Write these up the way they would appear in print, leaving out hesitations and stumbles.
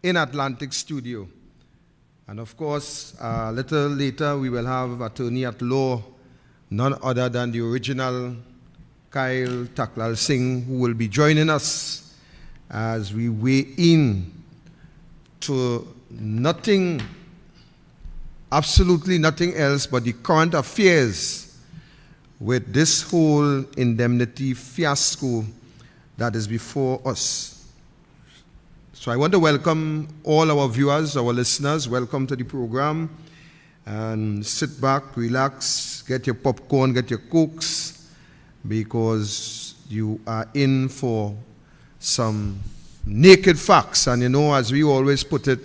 in Atlantic studio. And of course, a little later, we will have attorney at law, none other than the original Kiel Tacklalsingh, who will be joining us as we weigh in to nothing, absolutely nothing else but the current affairs with this whole indemnity fiasco that is before us. So I want to welcome all our viewers, our listeners. Welcome to the program. And sit back, relax, get your popcorn, get your cokes, because you are in for some naked facts. And you know, as we always put it,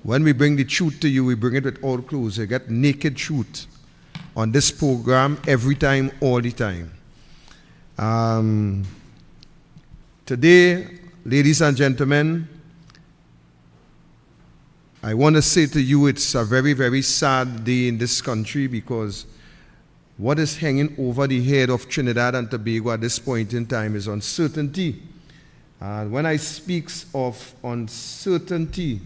when we bring the truth to you, we bring it with all clues. You get naked truth on this program every time, all the time. Today, ladies and gentlemen, I want to say to you it's a very, very sad day in this country, because what is hanging over the head of Trinidad and Tobago at this point in time is uncertainty. And when I speak of uncertainty,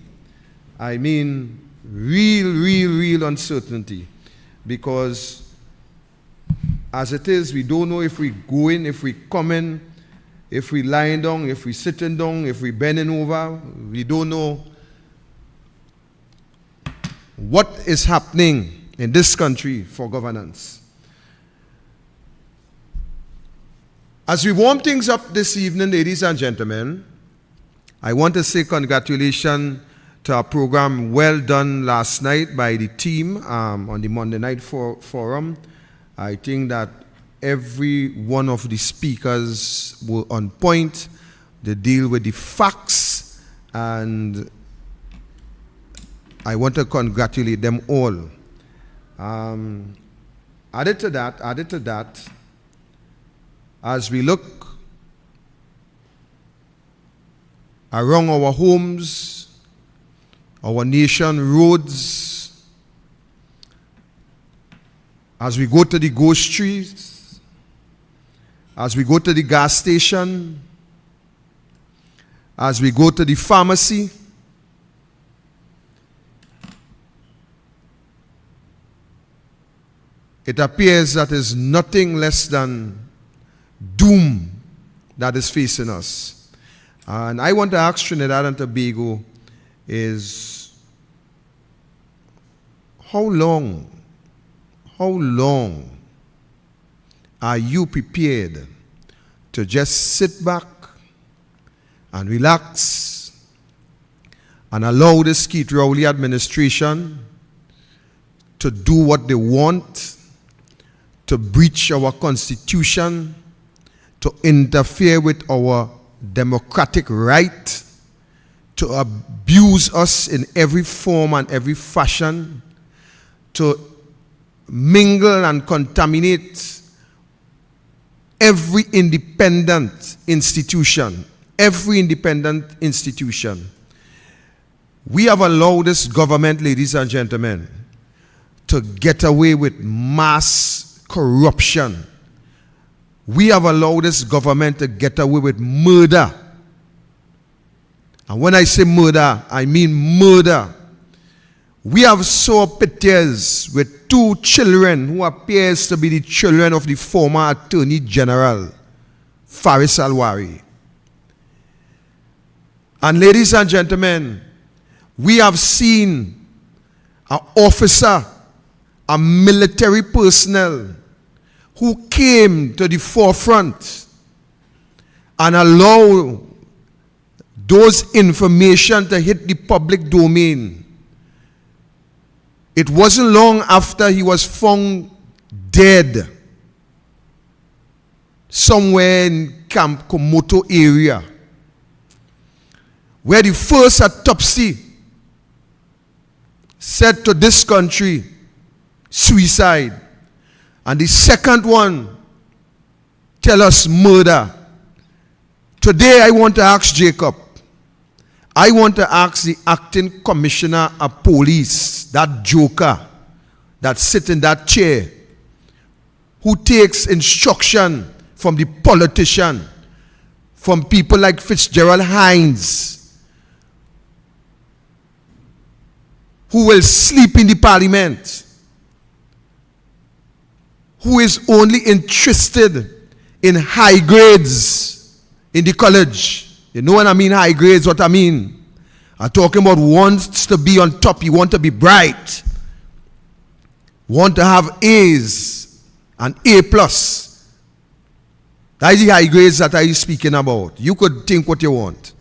I mean real uncertainty. Because as it is, we don't know if we go in, if we come in, if we lying down, if we sitting down, if we bending over. We don't know what is happening in this country for governance. As we warm things up this evening, ladies and gentlemen, I want to say congratulations to our program well done last night by the team on the Monday night forum. I think that every one of the speakers were on point. They deal with the facts, and I want to congratulate them all. Added to that, as we look around our homes, our nation roads, as we go to the groceries, as we go to the gas station, as we go to the pharmacy, it appears that is nothing less than doom that is facing us. And I want to ask Trinidad and Tobago is, how long are you prepared to just sit back and relax and allow the Skeet Rowley administration to do what they want, to breach our constitution, to interfere with our democratic right, to abuse us in every form and every fashion, to mingle and contaminate every independent institution, We have allowed this government, ladies and gentlemen, to get away with mass corruption. We have allowed this government to get away with murder. And when I say murder, I mean murder. We have saw pictures with two children who appears to be the children of the former Attorney General, Faris Alwari. And ladies and gentlemen, we have seen an officer, a military personnel, who came to the forefront and allowed those information to hit the public domain. It wasn't long after he was found dead somewhere in Camp Komoto area, where the first autopsy said to this country, suicide. And the second one tell us murder. Today I want to ask Jacob. I want to ask the acting commissioner of police, that joker that sits in that chair, who takes instruction from the politician, from people like Fitzgerald Hines, who will sleep in the parliament, who is only interested in high grades in the college. You know what I mean, high grades, what I mean? I'm talking about wants to be on top, you want to be bright, want to have A's and A+. That is the high grades that I'm speaking about. You could think what you want.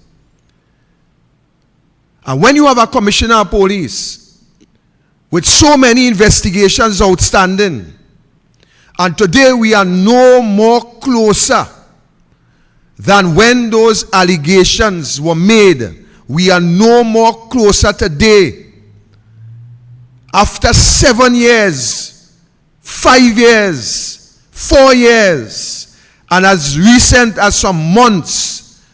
And when you have a commissioner of police with so many investigations outstanding, and today we are no more closer than when those allegations were made. We are no more closer today. After 7 years, 5 years, 4 years, and as recent as some months,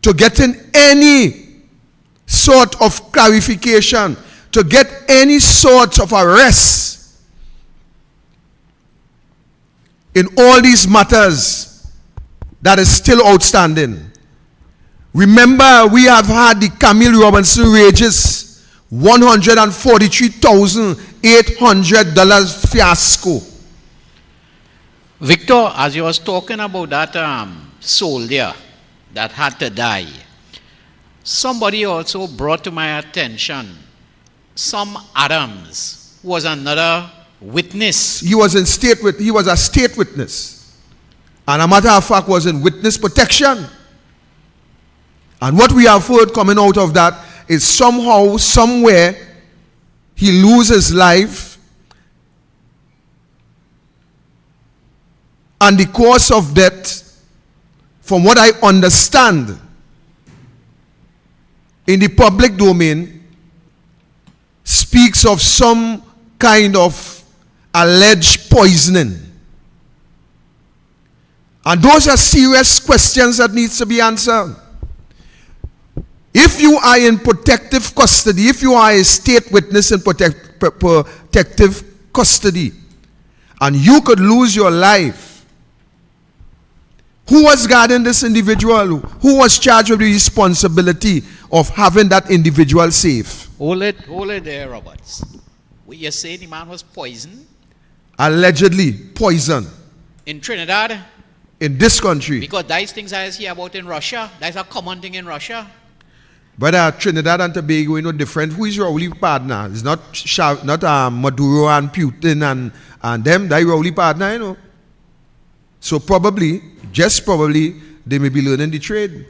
to getting any sort of clarification, to get any sort of arrest in all these matters that is still outstanding. Remember, we have had the Camille Robinson wages, $143,800 fiasco. Victor, as you was talking about that soldier that had to die, somebody also brought to my attention Sam Adams, who was another witness. He was a state witness, and a matter of fact was in witness protection. And what we have heard coming out of that is somehow, somewhere, he loses life, and the cause of death, from what I understand, in the public domain, speaks of some kind of alleged poisoning. And those are serious questions that needs to be answered. If you are in protective custody, if you are a state witness in protective custody, and you could lose your life, who was guarding this individual? Who was charged with the responsibility of having that individual safe? Hold it there, Roberts. What you say, the man was poisoned? Allegedly poisoned. In Trinidad? In this country. Because those things I hear about in Russia, that's a common thing in Russia. But Trinidad and Tobago, you know, different. Who is your only partner? It's not Maduro and Putin and them. They're your only partner, you know. So probably, just probably, they may be learning the trade.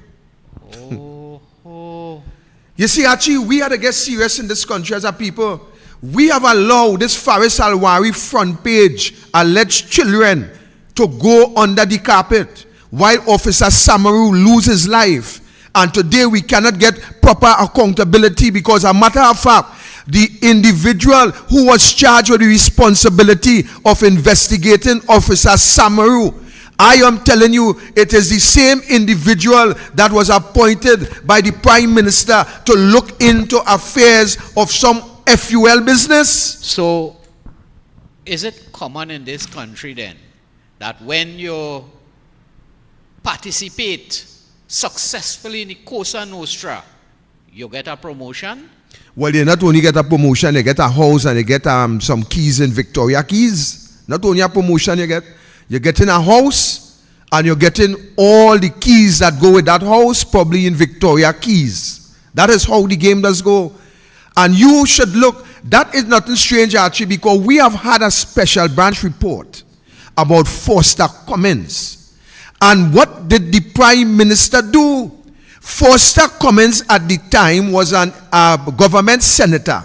You see, actually, we had to get serious in this country as a people. We have allowed this Faris Alwari front page alleged children to go under the carpet while Officer Samaru loses life. And today we cannot get proper accountability because, a matter of fact, the individual who was charged with the responsibility of investigating Officer Samaru, I am telling you, it is the same individual that was appointed by the Prime Minister to look into affairs of some FUL business. So, is it common in this country then that when you participate successfully in the Cosa Nostra, you get a promotion? Well, they not only get a promotion, they get a house and they get some keys in Victoria Keys. Not only a promotion you're getting a house and you're getting all the keys that go with that house, probably in Victoria Keys. That is how the game does go. And you should look, that is nothing strange actually, because we have had a special branch report about Foster Cummins. And what did the Prime Minister do? Foster Cummins at the time was a government senator.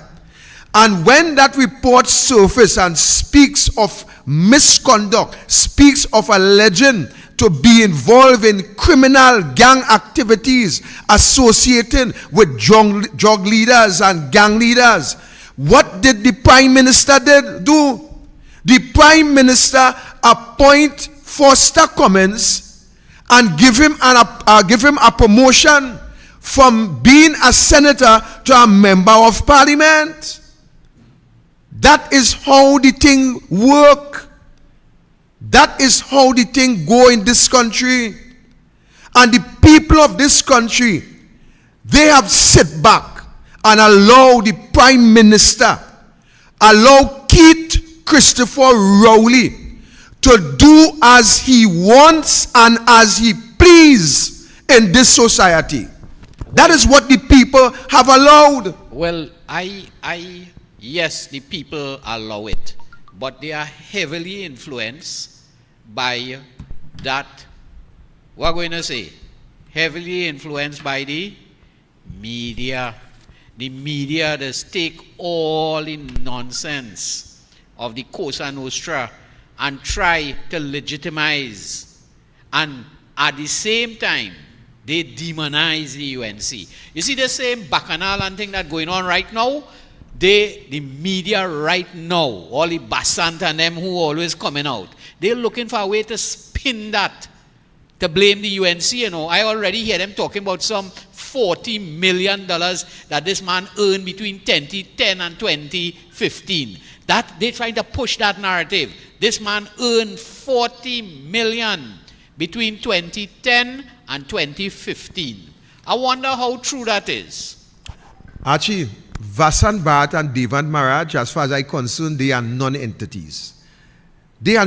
And when that report surfaced and speaks of misconduct, speaks of alleging to be involved in criminal gang activities associated with drug leaders and gang leaders, what did the Prime Minister do? The Prime Minister appoint Foster Cummins and give him a promotion from being a senator to a member of parliament. That is how the thing work. That is how the thing go in this country. And the people of this country, they have sit back and allow the Prime Minister, allow Keith Christopher Rowley to do as he wants and as he please in this society. That is what the people have allowed. Well, yes, the people allow it, but they are heavily influenced by that, what we're going to say, heavily influenced by the media. The media does take all the nonsense of the Cosa Nostra and try to legitimize, and at the same time, they demonize the UNC. You see the same bacchanal and thing that going on right now? The media right now, all the Basant and them who always coming out, they're looking for a way to spin that, to blame the UNC, you know. I already hear them talking about some $40 million that this man earned between 2010 and 2015. That they're trying to push that narrative. This man earned $40 million between 2010 and 2015. I wonder how true that is. Archie, Vasant Bharat and Devant Maharaj, as far as I'm concerned, they are non-entities. They are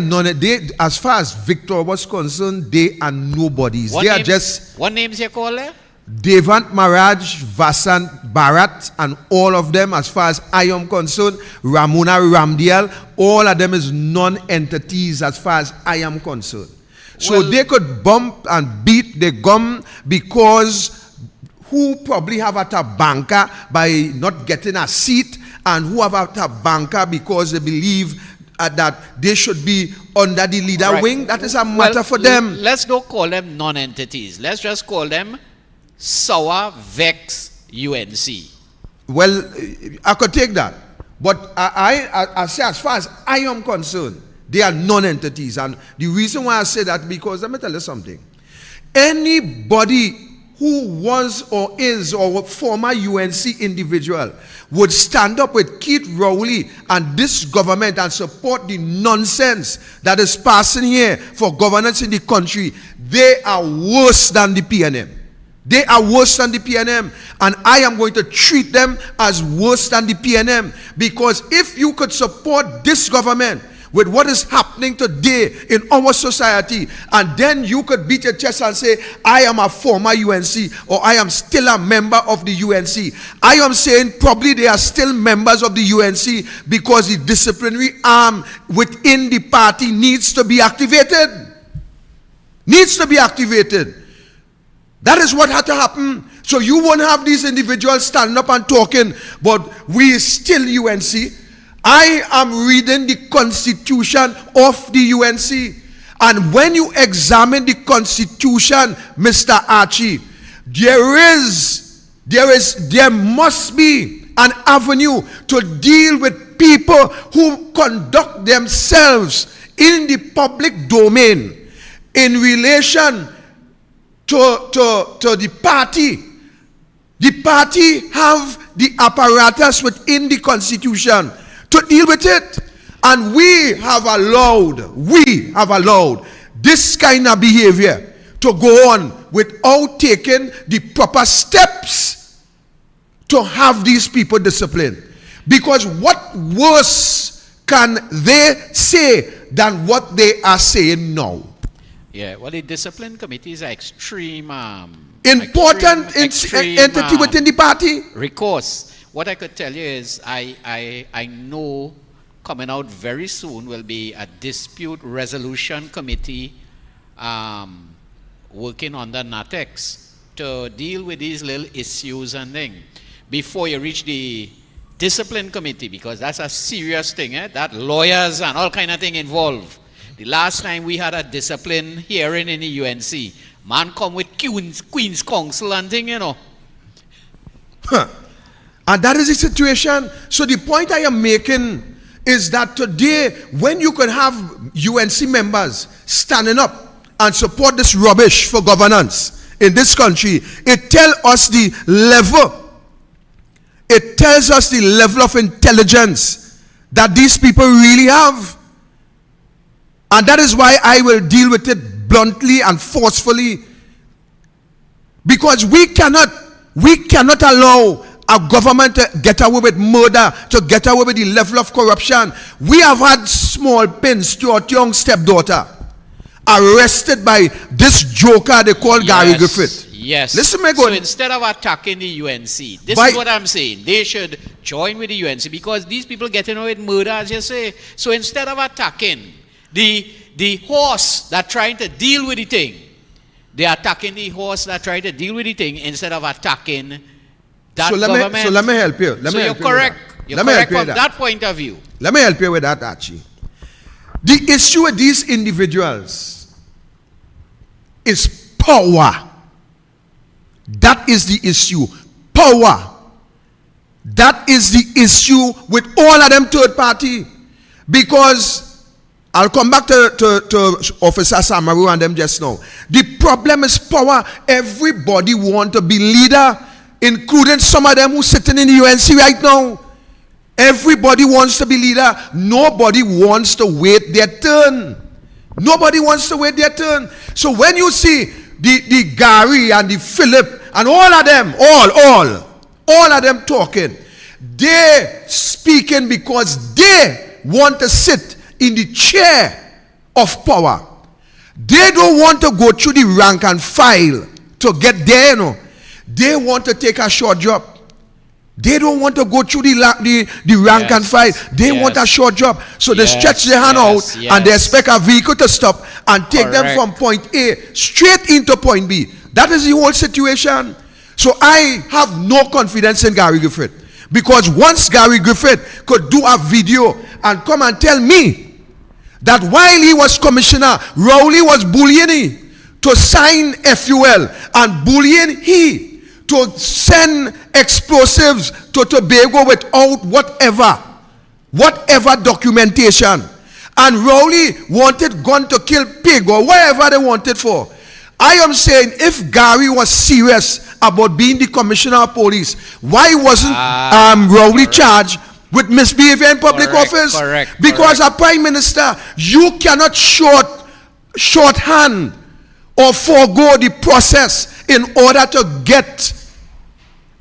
as far as Victor was concerned, they are nobodies. What names you call there? Devant Maharaj, Vasant Bharat, and all of them, as far as I am concerned, Ramona Ramdial, all of them is non-entities as far as I am concerned. So they could bump and beat the gum because who probably have at a banker by not getting a seat, and who have at a banker because they believe that they should be under the leader wing. That is a matter for them. Let's not call them non-entities. Let's just call them sour vex UNC. Well, I could take that. But I say, as far as I am concerned, they are non-entities. And the reason why I say that, because let me tell you something. Anybody who was or is or former UNC individual would stand up with Keith Rowley and this government and support the nonsense that is passing here for governance in the country, they are worse than the PNM. They are worse than the PNM, and I am going to treat them as worse than the PNM, because if you could support this government with what is happening today in our society, and then you could beat your chest and say, I am a former UNC, or I am still a member of the UNC. I am saying probably they are still members of the UNC because the disciplinary arm within the party needs to be activated. Needs to be activated. That is what had to happen. So you won't have these individuals standing up and talking, but we still UNC. I am reading the constitution of the UNC. And when you examine the constitution, Mr. Archie, there must be an avenue to deal with people who conduct themselves in the public domain in relation to the party. The party have the apparatus within the constitution to deal with it. And we have allowed this kind of behavior to go on without taking the proper steps to have these people disciplined. Because what worse can they say than what they are saying now? Yeah, well, the discipline committee is an extreme important entity within the party. Recourse. What I could tell you is I know coming out very soon will be a dispute resolution committee working under NATEX to deal with these little issues and things before you reach the discipline committee, because that's a serious thing, that lawyers and all kind of thing involved. The last time we had a discipline hearing in the UNC, man come with Queen's Council and thing, you know. And that is the situation. So the point I am making is that today, when you can have UNC members standing up and support this rubbish for governance in this country, it tells us the level. It tells us the level of intelligence that these people really have. And that is why I will deal with it bluntly and forcefully. Because we cannot allow a government to get away with murder, to get away with the level of corruption. We have had small pins, Stuart Young's stepdaughter, arrested by this joker they call Gary Griffith. Yes. Listen, me so instead of attacking the UNC, this is what I'm saying. They should join with the UNC because these people getting away with murder, as you say. So instead of attacking the horse that trying to deal with the thing, they are attacking the horse that trying to deal with the thing instead of attacking that government. So let me help you. You're correct. You're correct from that point of view. Let me help you with that, Archie. The issue with these individuals is power. That is the issue. Power. That is the issue with all of them third party. Because I'll come back to Officer Samaru and them just now. The problem is power. Everybody want to be leader, including some of them who sitting in the UNC right now. Everybody wants to be leader. Nobody wants to wait their turn. Nobody wants to wait their turn. So when you see the Gary and the Philip and all of them, all of them talking, they speaking because they want to sit in the chair of power. They don't want to go through the rank and file to get there, you know. They want to take a short job. They don't want to go through the rank and file. They want a short job. So they stretch their hand out and they expect a vehicle to stop and take them from point A straight into point B. That is the whole situation. So I have no confidence in Gary Griffith. Because once Gary Griffith could do a video and come and tell me that while he was commissioner, Rowley was bullying he to sign FUL and bullying he to send explosives to Tobago without whatever documentation. And Rowley wanted gun to kill pig or whatever they wanted for. I am saying if Gary was serious about being the commissioner of police, why wasn't Rowley charged with misbehavior in public office? Because a prime minister, you cannot shorthand or forego the process in order to get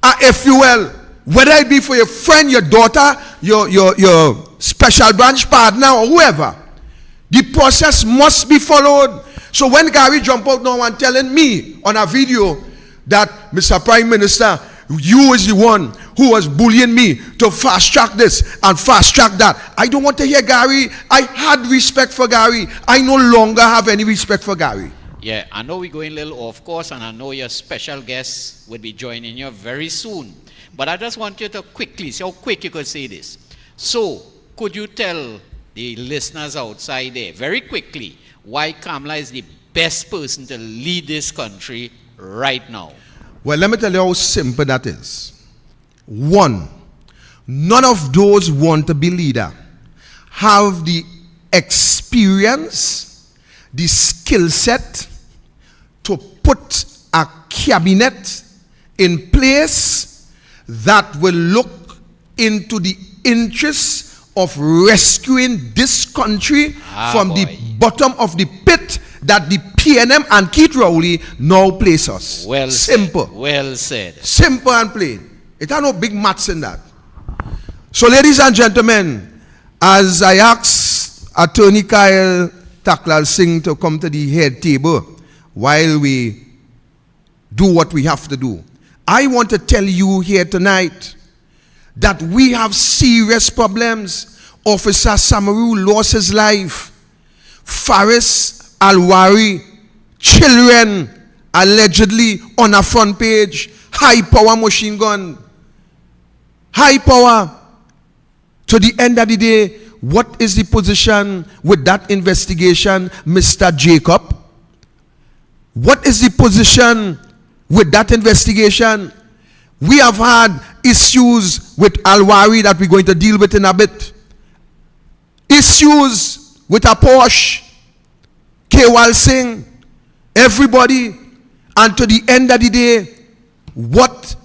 a FUL, whether it be for your friend, your daughter, your special branch partner, or whoever. The process must be followed. So when Gary jump out now and telling me on a video that Mr. Prime Minister, you is the one who was bullying me to fast track this and fast track that, I don't want to hear Gary. I had respect for Gary. I no longer have any respect for Gary. Yeah, I know we're going a little off course, and I know your special guest will be joining you very soon. But I just want you to quickly, see how quick you could say this. So, could you tell the listeners outside there, very quickly, why Kamala is the best person to lead this country right now? Well, let me tell you how simple that is. One, none of those who want to be leader have the experience, the skill set, to put a cabinet in place that will look into the interests of rescuing this country from the bottom of the pit that the PNM and Keith Rowley now place us. Well simple. Said. Well said. Simple and plain. It has no big maths in that. So ladies and gentlemen, as I ask Attorney Kiel Tacklalsingh to come to the head table while we do what we have to do, I want to tell you here tonight that we have serious problems. Officer Samaru lost his life. Faris Alwari, children allegedly on a front page. High power machine gun. High power. To the end of the day, what is the position with that investigation, Mr. Jacob? What is the position with that investigation? We have had issues with Alwari that we're going to deal with in a bit. Issues with a Porsche, Kiel Singh, everybody. And to the end of the day, what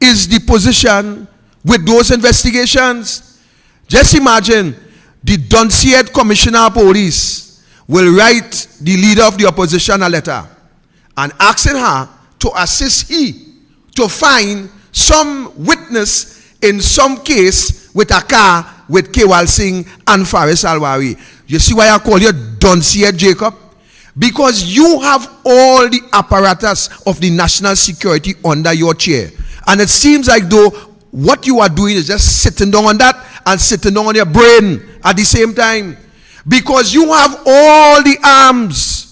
is the position with those investigations? Just imagine the Dunciad Commissioner of Police will write the leader of the opposition a letter and asking her to assist he to find some witness in some case with a car with Kiel Tacklalsingh and Faris Alwari. You see why I call you Doncier Jacob? Because you have all the apparatus of the national security under your chair. And it seems like though what you are doing is just sitting down on that and sitting down on your brain at the same time. Because you have all the arms.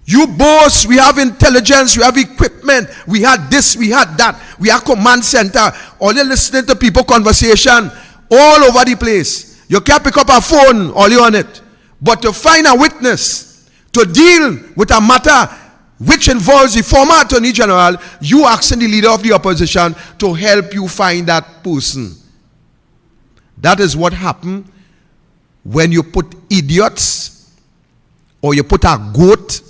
You boast, we have intelligence, we have equipment, we had this, we had that, we have command center. All you're listening to people conversation all over the place. You can't pick up a phone, all you on it. But to find a witness, to deal with a matter which involves the former Attorney General, you asking the leader of the opposition to help you find that person. That is what happened when you put idiots or you put a goat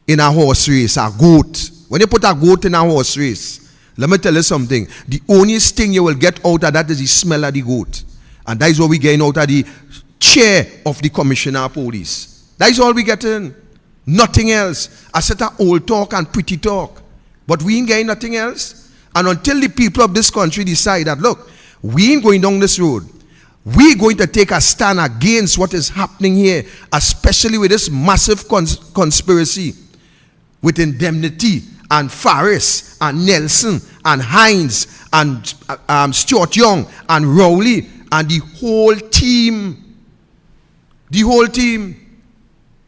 in a horse race. A goat. When you put a goat in a horse race, let me tell you something. The only thing you will get out of that is the smell of the goat. And that is what we getting out of the chair of the Commissioner of Police. That is all we getting. Nothing else. I said that old talk and pretty talk. But we ain't getting nothing else. And until the people of this country decide that, look, we ain't going down this road. We're going to take a stand against what is happening here, especially with this massive conspiracy with indemnity and Faris and Nelson and Hines and Stuart Young and Rowley and the whole team. The whole team.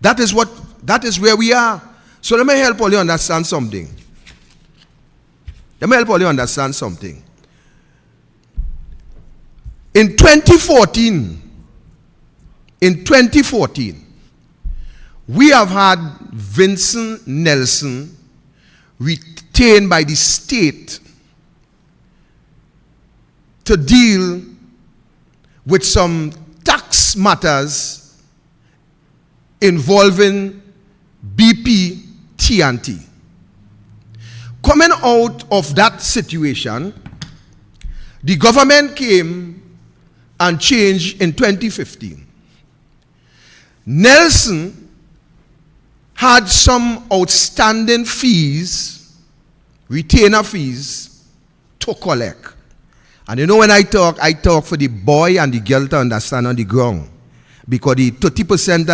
That is where we are. So let me help all you understand something. Let me help all you understand something. In 2014, we have had Vincent Nelson retained by the state to deal with some tax matters involving BP TNT. Coming out of that situation, the government came and changed in 2015. Nelson had some outstanding fees, retainer fees, to collect. And you know when I talk for the boy and the girl to understand on the ground. Because the 30%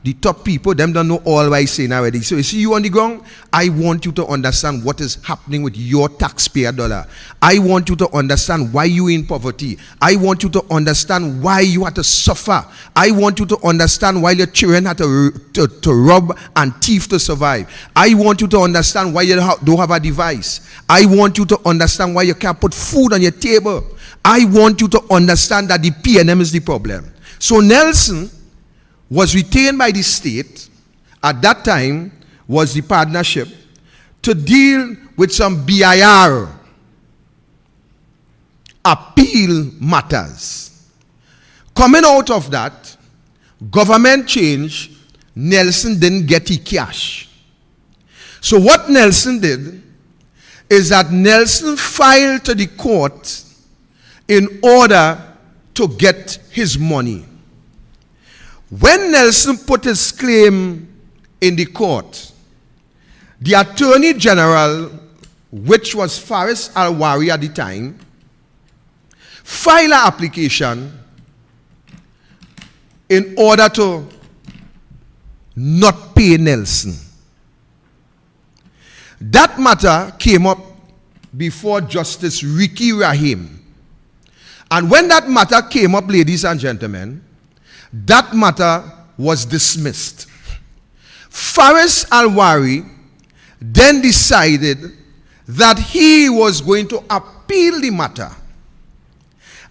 the top people, them don't know all what I say already. So you see you on the ground, I want you to understand what is happening with your taxpayer dollar. I want you to understand why you in poverty. I want you to understand why you had to suffer. I want you to understand why your children had to rob and thief to survive. I want you to understand why you don't have a device. I want you to understand why you can't put food on your table. I want you to understand that the PNM is the problem. So Nelson was retained by the state, at that time was the partnership, to deal with some BIR appeal matters. Coming out of that, government change, Nelson didn't get his cash. So what Nelson did is that Nelson filed to the court in order to get his money. When Nelson put his claim in the court, the Attorney General, which was Faris Alwari at the time, filed an application in order to not pay Nelson. That matter came up before Justice Ricky Rahim. And when that matter came up, ladies and gentlemen, that matter was dismissed. Faris Alwari then decided that he was going to appeal the matter.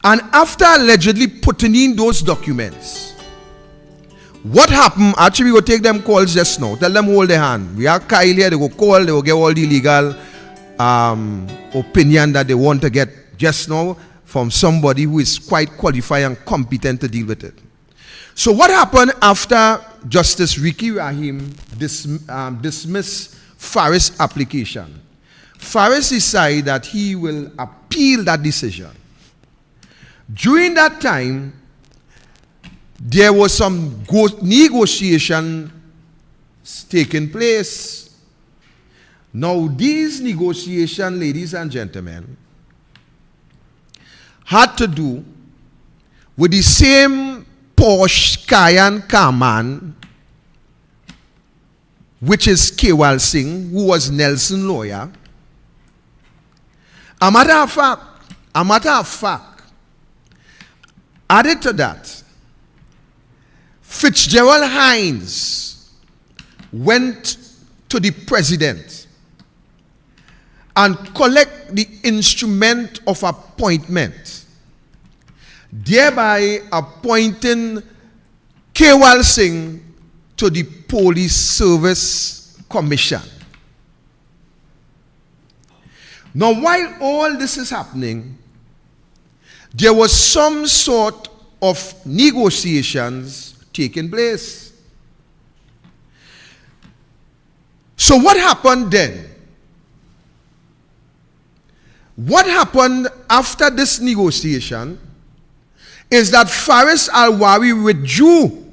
And after allegedly putting in those documents, what happened? Actually, we will take them calls just now. Tell them hold their hand. We have Kyle here. They will call. They will get all the legal opinion that they want to get just now from somebody who is quite qualified and competent to deal with it. So what happened after Justice Ricky Rahim dismissed Faris' application? Faris decided that he will appeal that decision. During that time, there was some negotiation taking place. Now, these negotiations, ladies and gentlemen, had to do with the same Porsche Cayenne Carman, which is Kiel Singh, who was Nelson's lawyer. A matter of fact, added to that, Fitzgerald Hines went to the president and collect the instrument of appointment, thereby appointing Kiel Singh to the Police Service Commission. Now, while all this is happening, there was some sort of negotiations taking place. So what happened then? What happened after this negotiation is that Faris Alwari withdrew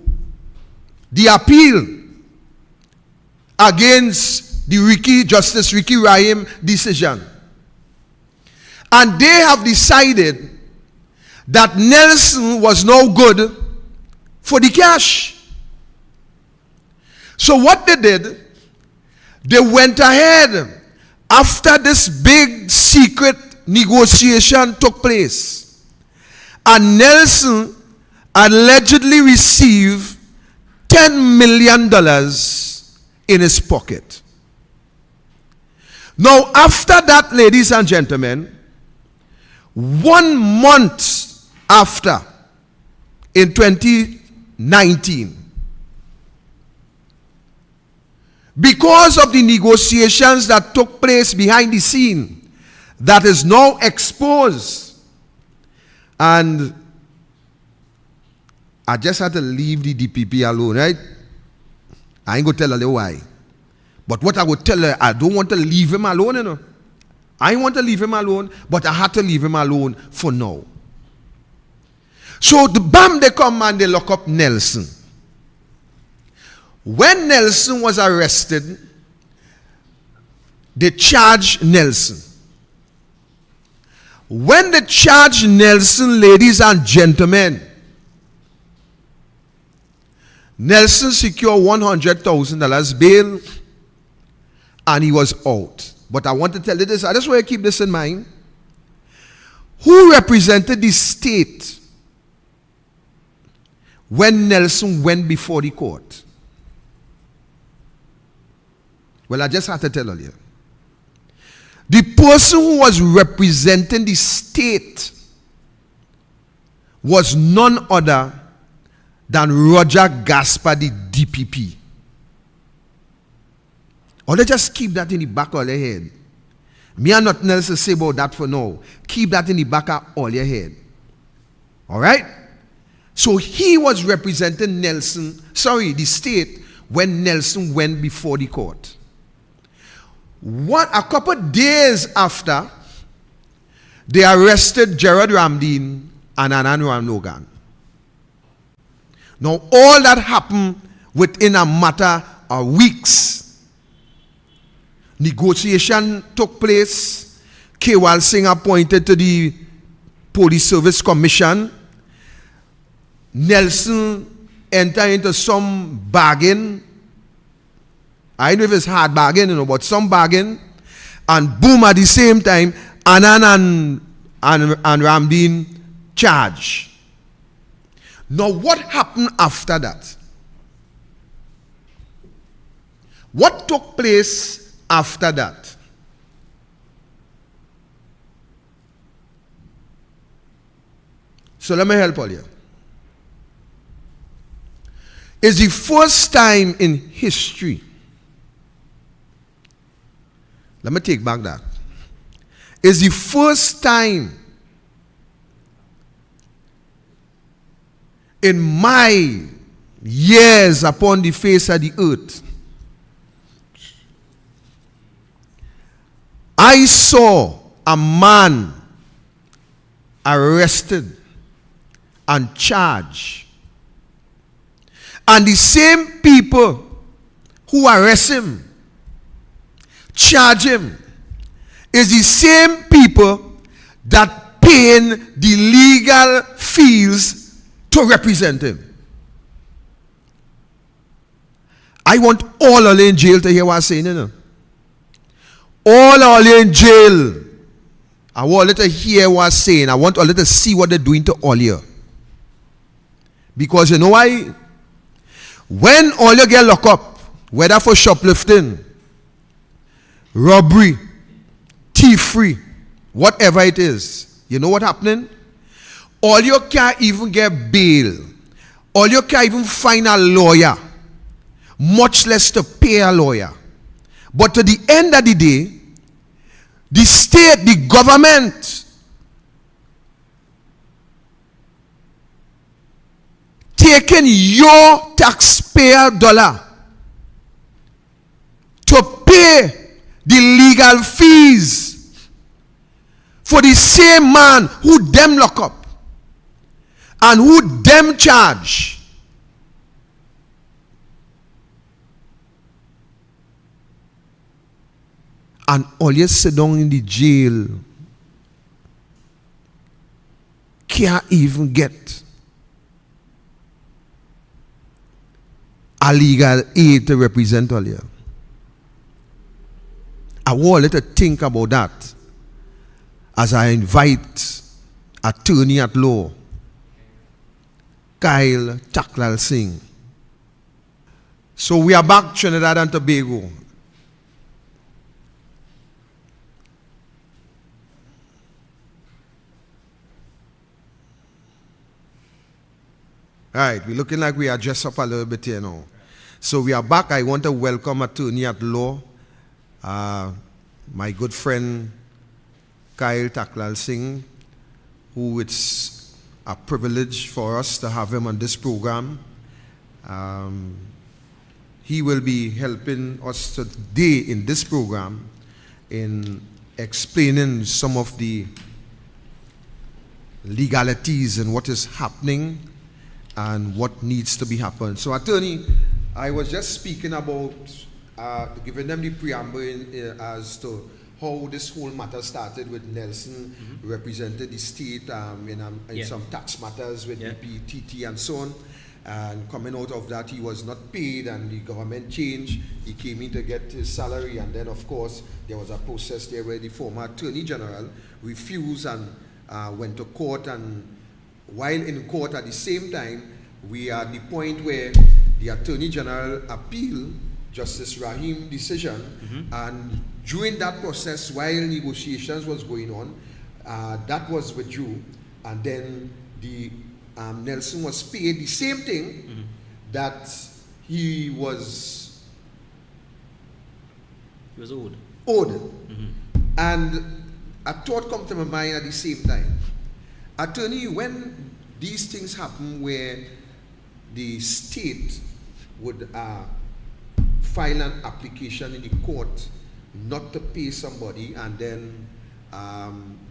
the appeal against the Justice Ricky Rahim decision. And they have decided that Nelson was no good for the cash. So what they did, they went ahead after this big secret negotiation took place. And Nelson allegedly received $10 million in his pocket. Now, after that, ladies and gentlemen, 1 month after, in 2019, because of the negotiations that took place behind the scene, that is now exposed, and I just had to leave the DPP alone, right? I ain't going to tell her why. But what I would tell her, I don't want to leave him alone, you know. I want to leave him alone, but I had to leave him alone for now. So they come and they lock up Nelson. When Nelson was arrested, they charged Nelson. When they charged Nelson, ladies and gentlemen, Nelson secured $100,000 bail and he was out. But I want to tell you this, I just want to keep this in mind. Who represented the state when Nelson went before the court? Well, I just had to tell you. The person who was representing the state was none other than Roger Gaspar, the DPP. Or let's just keep that in the back of your head. Me and nothing else to say about that for now. Keep that in the back of all your head. All right? So he was representing the state when Nelson went before the court. A couple days after, they arrested Gerard Ramdeen and Anand Ramlogan. Now, all that happened within a matter of weeks. Negotiation took place. Kiel Singh appointed to the Police Service Commission. Nelson entered into some bargain. I don't know if it's hard bargain, but some bargain. And boom, at the same time, Anand and Ramdeen charged. Now, what happened after that? What took place after that? So let me help all you. It's the first time in history. Let me take back that. It's the first time in my years upon the face of the earth I saw a man arrested and charged. And the same people who arrest him, charge him, is the same people that paying the legal fees to represent him. I want all in jail to hear what I'm saying, you know. All in jail. I want to hear what I'm saying. I want all to see what they're doing to all you. Because you know why? When all you get locked up, whether for shoplifting, robbery, thief-free, whatever it is, you know what happening? All you can't even get bail. All you can't even find a lawyer, much less to pay a lawyer. But to the end of the day, the state, the government, taking your taxpayer dollar to pay the legal fees for the same man who them lock up and who them charge. And all you sit down in the jail can't even get a legal aid to represent all you. I want you to think about that as I invite attorney at law, Kiel Tacklalsingh. So we are back Trinidad and Tobago. All right, we're looking like we are dressed up a little bit here now. So we are back. I want to welcome attorney at law, my good friend Kiel Tacklalsingh, who it's a privilege for us to have him on this program. He will be helping us today in this program in explaining some of the legalities and what is happening and what needs to be happened. So, attorney, I was just speaking about giving them the preamble as to how this whole matter started with Nelson represented the state in some tax matters with the PTT and so on. And coming out of that, he was not paid and the government changed. He came in to get his salary, and then, of course, there was a process there where the former Attorney General refused and went to court. And while in court at the same time, we are at the point where the Attorney General appealed Justice Rahim's decision, and during that process, while negotiations was going on, that was withdrew, and then the Nelson was paid the same thing that he was owed. And a thought come to my mind at the same time. Attorney, when these things happen where the state would file an application in the court not to pay somebody and then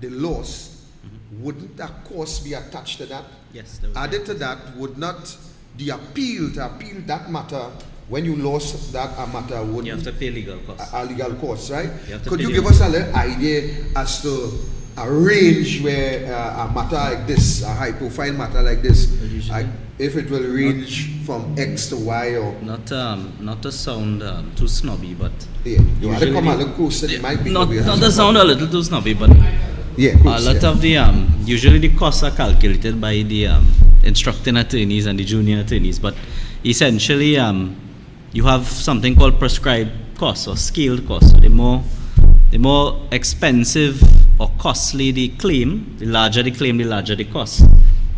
they lost, wouldn't that cost be attached to that? Yes. Added to that, would not the appeal that matter, when you lost that matter, would you have to pay legal costs. Legal costs, right? Could you give us a little idea as to a range where a matter like this, a high profile matter like this, if it will range from X to Y, or not to sound too snobby, but you want to come a little closer, it might be not to sound a little too snobby, but a lot of the usually the costs are calculated by the instructing attorneys and the junior attorneys, but essentially you have something called prescribed costs or scaled costs. So the more expensive or costly the claim, the larger the claim, the larger the cost.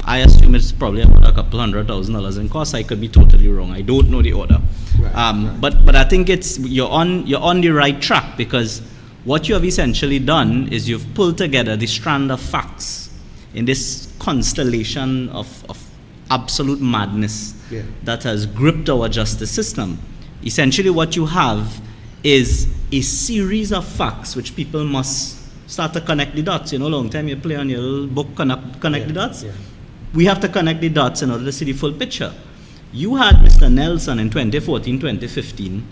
I assume it's probably about a couple $100,000 in cost. I could be totally wrong. I don't know the order. But I think you're on the right track, because what you have essentially done is you've pulled together the strand of facts in this constellation of absolute madness that has gripped our justice system. Essentially what you have is a series of facts which people must start to connect the dots. Long time you play on your little book, connect the dots. We have to connect the dots in order to see the full picture. You had Mr. Nelson in 2014, 2015,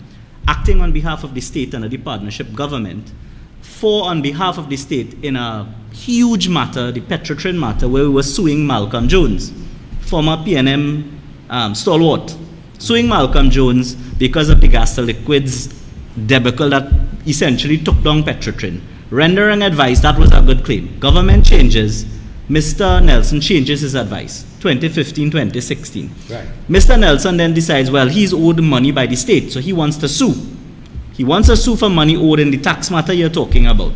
acting on behalf of the state under the partnership government, for on behalf of the state in a huge matter, the Petrotrin matter, where we were suing Malcolm Jones, former PNM stalwart, suing Malcolm Jones because of the gas to liquids debacle that essentially took down Petrotrin. Rendering advice, that was a good claim. Government changes, Mr. Nelson changes his advice, 2015, 2016. Right. Mr. Nelson then decides, well, he's owed money by the state, so he wants to sue. He wants to sue for money owed in the tax matter you're talking about.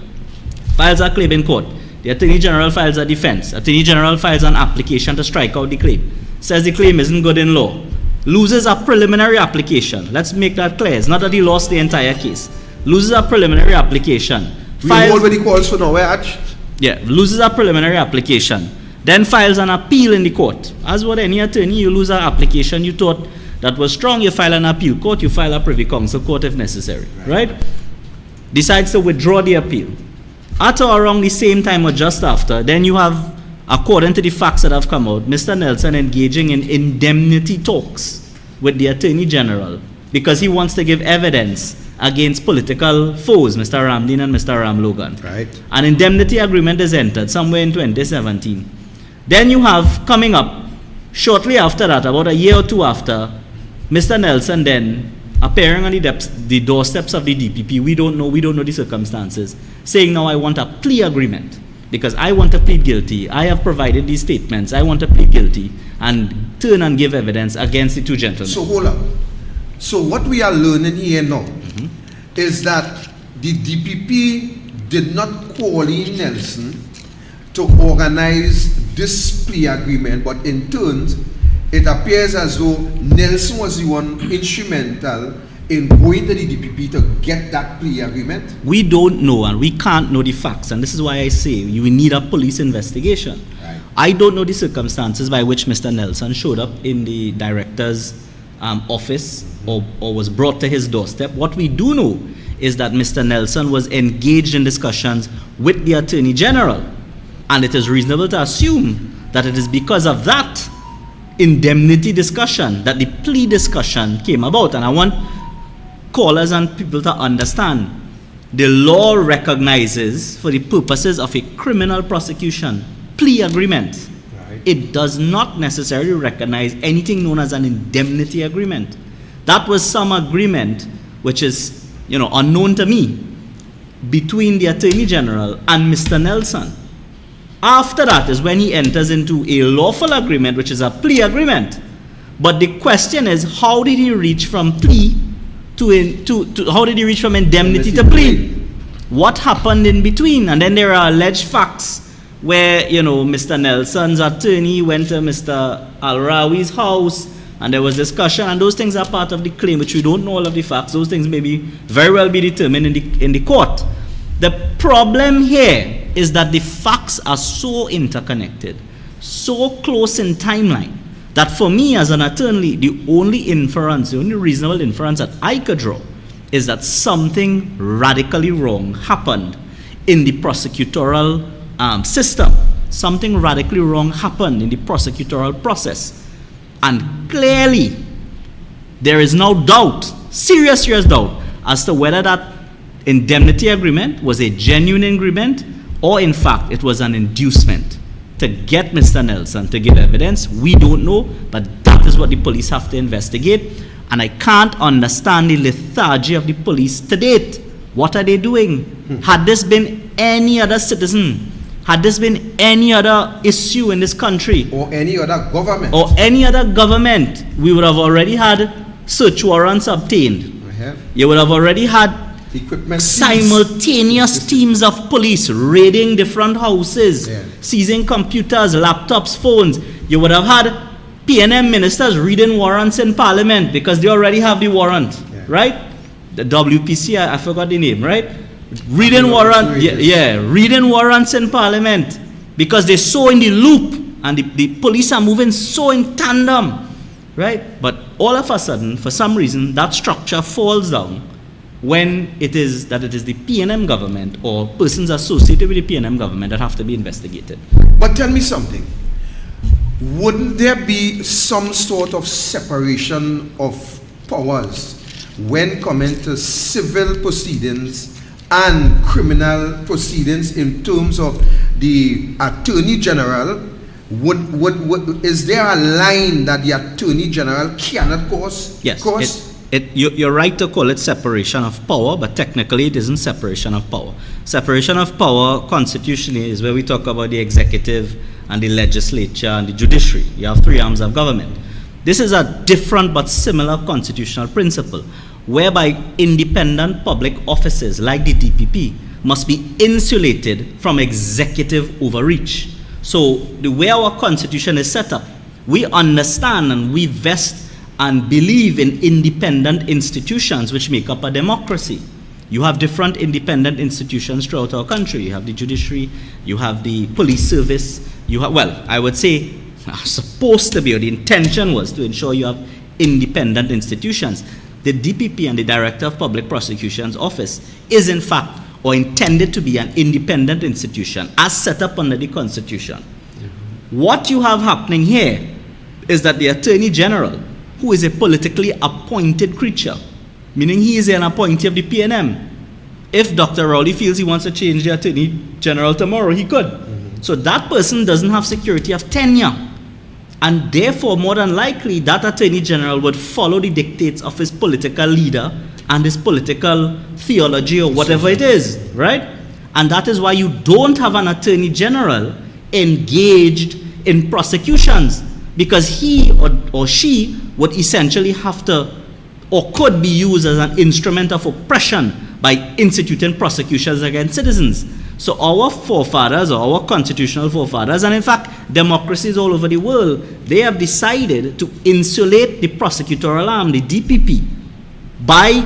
Files a claim in court. The Attorney General files a defense. Attorney General files an application to strike out the claim. Says the claim isn't good in law. Loses a preliminary application. Let's make that clear. It's not that he lost the entire case. Loses a preliminary application. We already calls for now, Arch. Yeah, loses a preliminary application. Then files an appeal in the court. As with any attorney, you lose an application you thought that was strong, you file an appeal court, you file a privy council court if necessary, right? Decides to withdraw the appeal. At or around the same time or just after, then you have, according to the facts that have come out, Mr. Nelson engaging in indemnity talks with the Attorney General because he wants to give evidence against political foes, Mr. Ramdeen and Mr. Ram Logan. Right. An indemnity agreement is entered somewhere in 2017. Then you have coming up, shortly after that, about a year or two after, Mr. Nelson then appearing on the doorsteps of the DPP, we don't know the circumstances, saying now I want a plea agreement because I want to plead guilty. I have provided these statements. I want to plead guilty and turn and give evidence against the two gentlemen. So hold up. So what we are learning here now is that the DPP did not call in Nelson to organize this plea agreement, but in turn, it appears as though Nelson was the one instrumental in going to the DPP to get that plea agreement. We don't know and we can't know the facts, and this is why I say you need a police investigation. Right. I don't know the circumstances by which Mr. Nelson showed up in the director's office or was brought to his doorstep. What we do know is that Mr. Nelson was engaged in discussions with the Attorney General, and it is reasonable to assume that it is because of that indemnity discussion that the plea discussion came about. And I want callers and people to understand the law recognizes, for the purposes of a criminal prosecution, plea agreement. Right. It does not necessarily recognize anything known as an indemnity agreement. That was some agreement which is, unknown to me, between the Attorney General and Mr. Nelson. After that is when he enters into a lawful agreement, which is a plea agreement. But the question is, how did he reach from plea how did he reach from indemnity to plea? What happened in between? And then there are alleged facts where, Mr. Nelson's attorney went to Mr. Al-Rawi's house and there was discussion, and those things are part of the claim, which we don't know all of the facts. Those things may very well be determined in the court. The problem here is that the facts are so interconnected, so close in timeline, that for me as an attorney, the only reasonable inference that I could draw is that something radically wrong happened in the prosecutorial system. Something radically wrong happened in the prosecutorial process. And clearly, there is no doubt, serious doubt, as to whether that indemnity agreement was a genuine agreement or in fact it was an inducement to get Mr. Nelson to give evidence. We don't know, but that is what the police have to investigate. And I can't understand the lethargy of the police to date. What are they doing? Had this been any other citizen, had this been any other issue in this country, or any other government, we would have already had search warrants obtained. You would have already had equipment simultaneous teams of police raiding different houses, seizing computers, laptops, phones. You would have had PNM ministers reading warrants in Parliament because they already have the warrant, right? The WPC, I forgot the name, right? Reading warrants in Parliament because they're so in the loop and the police are moving so in tandem, right? But all of a sudden, for some reason, that structure falls down when it is the PNM government or persons associated with the PNM government that have to be investigated. But tell me something. Wouldn't there be some sort of separation of powers when coming to civil proceedings and criminal proceedings in terms of the Attorney General, is there a line that the Attorney General cannot cross? Yes. You're right to call it separation of power, but technically it isn't separation of power. Separation of power constitutionally is where we talk about the executive and the legislature and the judiciary. You have three arms of government. This is a different but similar constitutional principle, whereby independent public offices like the DPP must be insulated from executive overreach. So the way our constitution is set up, we understand and we vest and believe in independent institutions which make up a democracy. You have different independent institutions throughout our country. You have the judiciary, you have the police service, you have, well, I would say, supposed to be, or the intention was to ensure you have independent institutions. The DPP and the Director of Public Prosecution's Office is in fact, or intended to be, an independent institution as set up under the Constitution. What you have happening here is that the Attorney General, who is a politically appointed creature, meaning he is an appointee of the PNM. If Dr. Rowley feels he wants to change the Attorney General tomorrow, he could. So that person doesn't have security of tenure. And therefore, more than likely, that Attorney General would follow the dictates of his political leader and his political theology or whatever it is, right? And that is why you don't have an Attorney General engaged in prosecutions, because he or she would essentially have to, or could be used as an instrument of oppression by instituting prosecutions against citizens. So our forefathers, or our constitutional forefathers, and in fact democracies all over the world, they have decided to insulate the prosecutorial arm, the DPP, by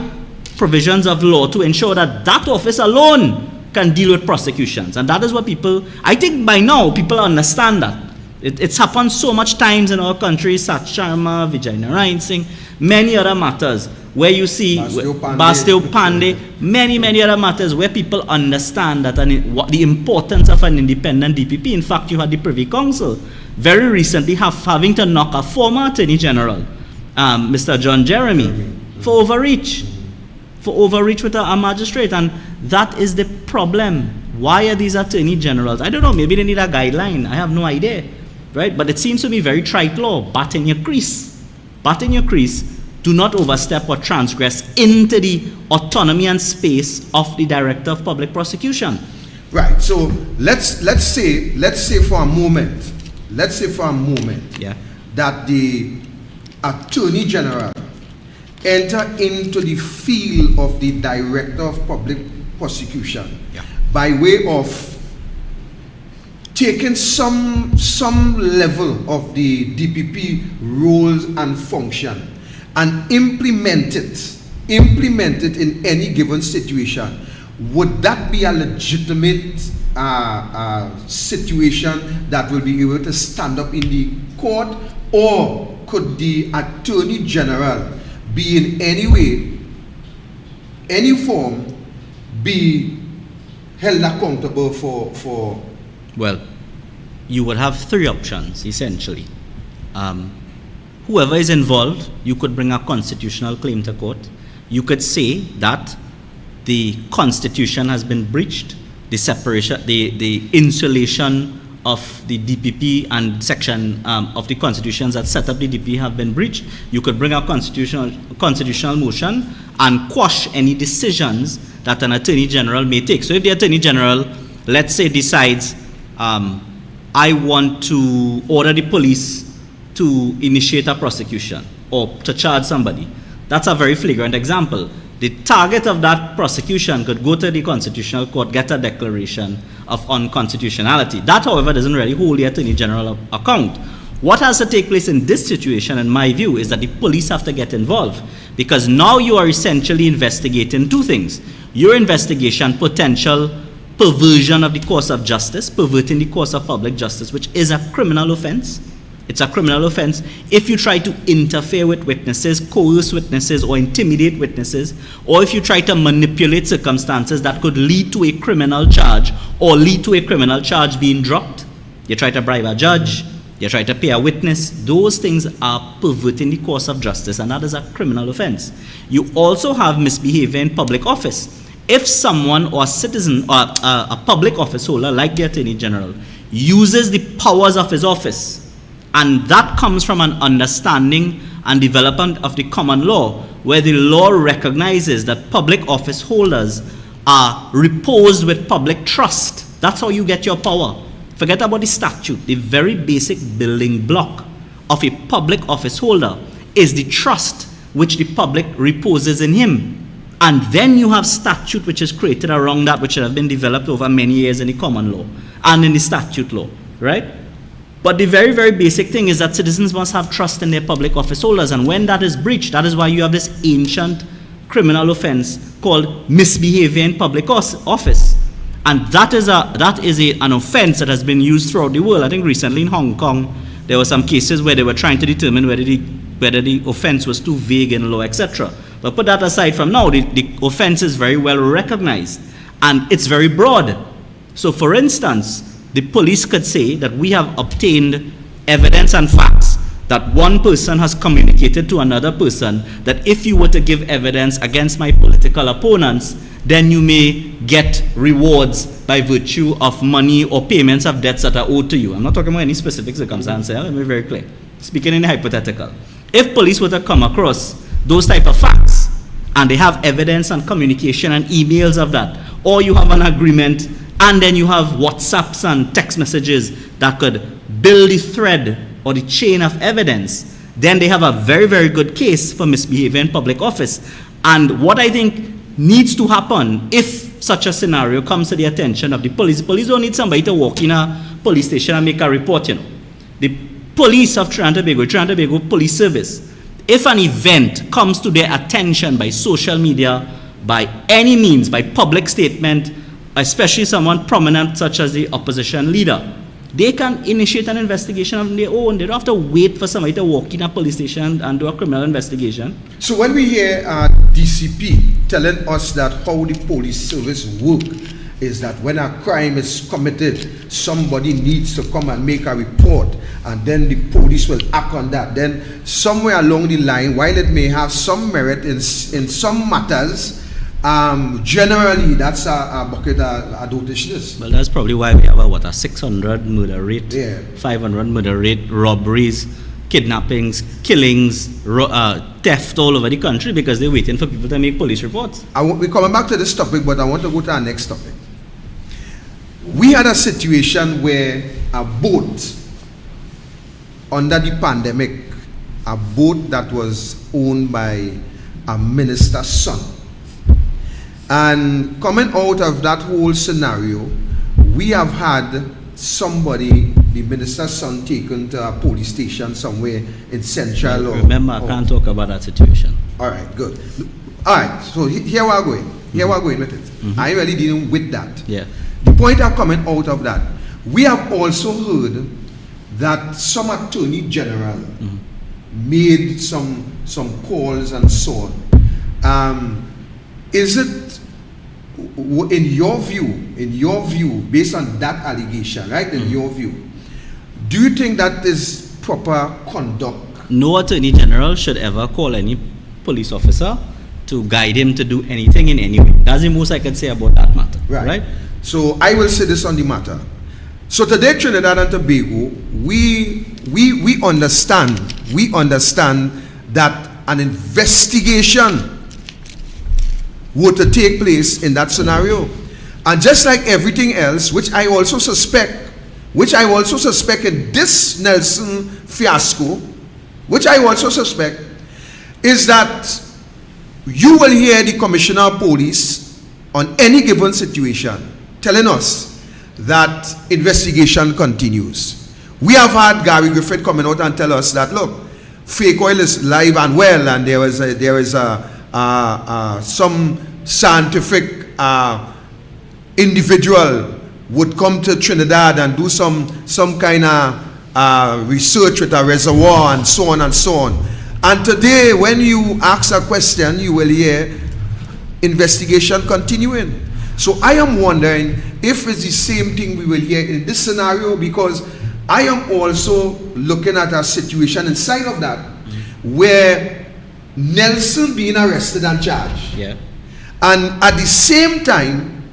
provisions of law to ensure that that office alone can deal with prosecutions. And that is what people, I think by now, people understand that. It's happened so much times in our country, Sat Sharma, Vijay Narayan Singh, many other matters where you see Bastille Pandey, many other matters where people understand that the importance of an independent DPP. In fact, you had the Privy Council very recently having to knock a former Attorney General, Mr. John Jeremy, for overreach with a magistrate. And that is the problem. Why are these Attorney Generals? I don't know, maybe they need a guideline. I have no idea. Right? But it seems to be very trite law. Bat in your crease. Bat in your crease. Do not overstep or transgress into the autonomy and space of the Director of Public Prosecution. Right. So let's say for a moment, yeah, that the Attorney General enter into the field of the Director of Public Prosecution, yeah, by way of taking some level of the DPP roles and function and implement it in any given situation. Would that be a legitimate situation that will be able to stand up in the court, or could the Attorney General be in any way, any form, be held accountable for Well, you would have three options, essentially. Whoever is involved, you could bring a constitutional claim to court. You could say that the Constitution has been breached, the separation, the insulation of the DPP and section of the constitutions that set up the DPP have been breached. You could bring a constitutional motion and quash any decisions that an Attorney General may take. So if the Attorney General, let's say, decides, I want to order the police to initiate a prosecution or to charge somebody, that's a very flagrant example. The target of that prosecution could go to the Constitutional Court, get a declaration of unconstitutionality. That, however, doesn't really hold the Attorney General account. What has to take place in this situation, in my view, is that the police have to get involved, because now you are essentially investigating two things. Your investigation, potential perversion of the course of justice, perverting the course of public justice, which is a criminal offense. It's a criminal offense if you try to interfere with witnesses, coerce witnesses, or intimidate witnesses, or if you try to manipulate circumstances that could lead to a criminal charge or lead to a criminal charge being dropped. You try to bribe a judge, you try to pay a witness. Those things are perverting the course of justice, and that is a criminal offense. You also have misbehavior in public office. if someone or a citizen or a public office holder like the Attorney General uses the powers of his office, and that comes from an understanding and development of the common law, where the law recognizes that public office holders are reposed with public trust. That's how you get your power. Forget about the statute. The very basic building block of a public office holder is the trust which the public reposes in him. And then you have statute which is created around that, which have been developed over many years in the common law and in the statute law, right? But the very, very basic thing is that citizens must have trust in their public office holders. And when that is breached, that is why you have this ancient criminal offense called misbehavior in public office. And that is an offense that has been used throughout the world. I think recently in Hong Kong, there were some cases where they were trying to determine whether the offense was too vague in law, etc. But put that aside from now, the offense is very well recognized and it's very broad. So for instance, the police could say that we have obtained evidence and facts that one person has communicated to another person that if you were to give evidence against my political opponents, then you may get rewards by virtue of money or payments of debts that are owed to you. I'm not talking about any specific circumstance. Let me be very clear. Speaking in hypothetical. If police were to come across those type of facts, and they have evidence and communication and emails of that, or you have an agreement, and then you have WhatsApps and text messages that could build the thread or the chain of evidence, then they have a very, very good case for misbehavior in public office. And what I think needs to happen if such a scenario comes to the attention of the police don't need somebody to walk in a police station and make a report, The police of Trinidad and Tobago Police Service, if an event comes to their attention by social media, by any means, by public statement, especially someone prominent such as the opposition leader, they can initiate an investigation of their own. They don't have to wait for somebody to walk in a police station and do a criminal investigation. So when we hear DCP telling us that how the police service work is that when a crime is committed, somebody needs to come and make a report, and then the police will act on that. Then somewhere along the line, while it may have some merit in some matters, generally that's a bucket of dotishness. Well, that's probably why we have a 600 murder rate, 500 murder rate, robberies, kidnappings, killings, theft all over the country, because they're waiting for people to make police reports. We're coming back to this topic, but I want to go to our next topic. We had a situation where a boat, under the pandemic, a boat that was owned by a minister's son. And coming out of that whole scenario, we have had somebody, the minister's son, taken to a police station somewhere in Central. Remember, I can't talk about that situation. All right, good. All right, so here we're going. Here we're going with it. Mm-hmm. I really dealing with that. Yeah. The point are coming out of that. We have also heard that some attorney general made some calls and so on. Is it, in your view, based on that allegation, right? In your view, do you think that is proper conduct? No attorney general should ever call any police officer to guide him to do anything in any way. That's the most I can say about that matter. Right? So I will say this on the matter. So today, Trinidad and Tobago, we understand that an investigation were to take place in that scenario. And just like everything else, which I also suspect in this Nelson fiasco, which I also suspect, is that you will hear the Commissioner of Police on any given situation telling us that investigation continues. We have had Gary Griffith coming out and tell us that, look, fake oil is live and well, and there is some scientific individual would come to Trinidad and do some kind of research with a reservoir and so on and so on. And today, when you ask a question, you will hear investigation continuing. So I am wondering if it's the same thing we will hear in this scenario, because I am also looking at a situation inside of that where Nelson being arrested and charged. Yeah. And at the same time,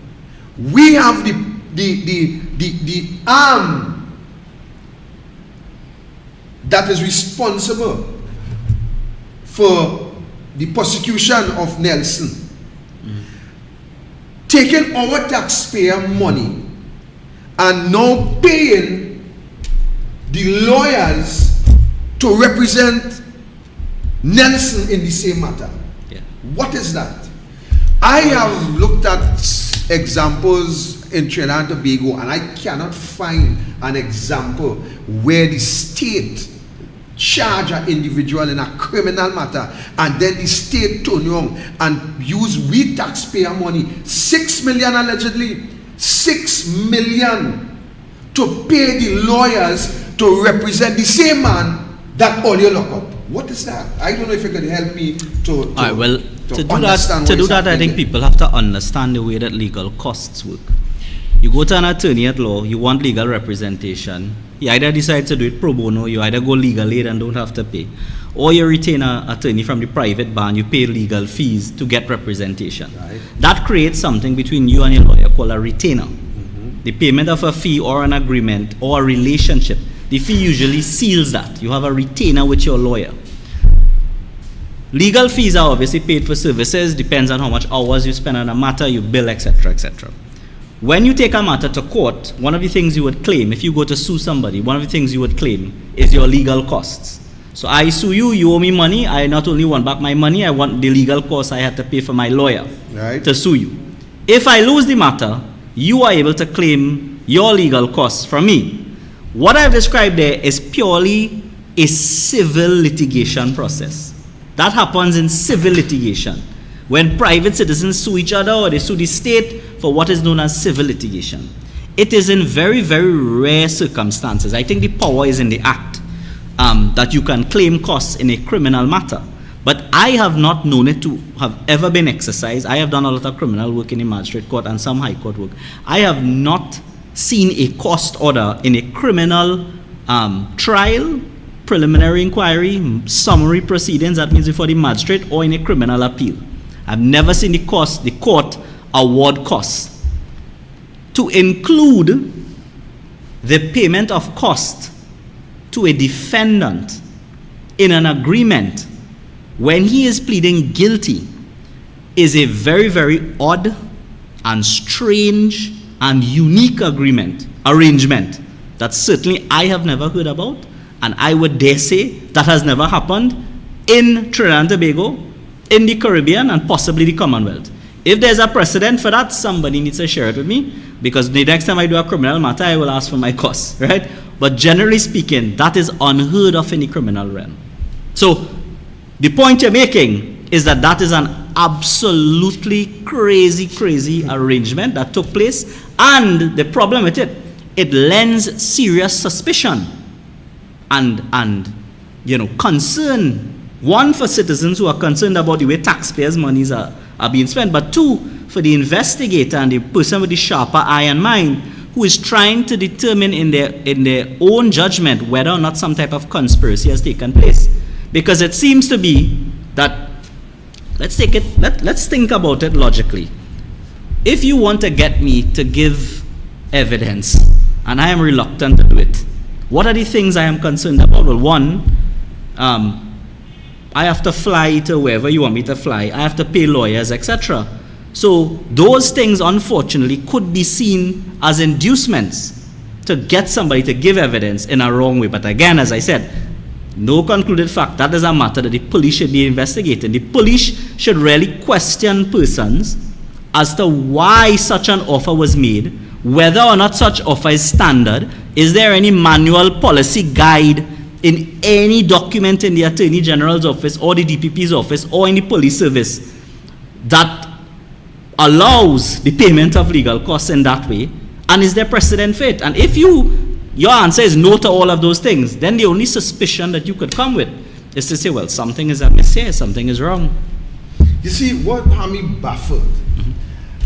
we have the arm that is responsible for the prosecution of Nelson, taking our taxpayer money and now paying the lawyers to represent Nelson in the same matter. Yeah. What is that? I have looked at examples in Trinidad and Tobago, and I cannot find an example where the state charge an individual in a criminal matter and then the state turn around and use we taxpayer money, 6 million allegedly, 6 million to pay the lawyers to represent the same man that all you lock up. What is that? I don't know if you can help me to do that, I think people have to understand the way that legal costs work. You go to an attorney at law, you want legal representation. He either decides to do it pro bono, you either go legal aid and don't have to pay, or you retain an attorney from the private bar and you pay legal fees to get representation. Right. That creates something between you and your lawyer called a retainer. The payment of a fee or an agreement or a relationship. The fee usually seals that. You have a retainer with your lawyer. Legal fees are obviously paid for services, depends on how much hours you spend on a matter, you bill, etc., etc. When you take a matter to court, one of the things you would claim, if you go to sue somebody, one of the things you would claim is your legal costs. So I sue you, you owe me money, I not only want back my money, I want the legal costs I had to pay for my lawyer to sue you. If I lose the matter, you are able to claim your legal costs from me. What I've described there is purely a civil litigation process. That happens in civil litigation, when private citizens sue each other or they sue the state for what is known as civil litigation. It is in very, very rare circumstances. I think the power is in the act that you can claim costs in a criminal matter. But I have not known it to have ever been exercised. I have done a lot of criminal work in the magistrate court and some high court work. I have not seen a cost order in a criminal trial, preliminary inquiry, summary proceedings, that means before the magistrate, or in a criminal appeal. I've never seen the court award costs to include the payment of cost to a defendant in an agreement when he is pleading guilty is a very, very odd and strange and unique arrangement that certainly I have never heard about, and I would dare say that has never happened in Trinidad and Tobago, in the Caribbean, and possibly the Commonwealth. If there's a precedent for that, somebody needs to share it with me, because the next time I do a criminal matter, I will ask for my costs, right? But generally speaking, that is unheard of in the criminal realm. So the point you're making is that that is an absolutely crazy arrangement that took place, and the problem with it, it lends serious suspicion and concern, one, for citizens who are concerned about the way taxpayers' monies are being spent, but two, for the investigator and the person with the sharper eye and mind who is trying to determine in their own judgment whether or not some type of conspiracy has taken place. Because it seems to be that, let's think about it logically. If you want to get me to give evidence, and I am reluctant to do it, what are the things I am concerned about? Well, one, I have to fly to wherever you want me to fly. I have to pay lawyers, etc. So those things, unfortunately, could be seen as inducements to get somebody to give evidence in a wrong way. But again, as I said, no concluded fact. That is a matter that the police should be investigating. The police should really question persons as to why such an offer was made, whether or not such offer is standard. Is there any manual policy guide in any document in the Attorney General's office or the DPP's office or in the police service that allows the payment of legal costs in that way? And is there precedent for it? And if your answer is no to all of those things, then the only suspicion that you could come with is to say, well, something is amiss here, something is wrong. You see, what had me baffled,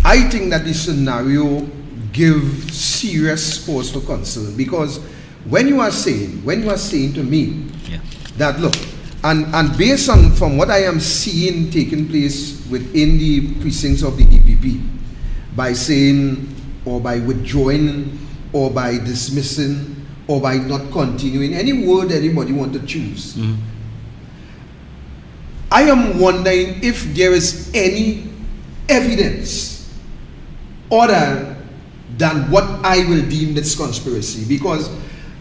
I think that this scenario gives serious cause for concern, because when you are saying to me that, look, And based on from what I am seeing taking place within the precincts of the DPP, by saying or by withdrawing or by dismissing or by not continuing, any word anybody want to choose, I am wondering if there is any evidence other than what I will deem this conspiracy. Because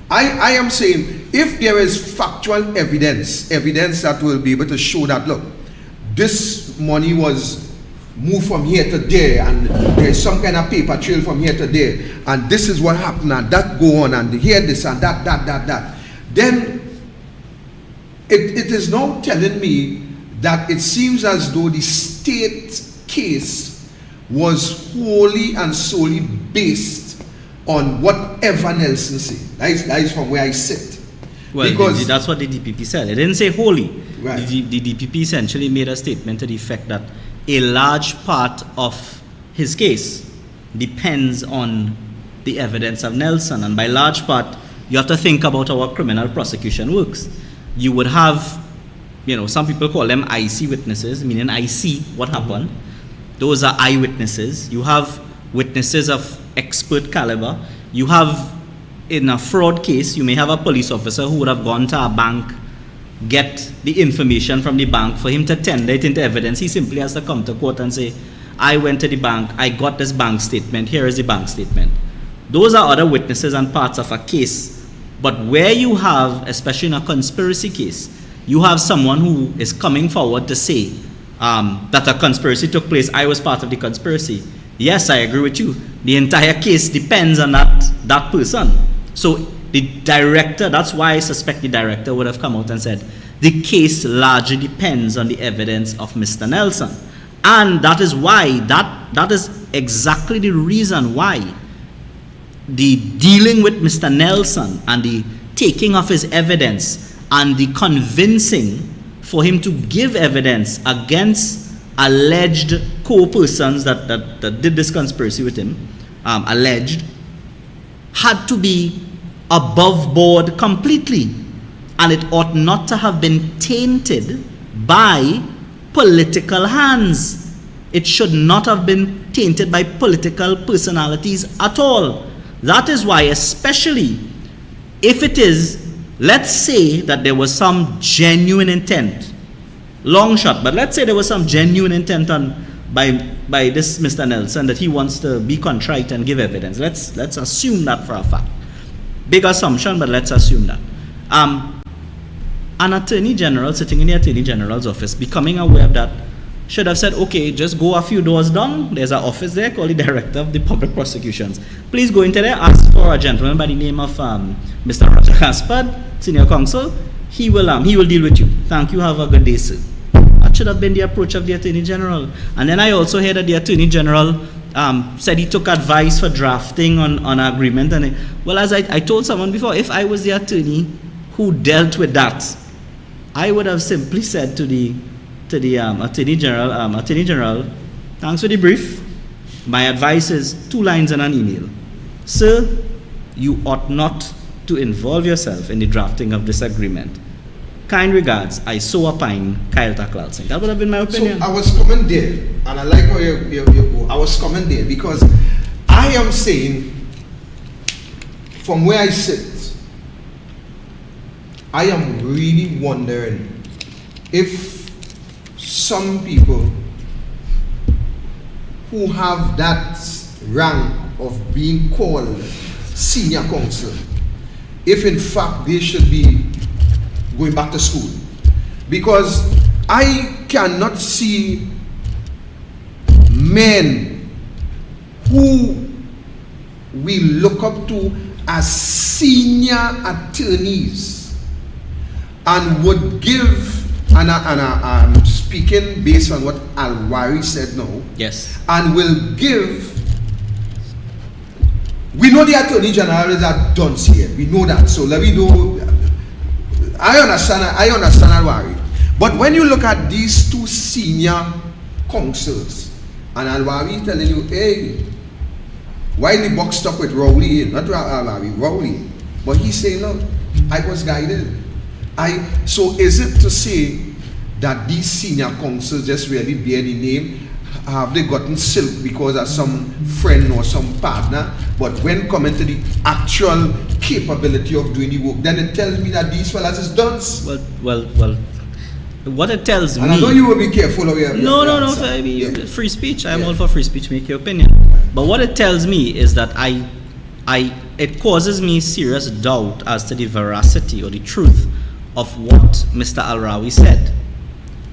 I am saying, if there is factual evidence that will be able to show that, look, this money was moved from here to there, and there's some kind of paper trail from here to there, and this is what happened, and that go on, and here this and that, then it is now telling me that it seems as though the state case was wholly and solely based on whatever Nelson said. That is from where I sit. Well, because that's what the DPP said. It didn't say wholly. Right. The DPP essentially made a statement to the effect that a large part of his case depends on the evidence of Nelson. And by large part, you have to think about how our criminal prosecution works. You would have, some people call them IC witnesses, meaning I see what happened. Those are eyewitnesses. You have witnesses of expert caliber. You have, in a fraud case, you may have a police officer who would have gone to a bank, get the information from the bank. For him to tender it into evidence, he simply has to come to court and say, I went to the bank, I got this bank statement, here is the bank statement. Those are other witnesses and parts of a case. But where you have, especially in a conspiracy case, you have someone who is coming forward to say that a conspiracy took place, I was part of the conspiracy. Yes, I agree with you. The entire case depends on that person. So the director, that's why I suspect the director would have come out and said, the case largely depends on the evidence of Mr. Nelson. And that is why, that is exactly the reason why the dealing with Mr. Nelson and the taking of his evidence and the convincing for him to give evidence against alleged co-persons that did this conspiracy with him, alleged, had to be above board completely. And it ought not to have been tainted by political hands. It should not have been tainted by political personalities at all. That is why, especially if it is, let's say that there was some genuine intent, long shot, but let's say there was some genuine intent by this Mr. Nelson that he wants to be contrite and give evidence. Let's assume that for a fact. Big assumption, but let's assume that. An attorney general sitting in the attorney general's office, becoming aware of that, should have said, okay, just go a few doors down. There's an office there called the Director of the Public Prosecutions. Please go into there, ask for a gentleman by the name of Mr. Roger Gaspard, Senior Counsel. He will deal with you. Thank you. Have a good day, sir. That should have been the approach of the Attorney General. And then I also heard that the Attorney General said he took advice for drafting on an agreement. And well, as I told someone before, if I was the attorney who dealt with that, I would have simply said to the Attorney General, thanks for the brief. My advice is 2 lines in an email. Sir, you ought not to involve yourself in the drafting of this agreement. Kind regards, I so opine, Kiel Tacklalsingh. That would have been my opinion. So I was coming there, and I like how you go. I was coming there because I am saying, from where I sit, I am really wondering if some people who have that rank of being called senior counsel, if in fact they should be going back to school. Because I cannot see men who we look up to as senior attorneys and would give, and I'm speaking based on what Alwari said now. Yes. And will give, we know the Attorney General is a dunce here. We know that. So let me know. I understand Alwari. But when you look at these 2 senior counsels, and Alwari telling you, hey, why the box stuck with Rowley in? Not Alwari, Rowley. But he's saying, look, I was guided. So is it to say that these senior counsels just really bear the name? Have they gotten silk because of some friend or some partner? But when coming to the actual capability of doing the work, then it tells me that these fellas is dunce. Well. What it tells and me. I know you will be careful of your No. I mean, free speech. I'm all for free speech. Make your opinion. But what it tells me is that it causes me serious doubt as to the veracity or the truth of what Mr. Al-Rawi said.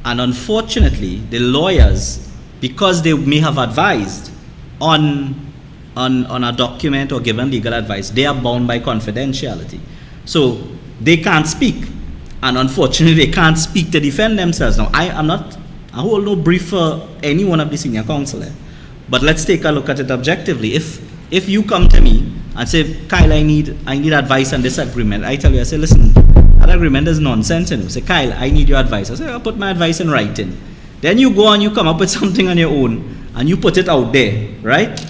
And unfortunately, the lawyers, because they may have advised on a document or given legal advice, they are bound by confidentiality. So they can't speak. And unfortunately, they can't speak to defend themselves. Now, I hold no brief for any one of the senior counsel. But let's take a look at it objectively. If you come to me and say, Kyle, I need advice on this agreement, I tell you, I say, listen, that agreement is nonsense. And you say, Kyle, I need your advice. I say, I'll put my advice in writing. Then you go and you come up with something on your own and you put it out there, right?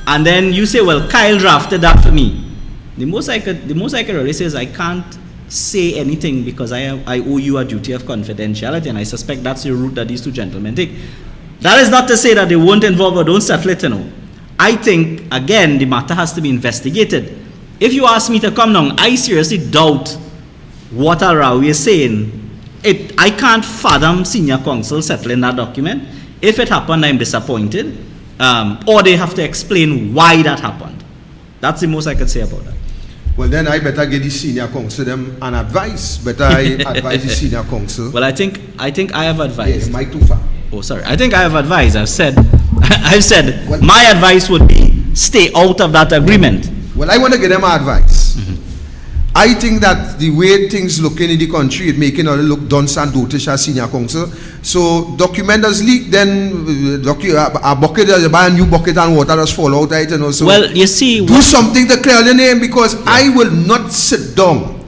And then you say, well, Kyle drafted that for me. The most I could really say is I can't say anything because I owe you a duty of confidentiality, and I suspect that's the route that these two gentlemen take. That is not to say that they won't involve or don't settle it, I think, again, the matter has to be investigated. If you ask me to come down, I seriously doubt what Al-Rawi is saying. I can't fathom senior counsel settling that document. If it happened, I'm disappointed. Or they have to explain why that happened. That's the most I could say about that. Well, then I better get the senior counsel them an advice. Better I advise the senior counsel. Well, I think I have advised. Yeah, am I too far? Oh, sorry. I think I have advised. I've said my advice would be stay out of that agreement. Well, I want to give them advice. Mm-hmm. I think that the way things looking in the country, it making all look dunce and dotish as senior counsel. So document does leak, then a bucket, buy a new bucket and water does fall out, right? So well, you see, do something to clear the name, because I will not sit down.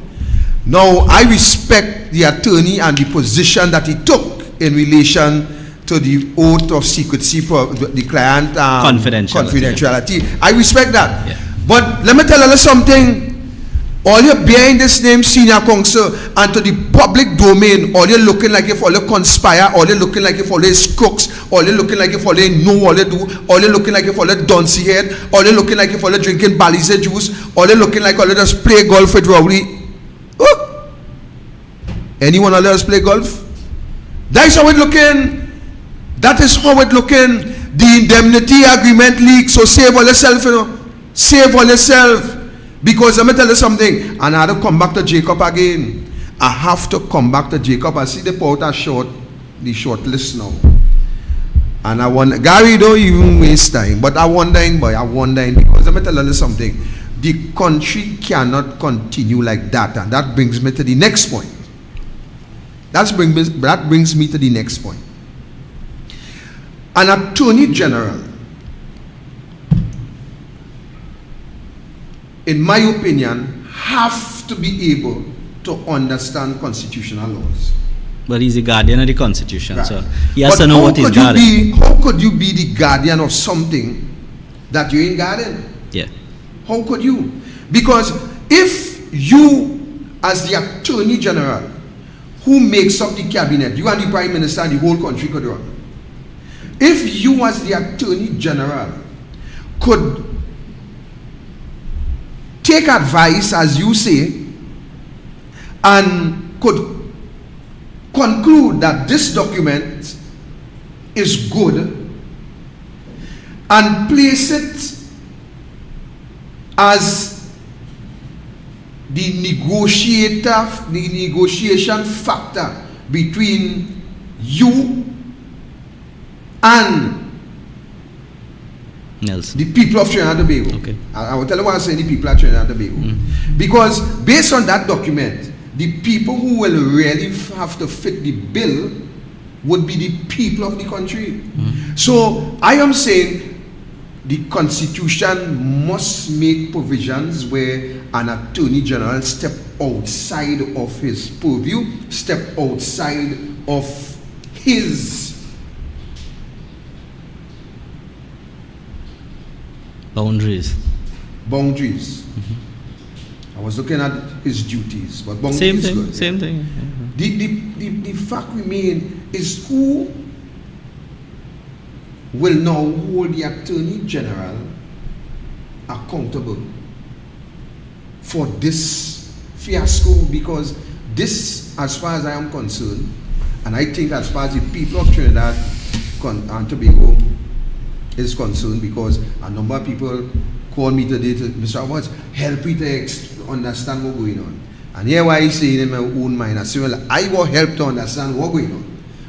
Now, I respect the attorney and the position that he took in relation to the oath of secrecy for the client confidentiality. Yeah. I respect that. Yeah. But let me tell you something. All you behind this name senior counsel and to the public domain, all you looking like if all you conspire, all you looking like if all you crooks, all you looking like if all you know all you do, all you looking like if all you duncy head, all you looking like if all you drinking Balize juice, all you looking like all you just play golf with Rowley. Oh. Anyone all else play golf? That's how it looking. That is how it looking. The indemnity agreement leak. So save all yourself, Save all yourself. Because let me tell you something, and I have to come back to Jacob again. I have to come back to Jacob. I see the powder the short list now. And I wonder, Gary, don't even waste time. But I wondering because let me tell you something. The country cannot continue like that. And that brings me to the next point. That brings me to the next point. An attorney general, in my opinion, have to be able to understand constitutional laws. But he's the guardian of the Constitution, right. So he has but to know what he's guarding. How could you be the guardian of something that you ain't guarding? Yeah. How could you? Because if you, as the Attorney General, who makes up the cabinet, you and the Prime Minister and the whole country could run. If you, as the Attorney General, could take advice, as you say, and could conclude that this document is good and place it as the negotiation factor between you and Nelson, the people of Trinidad and Tobago. Okay. I will tell you why I say the people of Trinidad and Tobago. Because based on that document, the people who will really have to fit the bill would be the people of the country. So I am saying the Constitution must make provisions where an Attorney General step outside of his purview, step outside of his boundaries. I was looking at his duties, but Bongi Same is thing, good. same yeah. thing. The fact remains is who will now hold the Attorney General accountable for this fiasco, because this, as far as I am concerned, and I think as far as the people of Trinidad and Tobago is concerned, because a number of people called me today to, Mr. Awards, help me to understand what's going on. And here why I say in my own mind, I say, well, I will help to understand what's going on.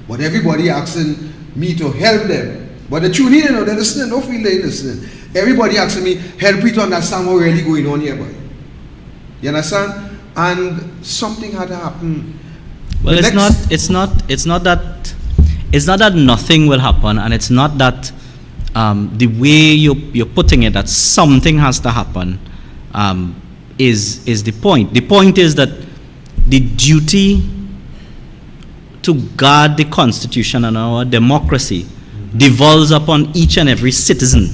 But everybody asking me to help them. But the truth is, they're listening, don't feel they're listening. Everybody asking me, help me to understand what's really going on here, boy. You understand? And something had to happen. Well, it's not that nothing will happen, and it's not that the way you're putting it, that something has to happen, is the point. The point is that the duty to guard the Constitution and our democracy devolves upon each and every citizen.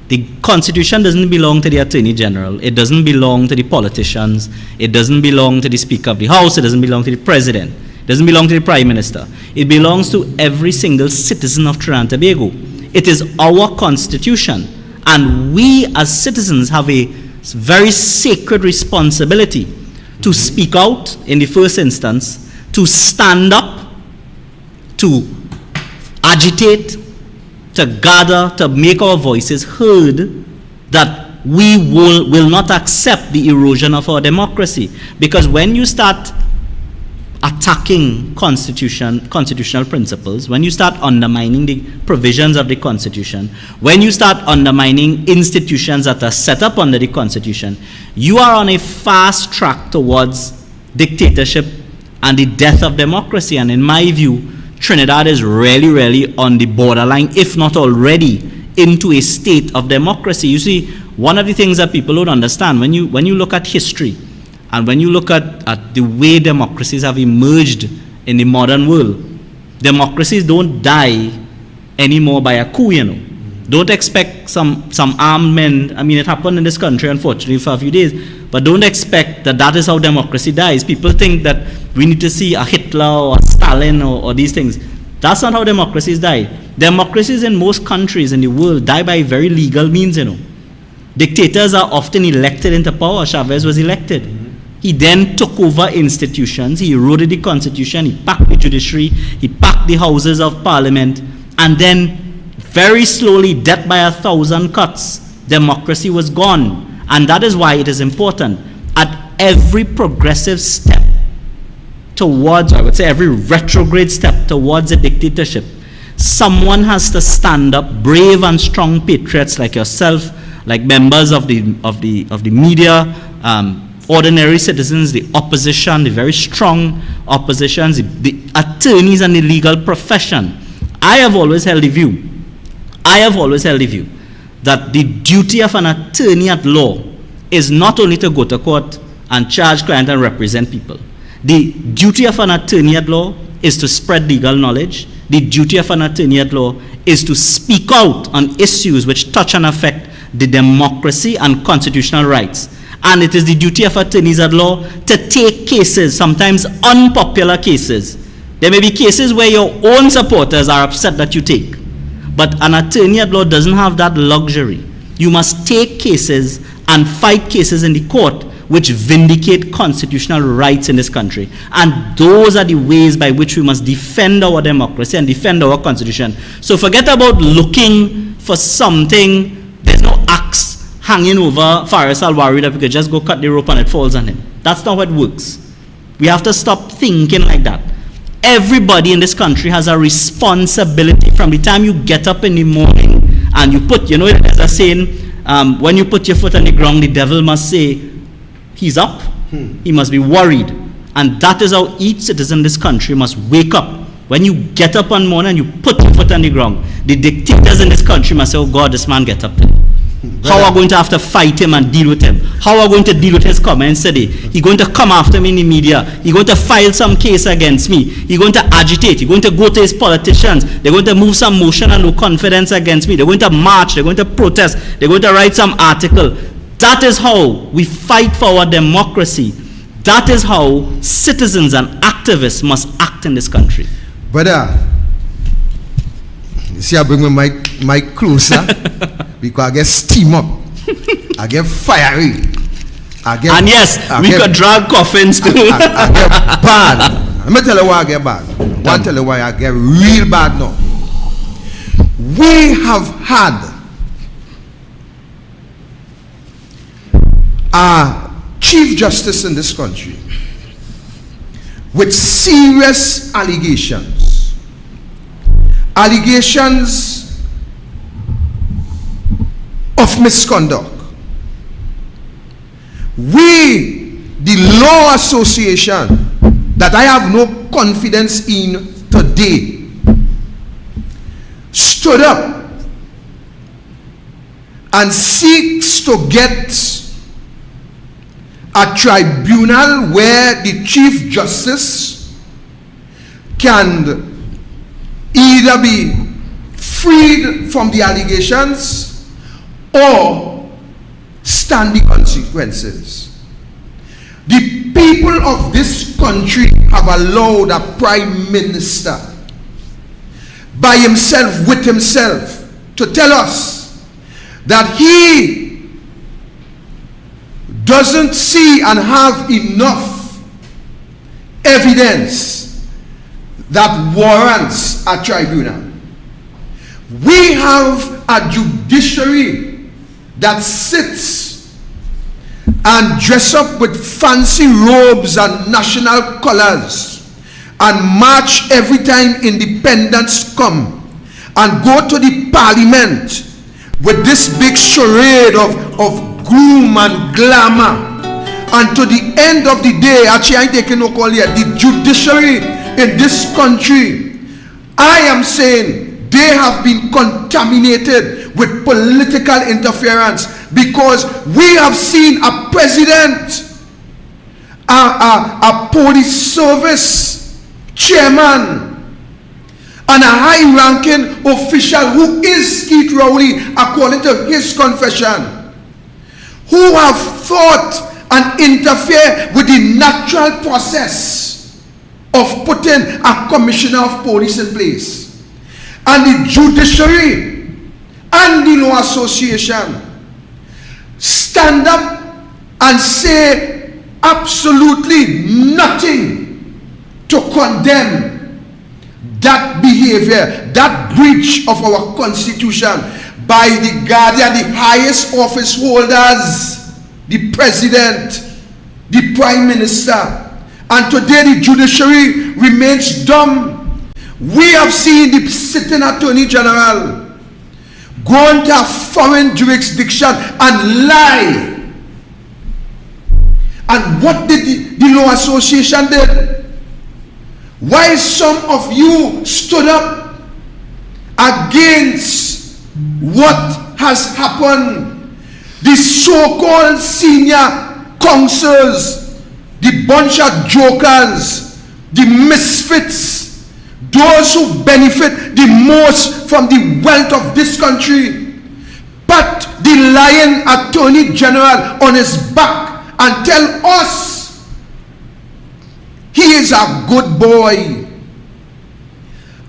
The Constitution doesn't belong to the Attorney General. It doesn't belong to the politicians. It doesn't belong to the Speaker of the House. It doesn't belong to the President. It doesn't belong to the Prime Minister. It belongs to every single citizen of Trinidad and Tobago. It is our Constitution. And we as citizens have a very sacred responsibility to speak out in the first instance, to stand up, to agitate, to gather, to make our voices heard, that we will not accept the erosion of our democracy. Because when you start attacking constitutional principles, when you start undermining the provisions of the Constitution, when you start undermining institutions that are set up under the Constitution, you are on a fast track towards dictatorship and the death of democracy. And in my view, Trinidad is really, really on the borderline, if not already, into a state of democracy. You see, one of the things that people don't understand, when you look at history, and when you look at the way democracies have emerged in the modern world, democracies don't die anymore by a coup, you know. Don't expect some armed men, I mean, it happened in this country, unfortunately, for a few days, but don't expect that is how democracy dies. People think that we need to see a Hitler or a Stalin or these things. That's not how democracies die. Democracies in most countries in the world die by very legal means, you know. Dictators are often elected into power. Chavez was elected. He then took over institutions. He eroded the Constitution. He packed the judiciary. He packed the houses of parliament. And then, very slowly, death by 1,000 cuts, democracy was gone. And that is why it is important. At every progressive step towards, I would say every retrograde step towards a dictatorship, someone has to stand up, brave and strong patriots like yourself, like members of the media, ordinary citizens, the opposition, the very strong oppositions, the attorneys and the legal profession. I have always held the view that the duty of an attorney at law is not only to go to court and charge clients and represent people. The duty of an attorney at law is to spread legal knowledge. The duty of an attorney at law is to speak out on issues which touch and affect the democracy and constitutional rights. And it is the duty of attorneys at law to take cases, sometimes unpopular cases. There may be cases where your own supporters are upset that you take. But an attorney at law doesn't have that luxury. You must take cases and fight cases in the court which vindicate constitutional rights in this country. And those are the ways by which we must defend our democracy and defend our constitution. So forget about looking for something. There's no axe hanging over Faris Alwari that we could just go cut the rope and it falls on him. That's not how it works. We have to stop thinking like that. Everybody in this country has a responsibility from the time you get up in the morning and you put, you know, there's a saying, when you put your foot on the ground, the devil must say, he's up. He must be worried. And that is how each citizen in this country must wake up. When you get up one morning and you put your foot on the ground, the dictators in this country must say, oh God, this man get up today. How are we going to have to fight him and deal with him? How are we going to deal with his comments today? He's going to come after me in the media. He's going to file some case against me. He's going to agitate. He's going to go to his politicians. They're going to move some motion and no confidence against me. They're going to march. They're going to protest. They're going to write some article. That is how we fight for our democracy. That is how citizens and activists must act in this country. Brother, you see, I bring my mic closer because I get steam up, I get fiery, and yes, we could drag coffins too. I get bad. Let me tell you why I get bad. I want to tell you why I get real bad now. We have had a Chief Justice in this country with serious allegations. Allegations of misconduct. We, the Law Association, that I have no confidence in today, stood up and seeks to get a tribunal where the Chief Justice can either be freed from the allegations or stand the consequences. The people of this country have allowed a prime minister by himself, with himself, to tell us that he doesn't see and have enough evidence that warrants a tribunal. We have a judiciary that sits and dress up with fancy robes and national colors and march every time independence come and go to the parliament with this big charade of gloom and glamour, and to the end of the day, actually I ain't taking no call yet, the judiciary in this country, I am saying they have been contaminated with political interference, because we have seen a president, a police service chairman, and a high-ranking official who is Keith Rowley, according to his confession, who have thought and interfere with the natural process of putting a commissioner of police in place. And the judiciary and the Law Association stand up and say absolutely nothing to condemn that behavior, that breach of our constitution by the guardian, the highest office holders, the president, the prime minister. And today the judiciary remains dumb. We have seen the sitting attorney general go into a foreign jurisdiction and lie. And what did the Law Association did? Why some of you stood up against what has happened? The so-called senior counsels, the bunch of jokers, the misfits, those who benefit the most from the wealth of this country, pat the lying attorney general on his back and tell us he is a good boy.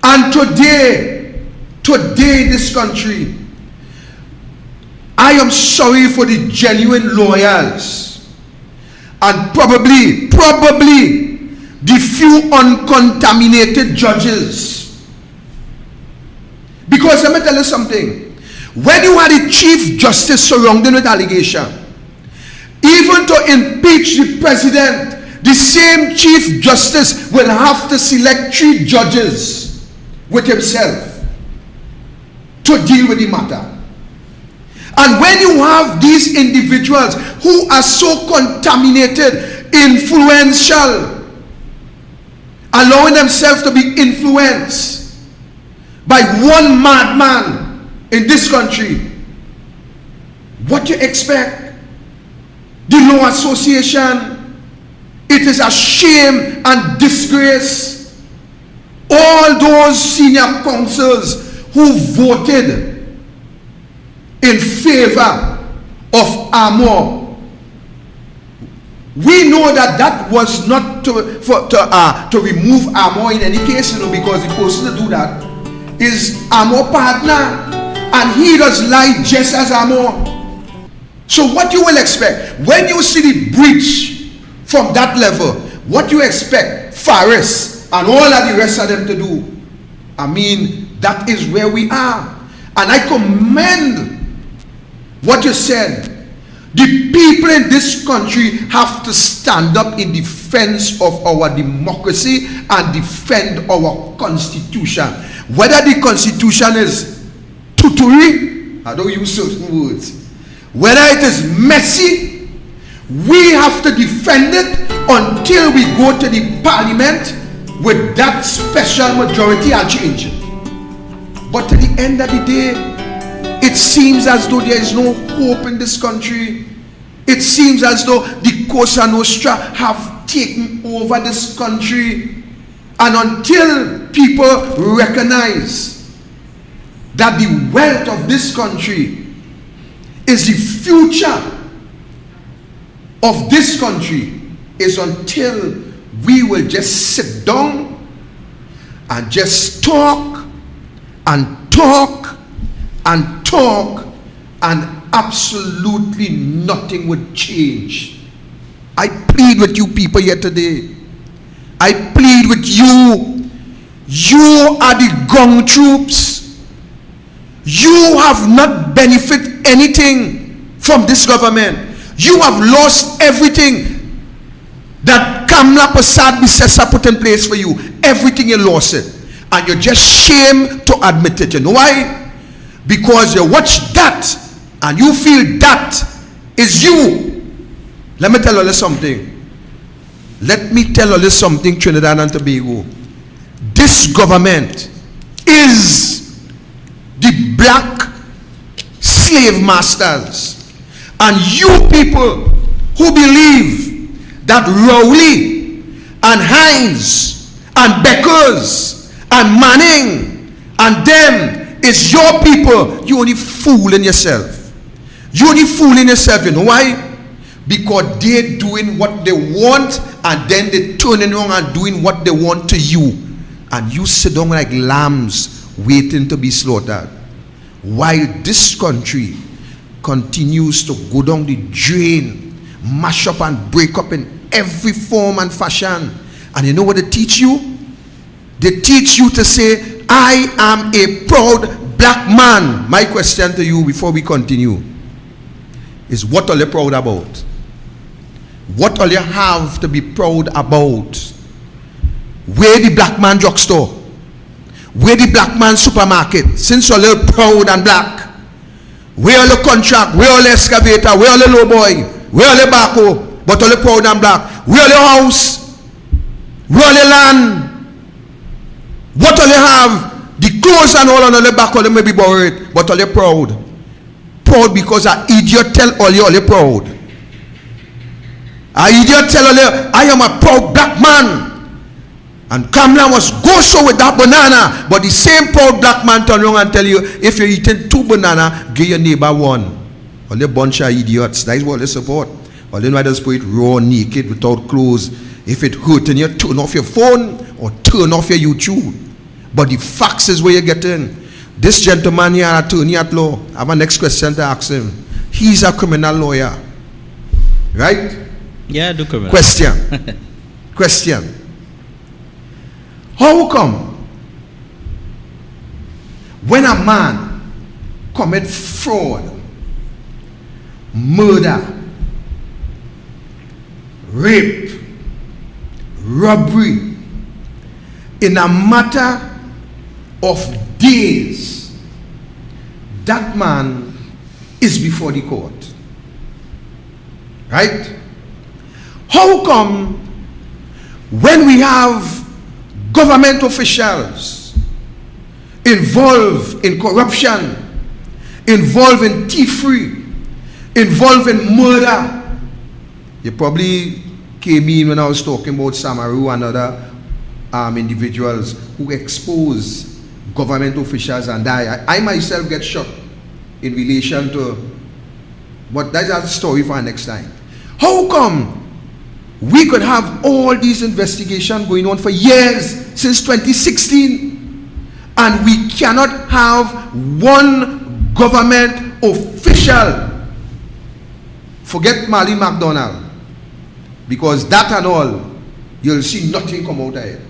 And today this country, I am sorry for the genuine lawyers and probably the few uncontaminated judges. Because let me tell you something. When you had a Chief Justice surrounded with allegation, even to impeach the president, the same Chief Justice will have to select 3 judges with himself to deal with the matter. And when you have these individuals who are so contaminated, influential, allowing themselves to be influenced by one madman in this country, what do you expect? The Law Association, it is a shame and disgrace. All those senior counsels who voted in favor of armor. We know that that was not to remove armor in any case, because the person to do that is armor partner, and he does lie just as armor. So what you will expect when you see the breach from that level, what you expect Faris and all of the rest of them to do? I mean, that is where we are. And I commend what you said. The people in this country have to stand up in defense of our democracy and defend our constitution. Whether the constitution is tutory, I don't use certain words, whether it is messy, we have to defend it until we go to the parliament with that special majority and change it. But at the end of the day, it seems as though there is no hope in this country. It seems as though the Cosa Nostra have taken over this country. And until people recognize that the wealth of this country is the future of this country, is until we will just sit down and just talk and talk and talk, and absolutely nothing would change. I plead with you people here today. I plead with you. You are the gong troops. You have not benefited anything from this government. You have lost everything that Kamla Prasad Bisesa put in place for you. Everything, you lost it. And you're just ashamed to admit it. You know why? Because you watch that and you feel that is you. Let me tell you something. Let me tell you something, Trinidad and Tobago. This government is the black slave masters. And you people who believe that Rowley and Hines and Beckers and Manning and them is your people, you only fooling yourself. You only fooling yourself. You know why? Because they're doing what they want, and then they turning around and doing what they want to you, and you sit down like lambs waiting to be slaughtered, while this country continues to go down the drain, mash up and break up in every form and fashion. And you know what they teach you? They teach you to say, I am a proud black man. My question to you before we continue is, what are you proud about? What all you have to be proud about? Where the black man drugstore? Where the black man supermarket? Since you're little proud and black, where all the contract? Where all the excavator? Where all the low boy? Where all the backhoe? But all the proud and black. Where all the house? Where all the land? What all you have? The clothes and all on the back, all you may be buried, but all you proud. Proud because an idiot tell all you proud. An idiot tell all you, I am a proud black man. And Kamla must go so with that banana, but the same proud black man turn around and tell you, if you're eating 2 bananas, give your neighbor 1. All you bunch of idiots. That is what they support. All you know, just put it raw, naked, without clothes. If it hurting you, turn off your phone or turn off your YouTube. But the facts is where you get in. This gentleman here, attorney at law, I have a next question to ask him. He's a criminal lawyer. Right? Yeah, I do criminal. Question. Question. How come when a man commits fraud, murder, rape, robbery, in a matter of days, that man is before the court? Right? How come when we have government officials involved in corruption, involved in thievery, involved in murder? You probably came in when I was talking about Samaru and other individuals who expose government officials, and I myself get shocked in relation to But that's a story for next time. How come we could have all these investigations going on for years, since 2016, and we cannot have one government official? Forget Marley McDonald, because that and all, you'll see nothing come out of it.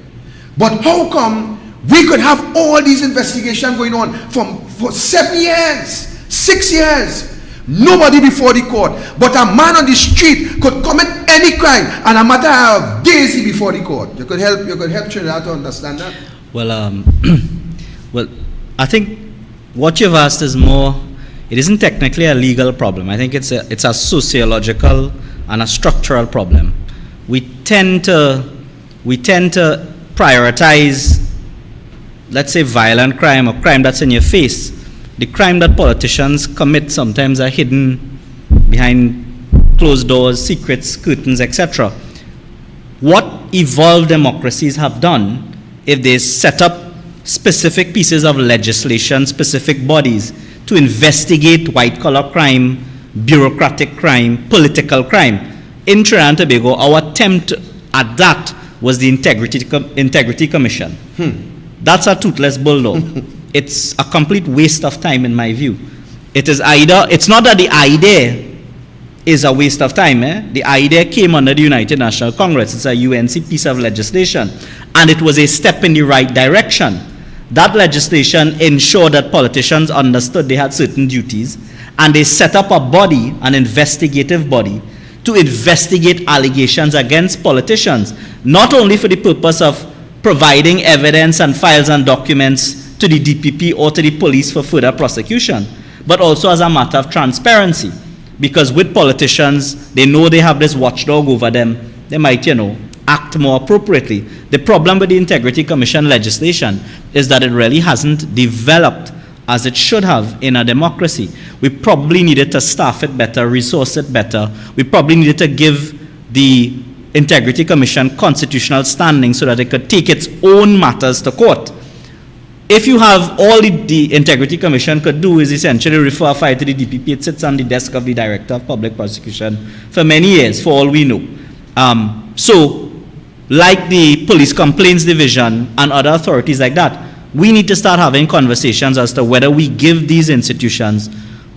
But how come we could have all these investigations going on for 7 years, 6 years, nobody before the court, but a man on the street could commit any crime and a matter of days before the court? You could help Trinidad to understand that. Well, well, I think what you've asked is more. It isn't technically a legal problem. I think it's a sociological and a structural problem. We tend to prioritize, let's say, violent crime or crime that's in your face. The crime that politicians commit sometimes are hidden behind closed doors, secrets, curtains, etc. What evolved democracies have done, if they set up specific pieces of legislation, specific bodies to investigate white-collar crime, bureaucratic crime, political crime. In Trinidad and Tobago, our attempt at that was the Integrity Commission. That's a toothless bulldog. It's a complete waste of time in my view. It's not that the idea is a waste of time. The idea came under the United National Congress. It's a UNC piece of legislation. And it was a step in the right direction. That legislation ensured that politicians understood they had certain duties, and they set up a body, an investigative body, to investigate allegations against politicians, not only for the purpose of providing evidence and files and documents to the DPP or to the police for further prosecution, but also as a matter of transparency. Because with politicians, they know they have this watchdog over them, they might, act more appropriately. The problem with the Integrity Commission legislation is that it really hasn't developed as it should have in a democracy. We probably needed to staff it better, resource it better. We probably needed to give the Integrity Commission constitutional standing so that it could take its own matters to court. If you have all the Integrity Commission could do is essentially refer a file to the DPP. It sits on the desk of the Director of Public Prosecution for many years, for all we know. So, like the Police Complaints Division and other authorities like that, we need to start having conversations as to whether we give these institutions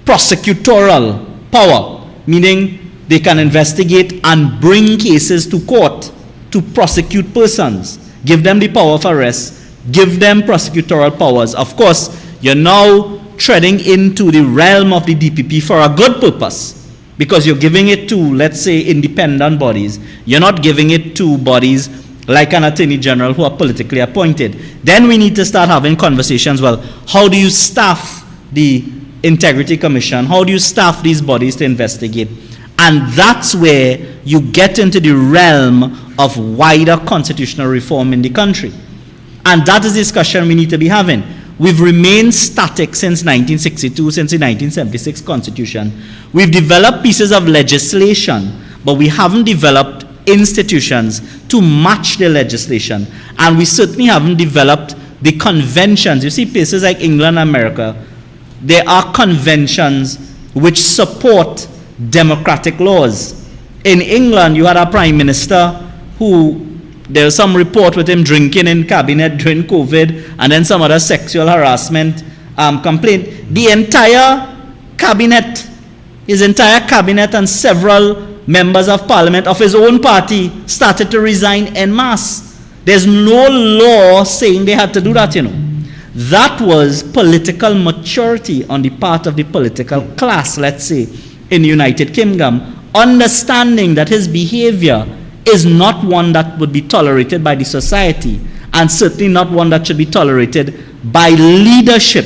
prosecutorial power, meaning they can investigate and bring cases to court to prosecute persons, give them the power of arrest, give them prosecutorial powers. Of course, you're now treading into the realm of the DPP for a good purpose, because you're giving it to, let's say, independent bodies. You're not giving it to bodies like an Attorney General who are politically appointed. Then we need to start having conversations, well, how do you staff the Integrity Commission? How do you staff these bodies to investigate? And that's where you get into the realm of wider constitutional reform in the country. And that is the discussion we need to be having. We've remained static since 1962, since the 1976 Constitution. We've developed pieces of legislation, but we haven't developed institutions to match the legislation. And we certainly haven't developed the conventions. You see, places like England and America, there are conventions which support democratic laws. In England, you had a prime minister who, there was some report with him drinking in cabinet during COVID, and then some other sexual harassment complaint. The entire cabinet, his entire cabinet and several members of parliament of his own party started to resign en masse. There's no law saying they had to do that, That was political maturity on the part of the political class, let's say, in the United Kingdom, understanding that his behavior is not one that would be tolerated by the society, and certainly not one that should be tolerated by leadership.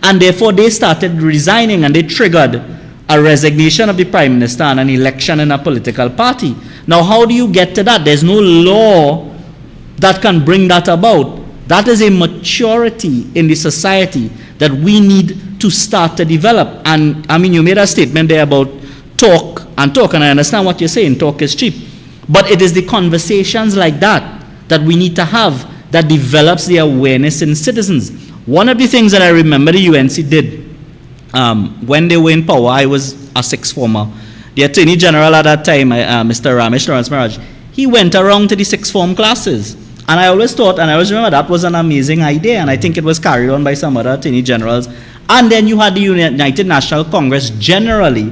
And therefore they started resigning, and they triggered a resignation of the prime minister and an election in a political party. Now, how do you get to that? There's no law that can bring that about. That is a maturity in the society that we need to start to develop. And I mean, you made a statement there about talk, and I understand what you're saying, talk is cheap. But it is the conversations like that that we need to have that develops the awareness in citizens. One of the things that I remember the UNC did when they were in power, I was a sixth former. The Attorney General at that time, Mr. Ramesh Lawrence Maharaj, he went around to the sixth form classes. And I always thought, and I always remember that was an amazing idea, and I think it was carried on by some other Attorney Generals. And then you had the United National Congress generally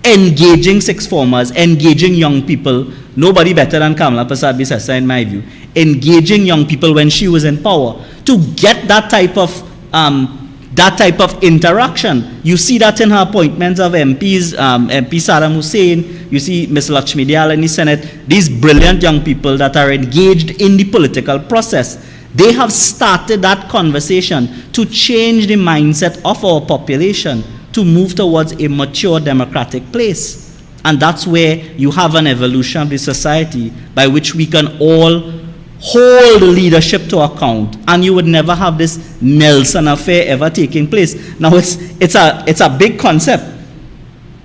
engaging sixth formers, engaging young people. Nobody better than Kamala Prasad Bisesa, in my view, engaging young people when she was in power to get that type of interaction. You see that in her appointments of MPs, MP Saddam Hussein, you see Ms. Lakshmi Dayal in the Senate, these brilliant young people that are engaged in the political process. They have started that conversation to change the mindset of our population to move towards a mature democratic place. And that's where you have an evolution of the society by which we can all hold leadership to account, and you would never have this Nelson affair ever taking place. Now it's a big concept,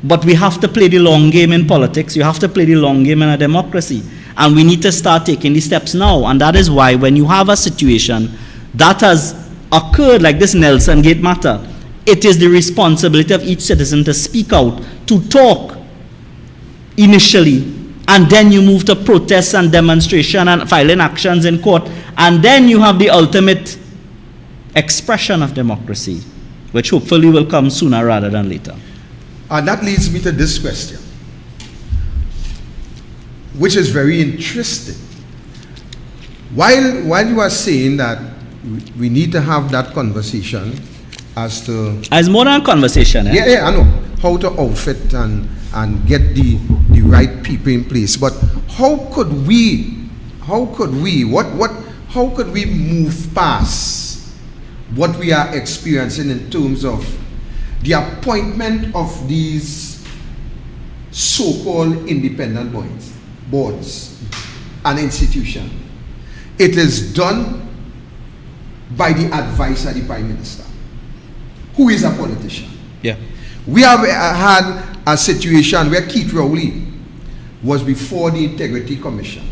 but we have to play the long game in politics. You have to play the long game in a democracy, and we need to start taking these steps now. And that is why when you have a situation that has occurred like this Nelson Gate matter, it is the responsibility of each citizen to speak out, to talk initially, and then you move to protests and demonstration and filing actions in court, and then you have the ultimate expression of democracy, which hopefully will come sooner rather than later. And that leads me to this question, which is very interesting. While you are saying that we need to have that conversation as to... As more than a conversation, eh? Yeah, I know. How to outfit and get the right people in place. But how could we move past what we are experiencing in terms of the appointment of these so-called independent boards and institutions? It is done by the advice of the Prime Minister, who is a politician. Yeah. We have had a situation where Keith Rowley was before the Integrity Commission.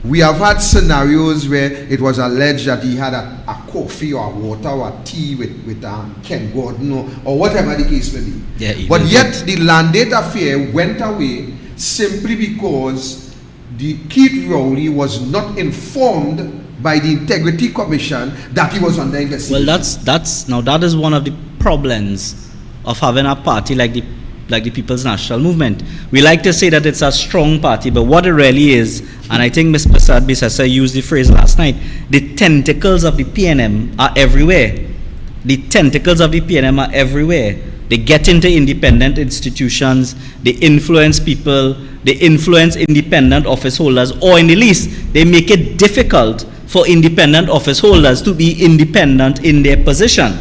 We have had scenarios where it was alleged that he had a coffee or a water or a tea with Ken Gordon or whatever the case may be. Yeah, but yet the Landate affair went away simply because the Keith Rowley was not informed by the Integrity Commission that he was under investigation. Well, that is one of the problems of having a party like the People's National Movement. We like to say that it's a strong party, but what it really is, and I think Ms. Prasad Bisesa used the phrase last night, the tentacles of the PNM are everywhere. The tentacles of the PNM are everywhere. They get into independent institutions, they influence people, they influence independent office holders, or in the least, they make it difficult for independent office holders to be independent in their position.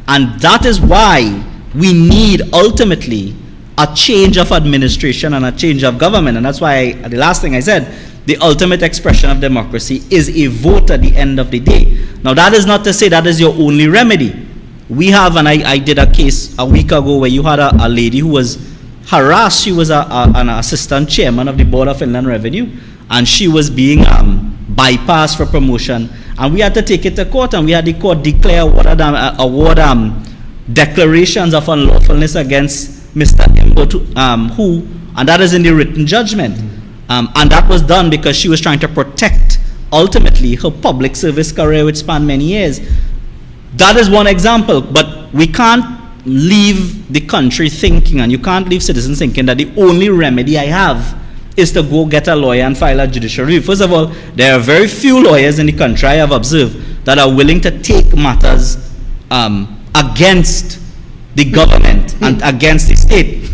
And that is why we need ultimately a change of administration and a change of government. And that's why the last thing I said, the ultimate expression of democracy is a vote at the end of the day. Now that is not to say that is your only remedy. We have, and I did a case a week ago where you had a lady who was harassed. She was an assistant chairman of the Board of Inland Revenue, and she was being bypassed for promotion. And we had to take it to court, and we had the court declare award declarations of unlawfulness against Mr. Imbo, and that is in the written judgment. And that was done because she was trying to protect, ultimately, her public service career, which spanned many years. That is one example, but we can't leave the country thinking, and you can't leave citizens thinking that the only remedy I have is to go get a lawyer and file a judicial review. First of all, there are very few lawyers in the country I have observed that are willing to take matters against the government and against the state.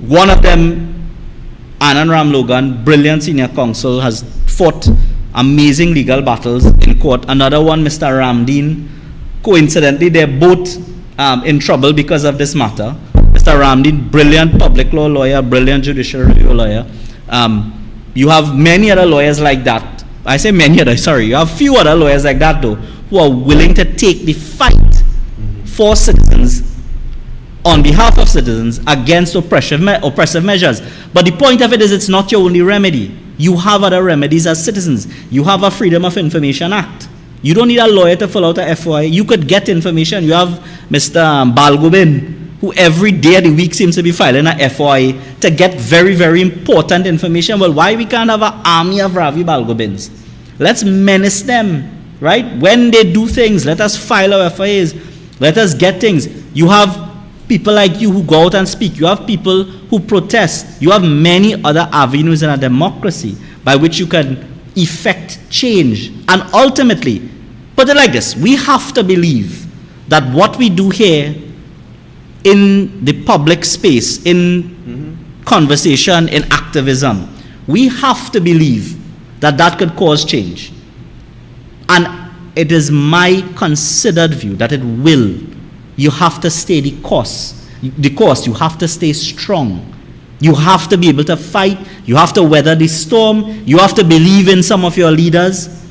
One of them, Anand Ram Logan, brilliant senior counsel, has fought amazing legal battles in court. Another one, Mr. Ramdeen, coincidentally, they're both in trouble because of this matter. Mr. Ramdeen, brilliant public law lawyer, brilliant judicial review lawyer. You have many other lawyers like that. I say many other, sorry. You have few other lawyers like that, though, who are willing to take the fight for citizens, on behalf of citizens, against oppressive measures. But the point of it is, it's not your only remedy. You have other remedies as citizens. You have a Freedom of Information Act. You don't need a lawyer to fill out a FOI. You could get information. You have Mr. Balgobin, who every day of the week seems to be filing a FOI to get very, very important information. Well, why we can't have an army of Ravi Balgobins? Let's menace them, right? When they do things, let us file our FOIs. Let us get things. You have people like you who go out and speak. You have people who protest. You have many other avenues in a democracy by which you can effect change. And ultimately, put it like this, we have to believe that what we do here in the public space, in conversation, in activism, we have to believe that that could cause change. And it is my considered view that it will. You have to stay the course. You have to stay strong. You have to be able to fight. You have to weather the storm. You have to believe in some of your leaders.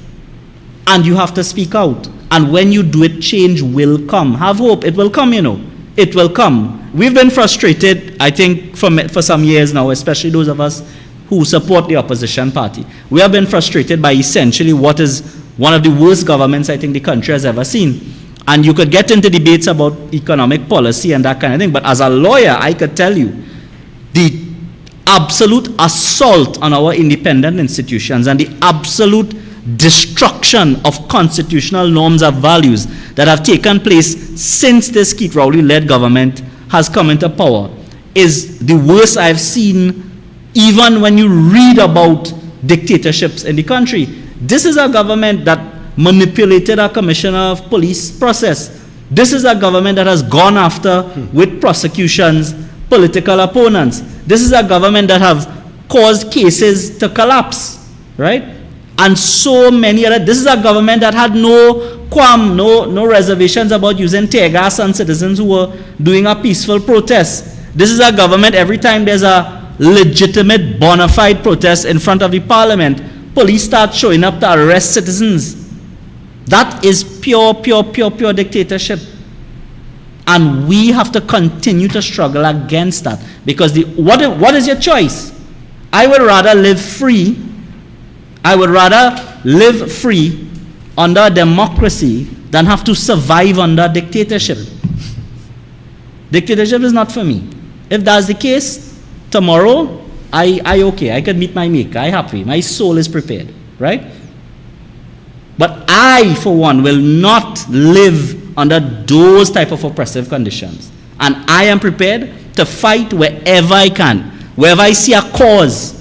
And you have to speak out. And when you do it, change will come. Have hope. It will come, It will come. We've been frustrated, I think, for some years now, especially those of us who support the opposition party. We have been frustrated by essentially what is one of the worst governments I think the country has ever seen. And you could get into debates about economic policy and that kind of thing. But as a lawyer, I could tell you, the absolute assault on our independent institutions and the absolute destruction of constitutional norms and values that have taken place since this Keith Rowley-led government has come into power is the worst I've seen, even when you read about dictatorships in the country. This is a government that manipulated a commissioner of police process. This is a government that has gone after, with prosecutions, political opponents. This is a government that have caused cases to collapse, right? And so many other. This is a government that had no qualm, no reservations about using tear gas on citizens who were doing a peaceful protest. This is a government, every time there's a legitimate, bona fide protest in front of the parliament, police start showing up to arrest citizens. That is pure dictatorship. And we have to continue to struggle against that. Because what is your choice? I would rather live free. I would rather live free under a democracy than have to survive under dictatorship. Dictatorship is not for me. If that's the case, tomorrow, I could meet my maker. I'm happy. My soul is prepared, right? But I, for one, will not live under those type of oppressive conditions. And I am prepared to fight wherever I can. Wherever I see a cause.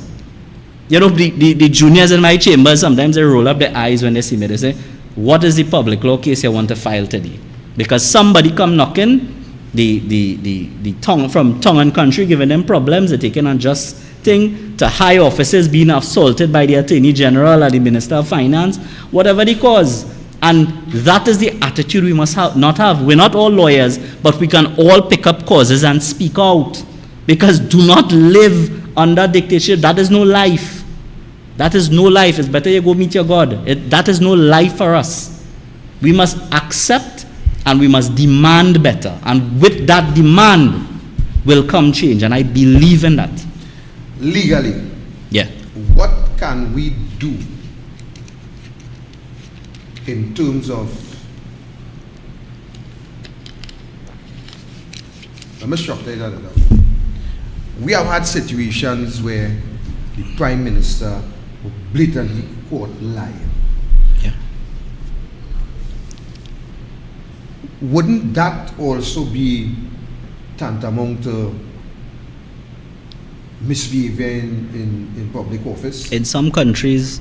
The juniors in my chamber, sometimes they roll up their eyes when they see me. They say, what is the public law case you want to file today? Because somebody come knocking, the tongue from tongue and country, giving them problems, they're taking unjust thing, to high officers being assaulted by the Attorney General or the Minister of Finance, whatever the cause. And that is the attitude we must not have. We're not all lawyers, but we can all pick up causes and speak out. Because do not live under dictatorship. That is no life. That is no life. It's better you go meet your God. That is no life for us. We must accept and we must demand better. And with that demand will come change. And I believe in that. Legally, yeah. What can we do in terms of, let me structure it out. We have had situations where the Prime Minister would blatantly quote lying. Yeah. Wouldn't that also be tantamount to misbehavior in public office? In some countries,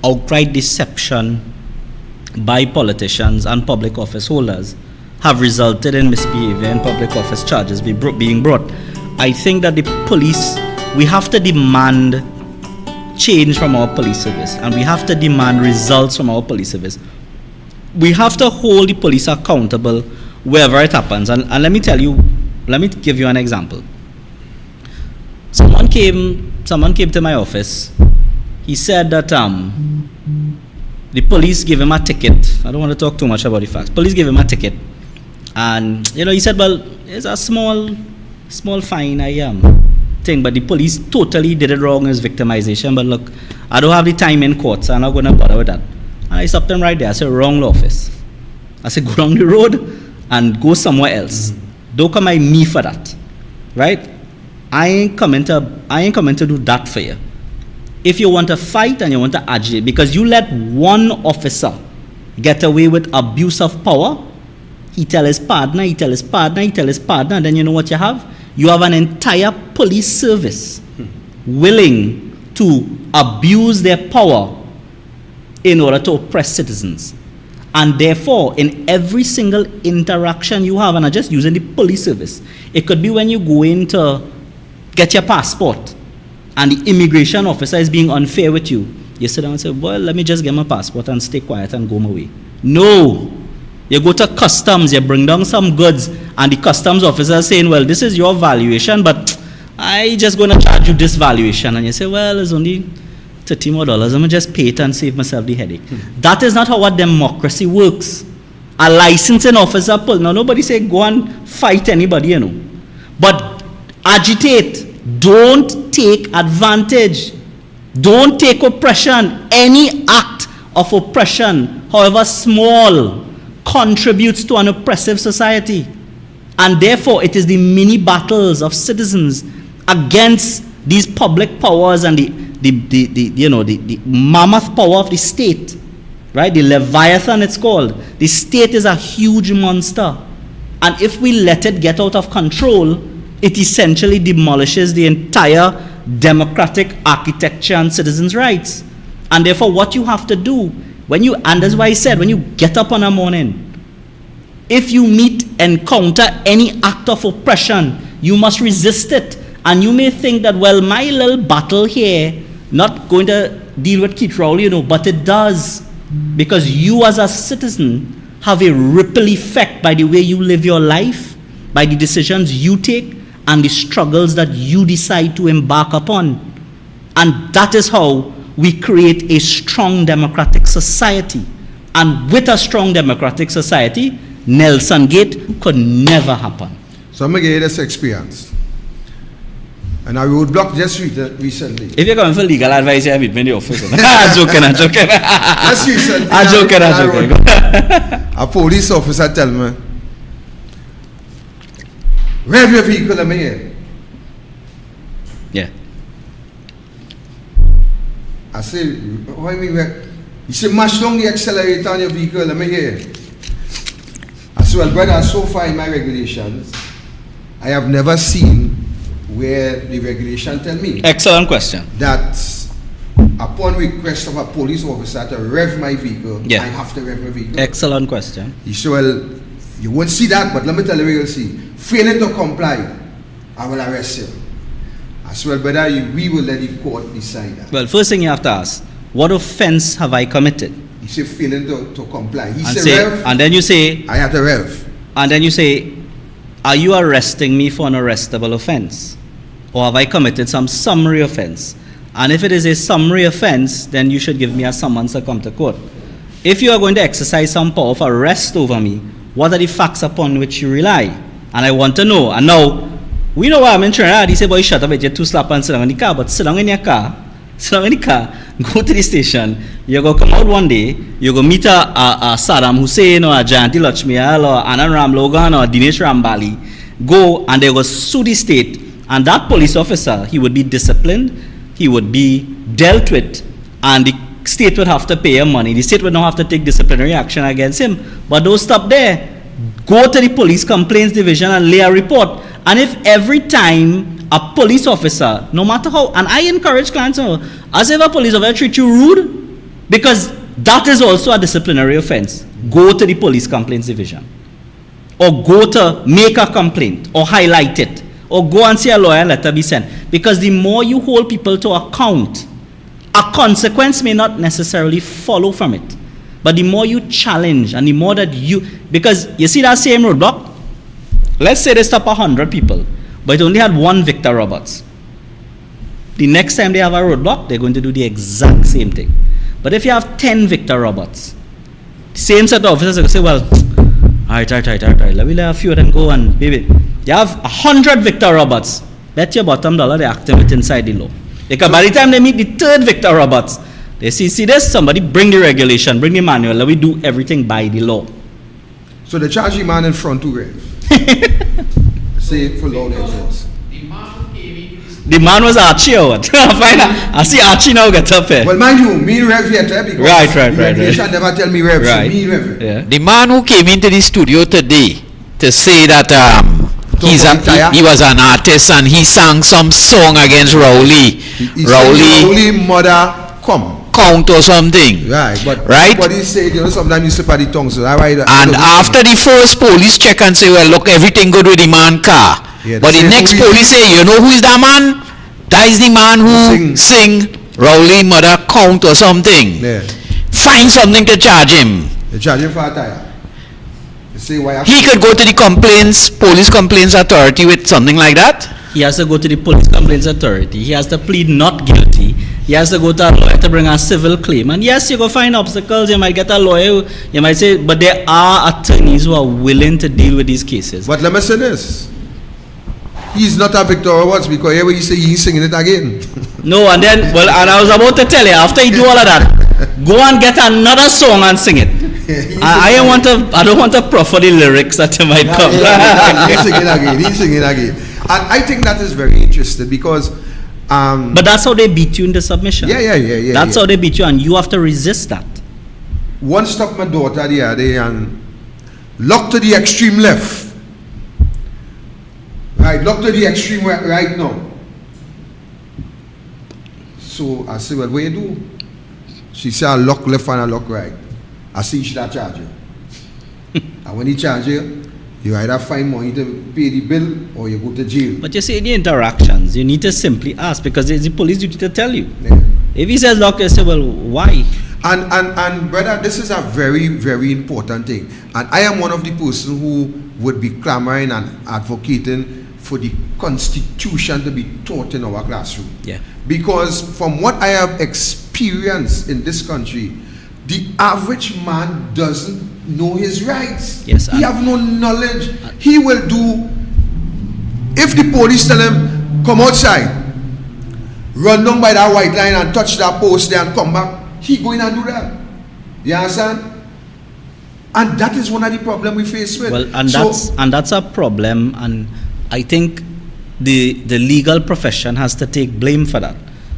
outright deception by politicians and public office holders have resulted in misbehavior in public office charges being brought. I think that the police, we have to demand change from our police service, and we have to demand results from our police service. We have to hold the police accountable wherever it happens. And let me give you an example. Someone came to my office. He said that the police gave him a ticket. I don't want to talk too much about the facts. Police gave him a ticket. And, he said, well, it's a small fine, thing, but the police totally did it wrong as victimization. But look, I don't have the time in court, so I'm not going to bother with that. And I stopped him right there. I said, wrong law office. I said, go down the road and go somewhere else. Don't come at me for that, right? I ain't coming to do that for you. If you want to fight and you want to agitate, because you let one officer get away with abuse of power, he tell his partner, and then you know what you have? You have an entire police service willing to abuse their power in order to oppress citizens. And therefore, in every single interaction you have, and I'm just using the police service, it could be when you go in to get your passport and the immigration officer is being unfair with you. You sit down and say, well, let me just get my passport and stay quiet and go my way. No. You go to customs, you bring down some goods, and the customs officer is saying, well, this is your valuation, but I just going to charge you this valuation. And you say, well, it's only $30 more. I'm going to just pay it and save myself the headache. That is not how a democracy works. A licensing officer, now nobody say go and fight anybody, you know. But agitate. Don't take advantage. Don't take oppression. Any act of oppression, however small, contributes to an oppressive society. And therefore, it is the mini battles of citizens against these public powers and the mammoth power of the state, right? The Leviathan, it's called. The state is a huge monster. And if we let it get out of control, it essentially demolishes the entire democratic architecture and citizens' rights. And therefore, what you have to do, and that's why I said, when you get up on a morning, if you encounter any act of oppression, you must resist it. And you may think that, well, my little battle here, not going to deal with Keith Rowley, you know, but it does. Because you as a citizen have a ripple effect by the way you live your life, by the decisions you take, and the struggles that you decide to embark upon. And that is how we create a strong democratic society. And with a strong democratic society, Nelson Gate could never happen. So I'm going to give you this experience. And I roadblocked just recently. If you're going for legal advice, you have it in the office. I'm joking. Just recently. I'm joking. A police officer tell me, rev your vehicle, I'm here. Yeah. I say, what do you mean? He said, mash down the accelerator on your vehicle, I'm here. I said, well, brother, so far in my regulations, I have never seen where the regulation tell me. Excellent question. That upon request of a police officer to rev my vehicle, yeah, I have to rev my vehicle. Excellent question. He said, well, you won't see that, but let me tell you what you'll see. Failing to comply, I will arrest you. I said, well, brother, we will let the court decide that. Well, first thing you have to ask, what offense have I committed? He said, failing to comply. He said, rev. And then you say, I had to rev. And then you say, are you arresting me for an arrestable offense? Or have I committed some summary offense? And if it is a summary offense, then you should give me a summons to come to court. If you are going to exercise some power of arrest over me, what are the facts upon which you rely? And I want to know. And now, we know why I'm in Trinidad. He said, boy, shut up, you're too slap and sit down in the car. But sit down in your car, go to the station. You're going to come out one day, you're going to meet a Saddam Hussein or a Jayanti Lakshmiyal or Anand Ram Logan or Dinesh Rambali. Go and they will sue the state. And that police officer, he would be disciplined, he would be dealt with, and the state would have to pay him money. The state would not have to take disciplinary action against him. But don't stop there. Go to the police complaints division and lay a report. And if every time a police officer, no matter how, and I encourage clients, as if a police officer treats you rude, because that is also a disciplinary offense. Go to the police complaints division. Or go to make a complaint, or highlight it. Or go and see a lawyer and let her be sent. Because the more you hold people to account, a consequence may not necessarily follow from it. But the more you challenge and the more that because you see that same roadblock? Let's say they stop 100 people, but it only had one Victor Roberts. The next time they have a roadblock, they're going to do the exact same thing. But if you have 10 Victor Roberts, same set of officers are going to say, well, all right, let me let a few of them go and baby. You have 100 Victor Roberts. Bet your bottom dollar they're acting it inside the law. Because by the time they meet the third Victor Roberts, they see this, somebody bring the regulation, bring the manual, let me do everything by the law. So they charge the man in front to grave. Say it for loud audience. The man was Archie or what? I see Archie now get up here. Well, mind you, me Rev here, because Right. regulation never tell me Rev, Right. so me Rev. Yeah. The man who came into the studio today to say that he was an artist and he sang some song against Rowley. Rowley mother come. Count or something. Right, but right? what he said, sometimes you slip at the tongue, so that's why. And after the first police check and say, well, look, everything good with the man car. Yeah, but the next police say, you know who is that man? That is the man who sing Rowley mother count or something. Yeah. Find something to charge him. They charge him for a tire. They say why. He could go to the police complaints authority with something like that. He has to go to the police complaints authority. He has to plead not guilty. He has to go to a lawyer to bring a civil claim. And yes, you go find obstacles. You might get a lawyer. You might say, but there are attorneys who are willing to deal with these cases. But let me say this. He's not a Victor Roberts because here you say he's singing it again. No, and then, well, and I was about to tell you, after you do all of that, go and get another song and sing it. I don't want to proffer the lyrics that you might come. He's singing again. And I think that is very interesting because but that's how they beat you in the submission. Yeah. That's how they beat you, and you have to resist that. One stopped my daughter the other day and locked to the extreme left. Right, locked to the extreme right now. So I said, well, what you do? She said, I lock left and I lock right. I see she not charge you. And when he charge you, you either find money to pay the bill or you go to jail. But you see, in the interactions, you need to simply ask because it's the police duty to tell you. Yeah. If he says lock, you say, well, why? And brother, this is a very, very important thing. And I am one of the person who would be clamoring and advocating for the Constitution to be taught in our classroom. Yeah. Because from what I have experienced in this country, the average man doesn't know his rights. Yes, he have no knowledge. He will do, if the police tell him, come outside, run down by that white line and touch that post there and come back, he going and do that. You understand? And that is one of the problems we face with. Well, and that's a problem, and I think the legal profession has to take blame for that,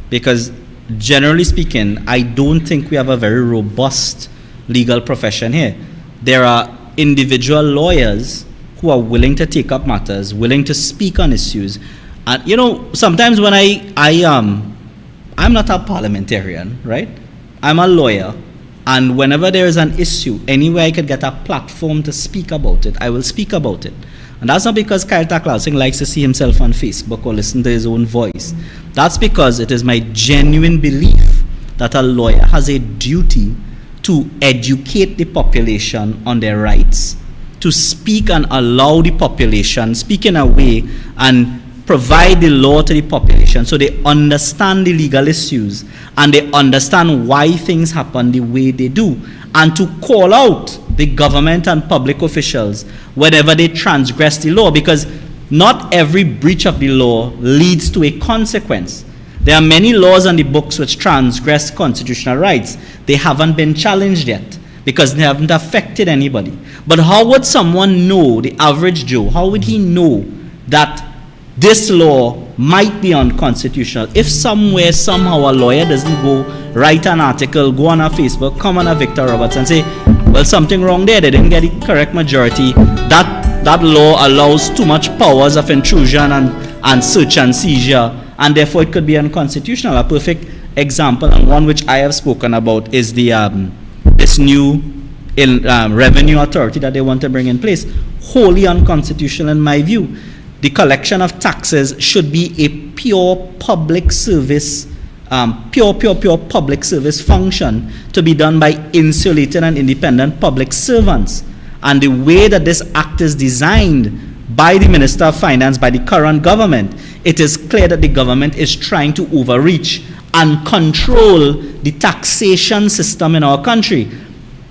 because generally speaking, I don't think we have a very robust legal profession here. There are individual lawyers who are willing to take up matters, willing to speak on issues, and sometimes when I'm not a parliamentarian, right? I'm a lawyer, and whenever there is an issue, anywhere I could get a platform to speak about it, I will speak about it. And that's not because Kiel Tacklalsingh likes to see himself on Facebook or listen to his own voice. That's because it is my genuine belief that a lawyer has a duty to educate the population on their rights, to speak and allow the population, speak in a way and provide the law to the population so they understand the legal issues and they understand why things happen the way they do, and to call out the government and public officials whenever they transgress the law, because not every breach of the law leads to a consequence. There are many laws on the books which transgress constitutional rights. They haven't been challenged yet because they haven't affected anybody. But how would someone know, the average Joe, how would he know that this law might be unconstitutional if somewhere, somehow a lawyer doesn't go write an article, go on a Facebook, come on a Victor Roberts and say, well, something wrong there, they didn't get the correct majority. That law allows too much powers of intrusion and search and seizure, and therefore it could be unconstitutional. A perfect example, and one which I have spoken about, is the this new revenue authority that they want to bring in place. Wholly unconstitutional in my view. The collection of taxes should be a pure public service, pure public service function to be done by insulated and independent public servants. And the way that this act is designed by the Minister of Finance, by the current government, it is clear that the government is trying to overreach and control the taxation system in our country.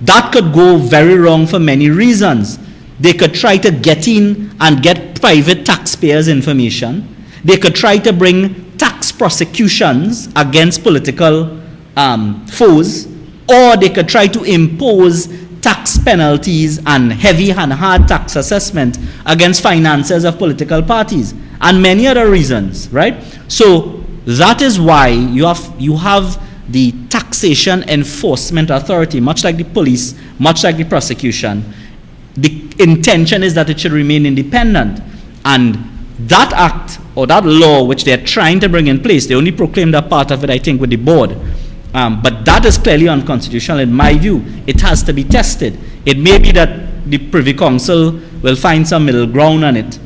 That could go very wrong for many reasons. They could try to get in and get private taxpayers' information. They could try to bring tax prosecutions against political foes, or they could try to impose tax penalties and heavy and hard tax assessment against financiers of political parties, and many other reasons, right? So that is why you have the taxation enforcement authority, much like the police, much like the prosecution. The intention is that it should remain independent. And that act or that law which they're trying to bring in place, they only proclaimed that part of it, I think, with the board. But that is clearly unconstitutional in my view. It has to be tested. It may be that the Privy Council will find some middle ground on it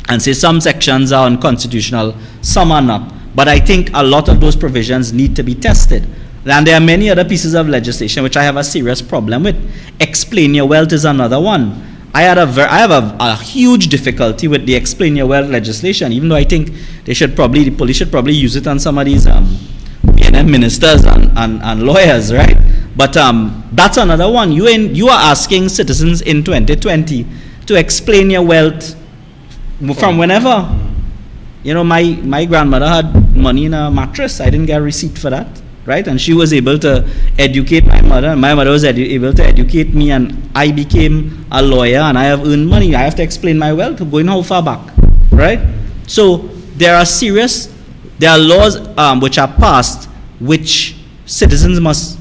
and say some sections are unconstitutional, some are not. But I think a lot of those provisions need to be tested. And there are many other pieces of legislation which I have a serious problem with. Explain Your Wealth is another one. I have a huge difficulty with the Explain Your Wealth legislation, even though I think the police should probably use it on some of these ministers and lawyers, right? But that's another one. You are asking citizens in 2020 to explain your wealth from whenever. You know, my grandmother had money in a mattress. I didn't get a receipt for that, right? And she was able to educate my mother, and my mother was able to educate me, and I became a lawyer, and I have earned money. I have to explain my wealth going how far back, right? So there are laws which are passed which citizens must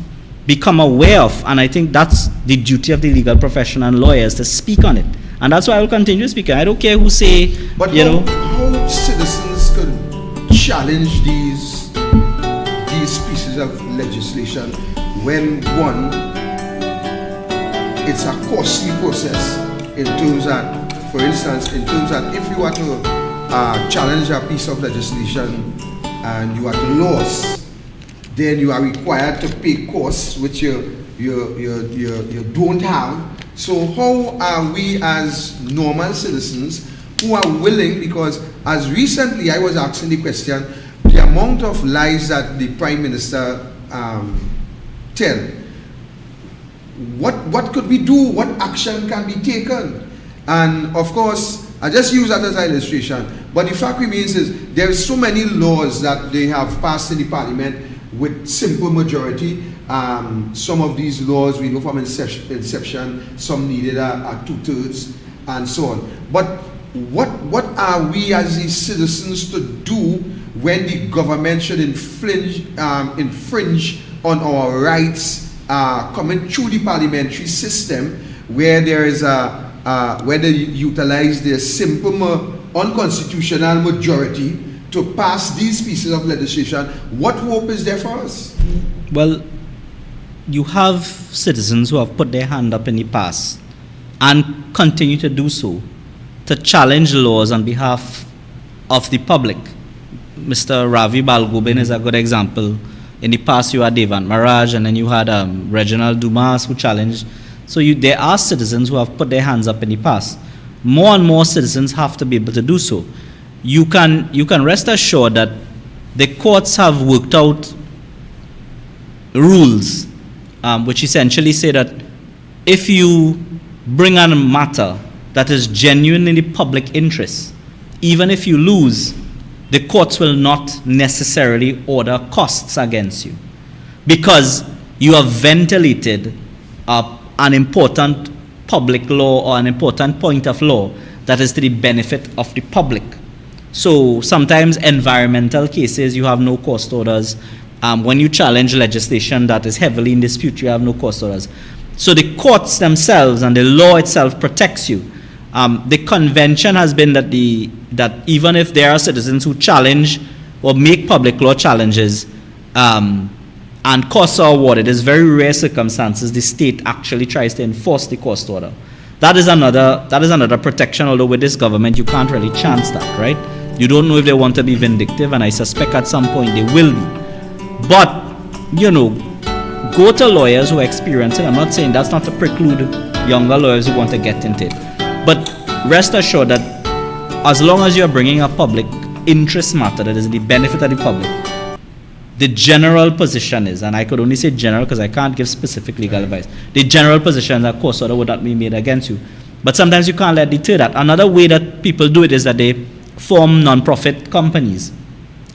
become aware of, and I think that's the duty of the legal profession and lawyers to speak on it. And that's why I will continue speaking. I don't care who say, but how citizens could challenge these pieces of legislation when, one, it's a costly process in terms that, for instance, if you are to challenge a piece of legislation and you are to lose, then you are required to pay costs which you don't have. So how are we as normal citizens who are willing, because as recently I was asking the question, the amount of lies that the Prime Minister tell, what could we do? What action can be taken? And of course, I just use that as an illustration, but the fact remains is there are so many laws that they have passed in the Parliament with simple majority. Some of these laws we know from inception, some needed a 2/3 and so on. But what are we as the citizens to do when the government should infringe on our rights coming through the parliamentary system, where there is where they utilize their simple unconstitutional majority to pass these pieces of legislation? What hope is there for us? Well, you have citizens who have put their hand up in the past and continue to do so to challenge laws on behalf of the public. Mr. Ravi Balgobin is a good example. In the past, you had Devant Maraj, and then you had Reginald Dumas who challenged. So there are citizens who have put their hands up in the past. More and more citizens have to be able to do so. You can rest assured that the courts have worked out rules which essentially say that if you bring on a matter that is genuine in the public interest, even if you lose, the courts will not necessarily order costs against you, because you have ventilated an important public law or an important point of law that is to the benefit of the public. So sometimes environmental cases, you have no cost orders. When you challenge legislation that is heavily in dispute, you have no cost orders. So the courts themselves and the law itself protects you. The convention has been that even if there are citizens who challenge or make public law challenges and costs are awarded, it's very rare circumstances the state actually tries to enforce the cost order. That is another protection, although with this government you can't really chance that, right? You don't know if they want to be vindictive, and I suspect at some point they will be. But, go to lawyers who are experienced it. I'm not saying that's not to preclude younger lawyers who want to get into it. But rest assured that as long as you're bringing a public interest matter that is in the benefit of the public, the general position is, and I could only say general because I can't give specific legal advice, the general position is that court order would not be made against you. But sometimes you can't let deter that. Another way that people do it is that they form non-profit companies.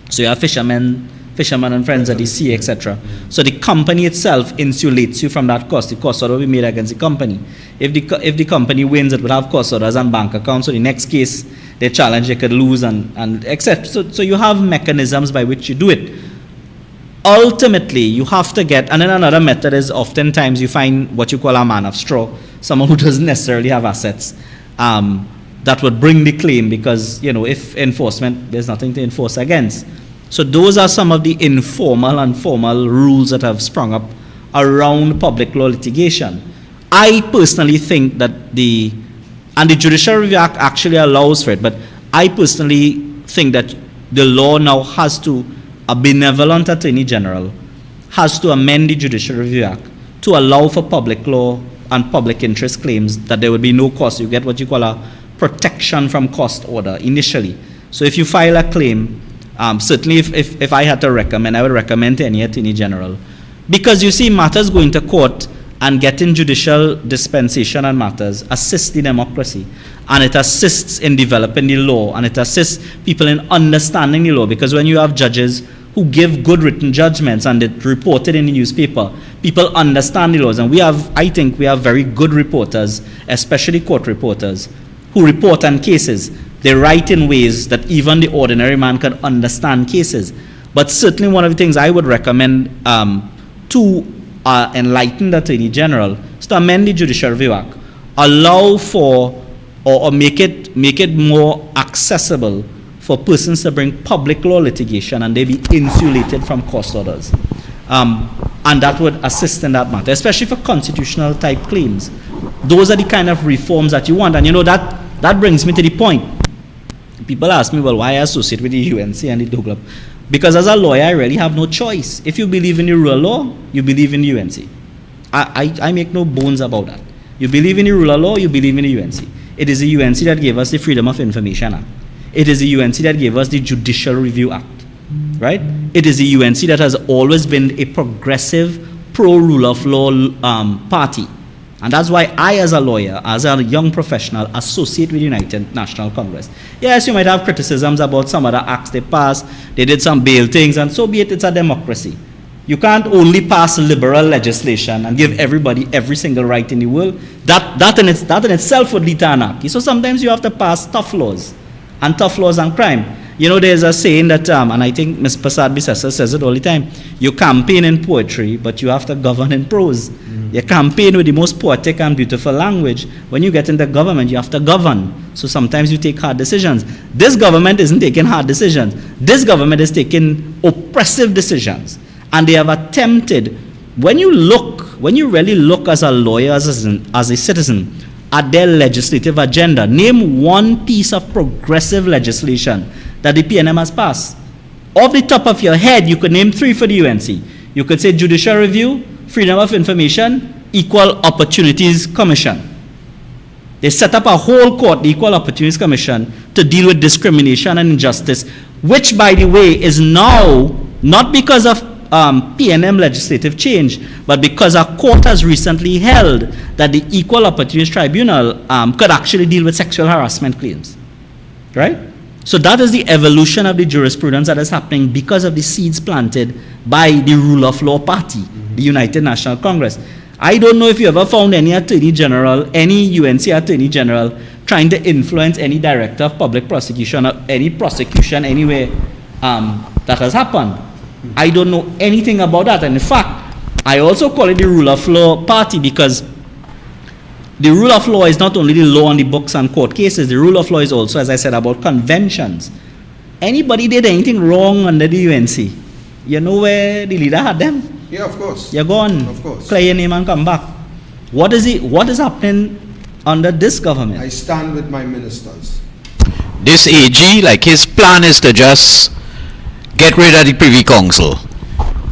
So you have fishermen Fishermen and Friends of the Sea, etc. So the company itself insulates you from that cost. The cost order will be made against the company. If the company wins, it will have cost orders and bank accounts. So the next case they challenge, they could lose and etc. So you have mechanisms by which you do it. Ultimately, you have to get, and then another method is oftentimes you find what you call a man of straw, someone who doesn't necessarily have assets, that would bring the claim because, if enforcement, there's nothing to enforce against. So those are some of the informal and formal rules that have sprung up around public law litigation. I personally think that the Judicial Review Act actually allows for it, but I personally think that the law now has to, a benevolent Attorney General has to amend the Judicial Review Act to allow for public law and public interest claims that there would be no cost. You get what you call a protection from cost order initially. So if you file a claim, certainly if I had to recommend, I would recommend to any Attorney General. Because you see, matters going to court and getting judicial dispensation on matters assists the democracy. And it assists in developing the law, and it assists people in understanding the law. Because when you have judges who give good written judgments and it reported in the newspaper, people understand the laws. And I think we have very good reporters, especially court reporters, who report on cases. They write in ways that even the ordinary man can understand cases. But certainly one of the things I would recommend to enlightened Attorney General is to amend the Judicial Review Act, allow for or make it more accessible for persons to bring public law litigation and they be insulated from cost orders. And that would assist in that matter, especially for constitutional type claims. Those are the kind of reforms that you want. And that brings me to the point. People ask me, well, why I associate with the UNC and the douglAR? Because as a lawyer, I really have no choice. If you believe in the rule of law, you believe in the UNC. I make no bones about that. You believe in the rule of law, you believe in the UNC. It is the UNC that gave us the Freedom of Information Act. It is the UNC that gave us the Judicial Review Act, right? It is the UNC that has always been a progressive, pro-rule of law party. And that's why I, as a lawyer, as a young professional, associate with the United National Congress. Yes, you might have criticisms about some of the acts they passed. They did some bail things, and so be it. It's a democracy. You can't only pass liberal legislation and give everybody every single right in the world. That in itself would lead to anarchy. So sometimes you have to pass tough laws on crime. There's a saying that, and I think Ms. Prasad Bisesa says it all the time, you campaign in poetry, but you have to govern in prose. You campaign with the most poetic and beautiful language. When you get into government, you have to govern. So sometimes you take hard decisions. This government isn't taking hard decisions. This government is taking oppressive decisions. And they have attempted, when you really look as a lawyer, as a citizen, at their legislative agenda, name one piece of progressive legislation that the PNM has passed. Off the top of your head, you could name 3 for the UNC. You could say Judicial Review, Freedom of Information, Equal Opportunities Commission. They set up a whole court, the Equal Opportunities Commission, to deal with discrimination and injustice, which, by the way, is now, not because of PNM legislative change, but because our court has recently held that the Equal Opportunities Tribunal could actually deal with sexual harassment claims, right? So that is the evolution of the jurisprudence that is happening because of the seeds planted by the rule of law party, the United National Congress. I don't know if you ever found any Attorney General, any UNC Attorney General trying to influence any director of public prosecution or any prosecution anywhere that has happened. I don't know anything about that. And in fact, I also call it the rule of law party because the rule of law is not only the law on the books and court cases. The rule of law is also, as I said, about conventions. Anybody did anything wrong under the UNC, you know where the leader had them? Yeah, of course. You're gone. Of course. Clear your name and come back. What is happening under this government? I stand with my ministers. This AG, like his plan is to just get rid of the Privy Council.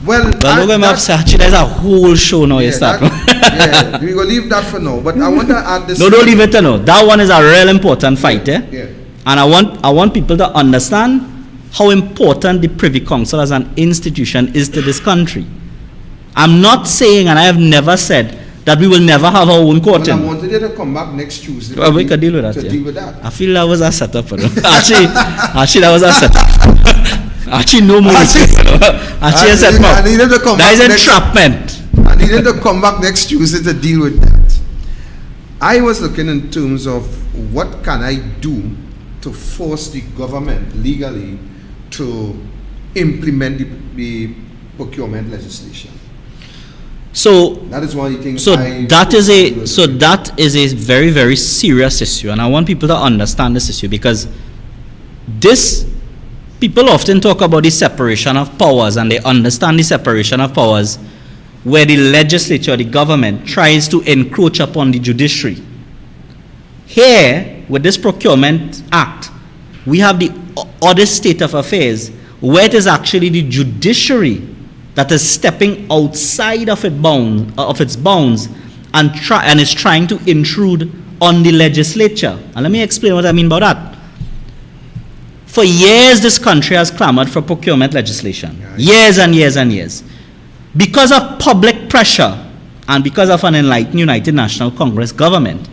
Well, there's a whole show now. Yeah, we will leave that for now. But I want to add this. No, don't leave it to now. That one is a real important fight, Yeah. And I want people to understand how important the Privy Council as an institution is to this country. I'm not saying, and I have never said, that we will never have our own court. Well, I wanted you to come back next Tuesday. Well, we could deal with that. Deal with that. I feel that was a setup for them. Actually, that was a setup. Actually, no more. Actually, I need him to come that back is entrapment. I need him to come back next Tuesday to deal with that. I was looking in terms of what can I do to force the government legally to implement the procurement legislation. So that is one of the things. That is a very, very serious issue, and I want people to understand this issue, because people often talk about the separation of powers, and they understand the separation of powers where the legislature, the government, tries to encroach upon the judiciary. Here, with this Procurement Act, we have the other state of affairs where it is actually the judiciary that is stepping outside of its bounds and is trying to intrude on the legislature. And let me explain what I mean by that. For years, this country has clamored for procurement legislation. Years and years and years. Because of public pressure and because of an enlightened United National Congress government,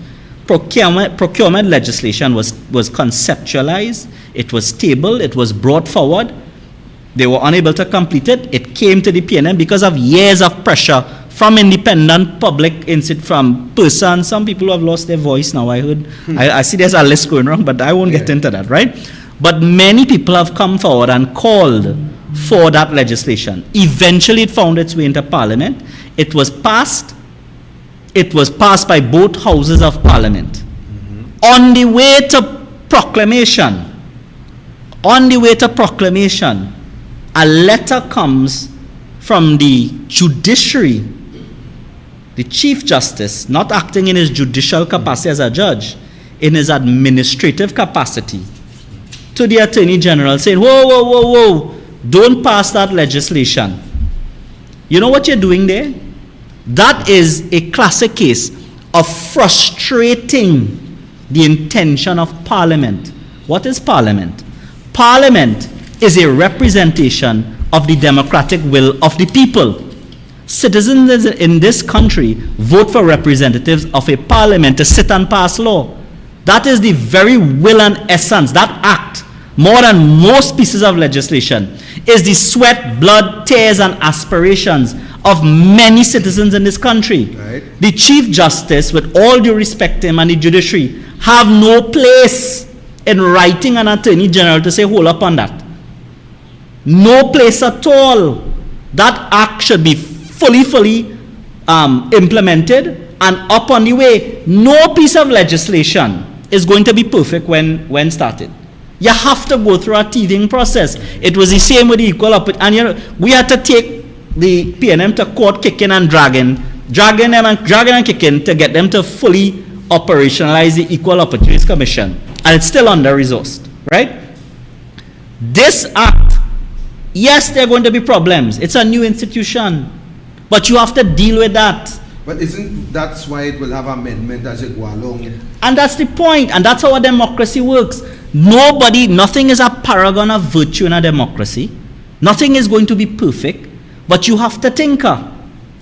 procurement legislation was conceptualized, it was tabled, it was brought forward. They were unable to complete it. It came to the PNM because of years of pressure from independent public from persons. Some people who have lost their voice now, I heard. I see there's a list going wrong, but I won't get into that, right? But many people have come forward and called for that legislation. Eventually, it found its way into Parliament. It was passed. It was passed by both houses of Parliament. On the way to proclamation, a letter comes from the judiciary, the Chief Justice, not acting in his judicial capacity as a judge, in his administrative capacity, to the Attorney General saying, whoa, don't pass that legislation. You know what you're doing there? That is a classic case of frustrating the intention of Parliament. What is Parliament? Parliament is a representation of the democratic will of the people. Citizens in this country vote for representatives of a parliament to sit and pass law. That is the very will and essence. That act, more than most pieces of legislation, is the sweat, blood, tears, and aspirations of many citizens in this country. Right. The Chief Justice, with all due respect to him, and the judiciary have no place in writing an Attorney General to say, hold up on that. No place at all. That act should be fully implemented and up on the way. No piece of legislation is going to be perfect when started. You have to go through a teething process. It was the same with the equal opportunity. And we had to take the PNM to court, kicking and dragging and kicking to get them to fully operationalize the Equal Opportunities Commission. And it's still under-resourced, right? This act, yes, there are going to be problems. It's a new institution. But you have to deal with that. But that's why it will have amendment as it go along? And that's the point. And that's how a democracy works. Nothing is a paragon of virtue in a democracy. Nothing is going to be perfect. But you have to tinker.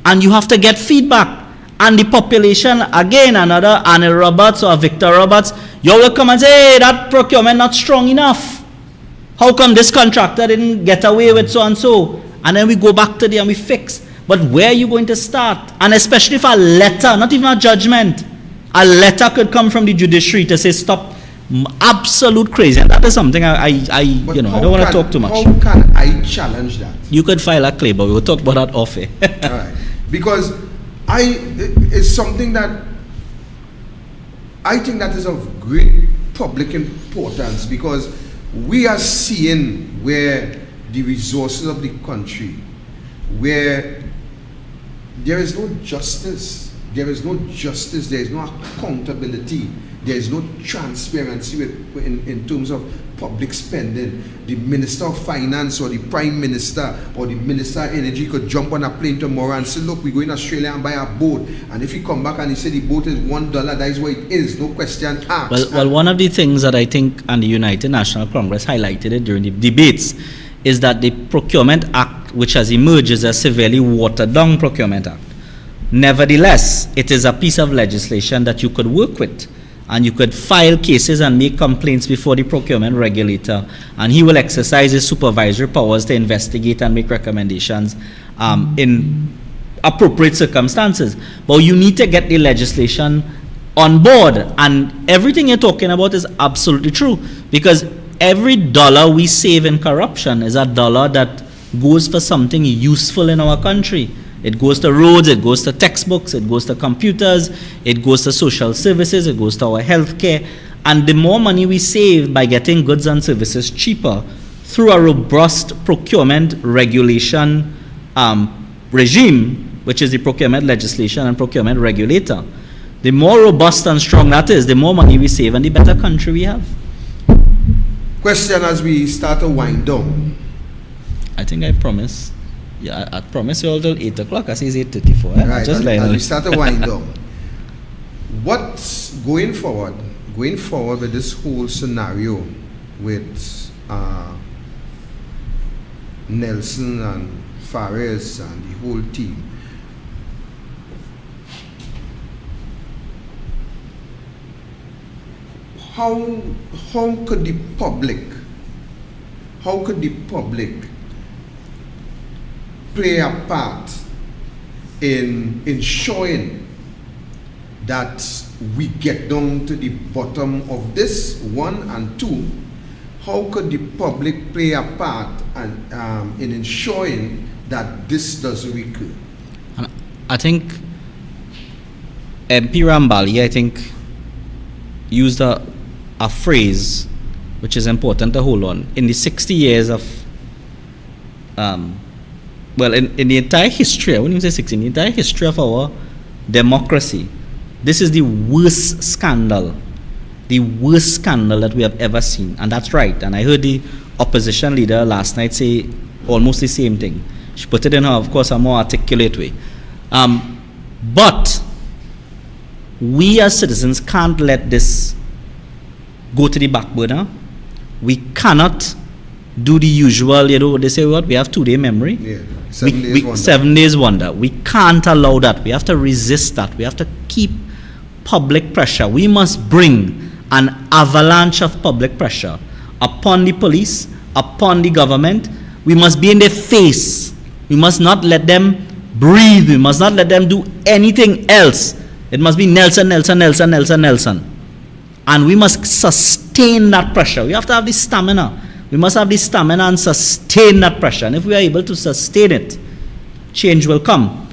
And you have to get feedback. And the population, again, another Annie Roberts or Victor Roberts, you will come and say, hey, that procurement not strong enough. How come this contractor didn't get away with so and so? And then we go back to there and we fix. But where are you going to start? And especially if a letter, not even a judgment, a letter could come from the judiciary to say stop. Absolute crazy. And that is something I don't want to talk too much. How can I challenge that? You could file a claim, but we will talk about that off air. All right. Because it's something that I think that is of great public importance, because we are seeing where the resources of the country, where there is no justice, there is no accountability, there is no transparency in terms of public spending. The Minister of Finance or the Prime Minister or the Minister of Energy could jump on a plane tomorrow and say, look, we're going to Australia and buy a boat. And if he come back and he say the boat is $1, that is what it is, no question asked. Well, one of the things that I think and the United National Congress highlighted it during the debates is that the Procurement Act, which has emerged, is a severely watered down Procurement Act. Nevertheless, it is a piece of legislation that you could work with. and you could file cases and make complaints before the procurement regulator, and he will exercise his supervisory powers to investigate and make recommendations in appropriate circumstances. But you need to get the legislation on board, and everything you're talking about is absolutely true, because every dollar we save in corruption is a dollar that goes for something useful in our country. It goes to roads, it goes to textbooks, it goes to computers, it goes to social services, it goes to our healthcare. And the more money we save by getting goods and services cheaper through a robust procurement regulation regime, which is the procurement legislation and procurement regulator, the more robust and strong that is, the more money we save and the better country we have. Question as we start to wind down. I think I promised. Yeah, I promise you all till 8 o'clock. I say it's 8:34. Eh? Right, Just as we start to wind down. What's going forward with this whole scenario with Nelson and Fares and the whole team? How could the public play a part in ensuring that we get down to the bottom of this, one, and two? How could the public play a part in ensuring that this doesn't recur? I think MP Rambali, used a phrase which is important to hold on. In the 60 years of, in the entire history, I wouldn't even say 60, in the entire history of our democracy, this is the worst scandal that we have ever seen. And that's right. And I heard the opposition leader last night say almost the same thing. She put it in, of course, a more articulate way. But we as citizens can't let this go to the back burner. We cannot do the usual, they say what? We have 2-day memory. Yeah, 7 days wonder. 7 days wonder. We can't allow that. We have to resist that. We have to keep public pressure. We must bring an avalanche of public pressure upon the police, upon the government. We must be in their face. We must not let them breathe. We must not let them do anything else. It must be Nelson, Nelson, Nelson, Nelson, Nelson. And we must sustain that pressure. We have to have the stamina. We must have the stamina and sustain that pressure. And if we are able to sustain it, change will come.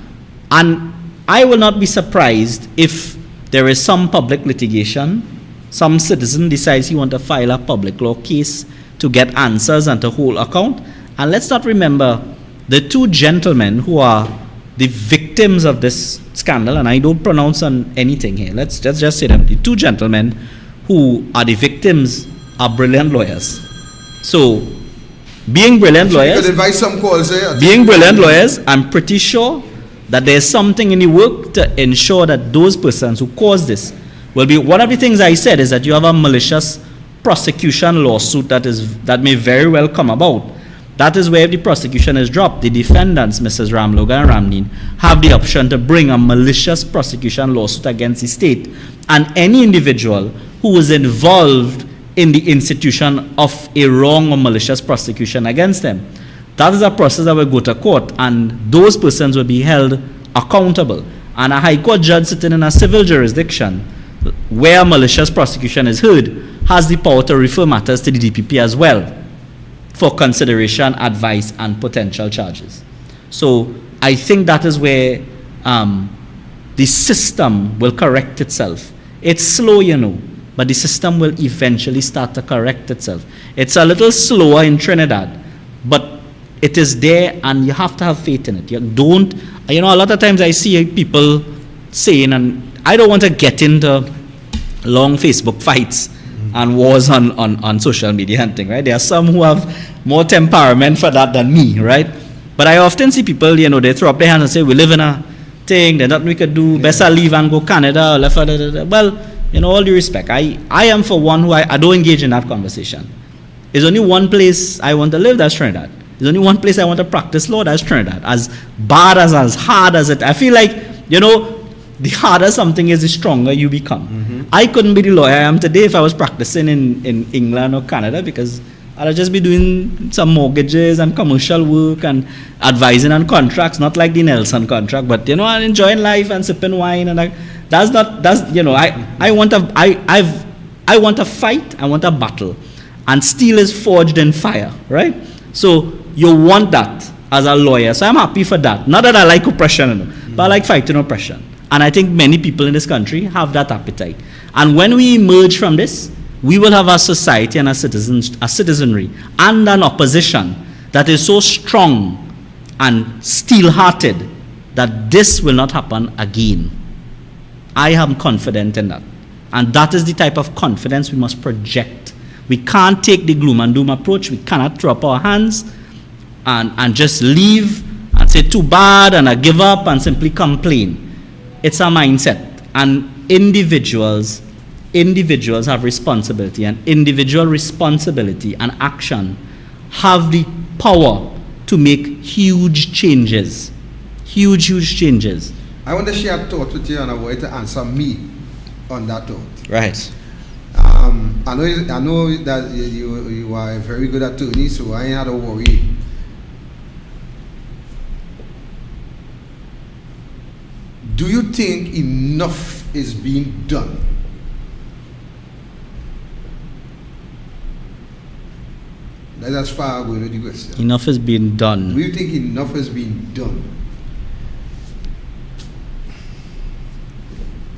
And I will not be surprised if there is some public litigation, some citizen decides he wants to file a public law case to get answers and to hold account. And let's not remember the 2 gentlemen who are the victims of this scandal, and I don't pronounce on anything here. Let's just say them. The 2 gentlemen who are the victims are brilliant lawyers. So, being brilliant lawyers, you could invite some calls, being brilliant lawyers, I'm pretty sure that there's something in the work to ensure that those persons who caused this will be. One of the things I said is that you have a malicious prosecution lawsuit that may very well come about. That is where if the prosecution is dropped, the defendants, Mrs. Ramloga and Ramneen, have the option to bring a malicious prosecution lawsuit against the state and any individual who was involved in the institution of a wrong or malicious prosecution against them. That is a process that will go to court, and those persons will be held accountable. And a High Court judge sitting in a civil jurisdiction where malicious prosecution is heard has the power to refer matters to the DPP as well for consideration, advice, and potential charges. So I think that is where the system will correct itself. It's slow, but the system will eventually start to correct itself. It's a little slower in Trinidad, but it is there, and you have to have faith in it. You don't, a lot of times I see people saying, and I don't want to get into long Facebook fights and wars on social media and thing, right? There are some who have more temperament for that than me, right? But I often see people, they throw up their hands and say, we live in a thing, there's nothing we could do, best I leave and go Canada, or left, well, all due respect, I am for one who I don't engage in that conversation. There's only one place I want to live, that's Trinidad. There's only one place I want to practice law, that's Trinidad. As bad as hard as it, I feel like, the harder something is, the stronger you become. I couldn't be the lawyer I am today if I was practicing in England or Canada, because I'd just be doing some mortgages and commercial work and advising on contracts, not like the Nelson contract, but and enjoying life and sipping wine, and I want a fight, I want a battle, and steel is forged in fire, right? So you want that as a lawyer. So I'm happy for that. Not that I like oppression, but I like fighting oppression. And I think many people in this country have that appetite. And when we emerge from this, we will have a society and a citizenry and an opposition that is so strong and steel-hearted that this will not happen again. I am confident in that. And that is the type of confidence we must project. We can't take the gloom and doom approach. We cannot throw up our hands and just leave and say too bad and I give up and simply complain. It's a mindset. And individuals have responsibility, and individual responsibility and action have the power to make huge changes. Huge changes. I want to share a thought with you and a way to answer me on that thought. Right. I know that you are a very good attorney, so I ain't had to worry. Do you think enough is being done? That's as far as going with the question. Enough is being done. Do you think enough has been done?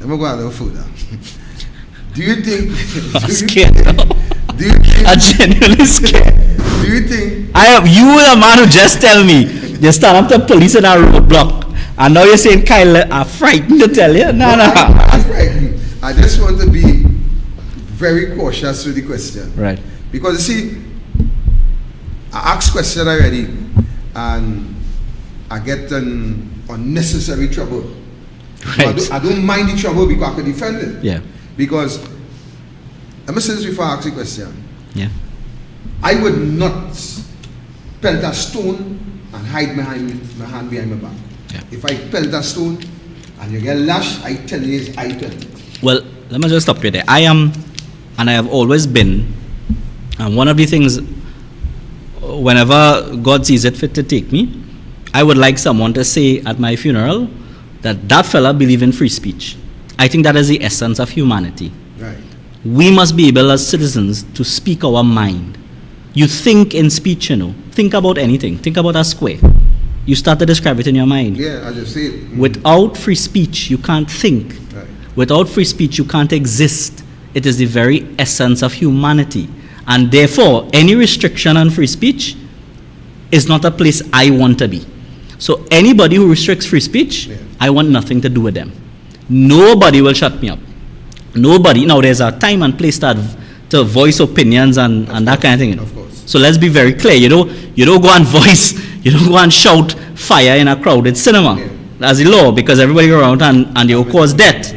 Let me go a little further. Do you think? I'm scared. Do you think? I'm genuinely scared. Do you think? You were the man who just tell me you stand up to police in a roadblock, and now you're saying Kyle are frightened to tell you? No. I'm frightened. I just want to be very cautious with the question. Right. Because you see, I asked question already, and I get an unnecessary trouble. Right. So I don't mind the trouble because I can defend it. Yeah. Because, let me say this before I ask the question. Yeah. I would not pelt a stone and hide my hand behind my back. Yeah. If I pelt a stone and you get lashed, I tell you I pelt it. Well, let me just stop you there. I am, and I have always been, and one of the things, whenever God sees it fit to take me, I would like someone to say at my funeral that fella believe in free speech. I think that is the essence of humanity. Right. We must be able as citizens to speak our mind. You think in speech, Think about anything. Think about a square. You start to describe it in your mind. Yeah, I just say it. Without free speech, you can't think. Right. Without free speech, you can't exist. It is the very essence of humanity. And therefore, any restriction on free speech is not a place I want to be. So anybody who restricts free speech, Yeah. I want nothing to do with them. Nobody will shut me up. Nobody. Now, there's a time and place to voice opinions and that kind of thing. Of course. So let's be very clear. You don't go and voice, you don't go and shout fire in a crowded cinema. Yeah. That's the law, because everybody around and you will cause death.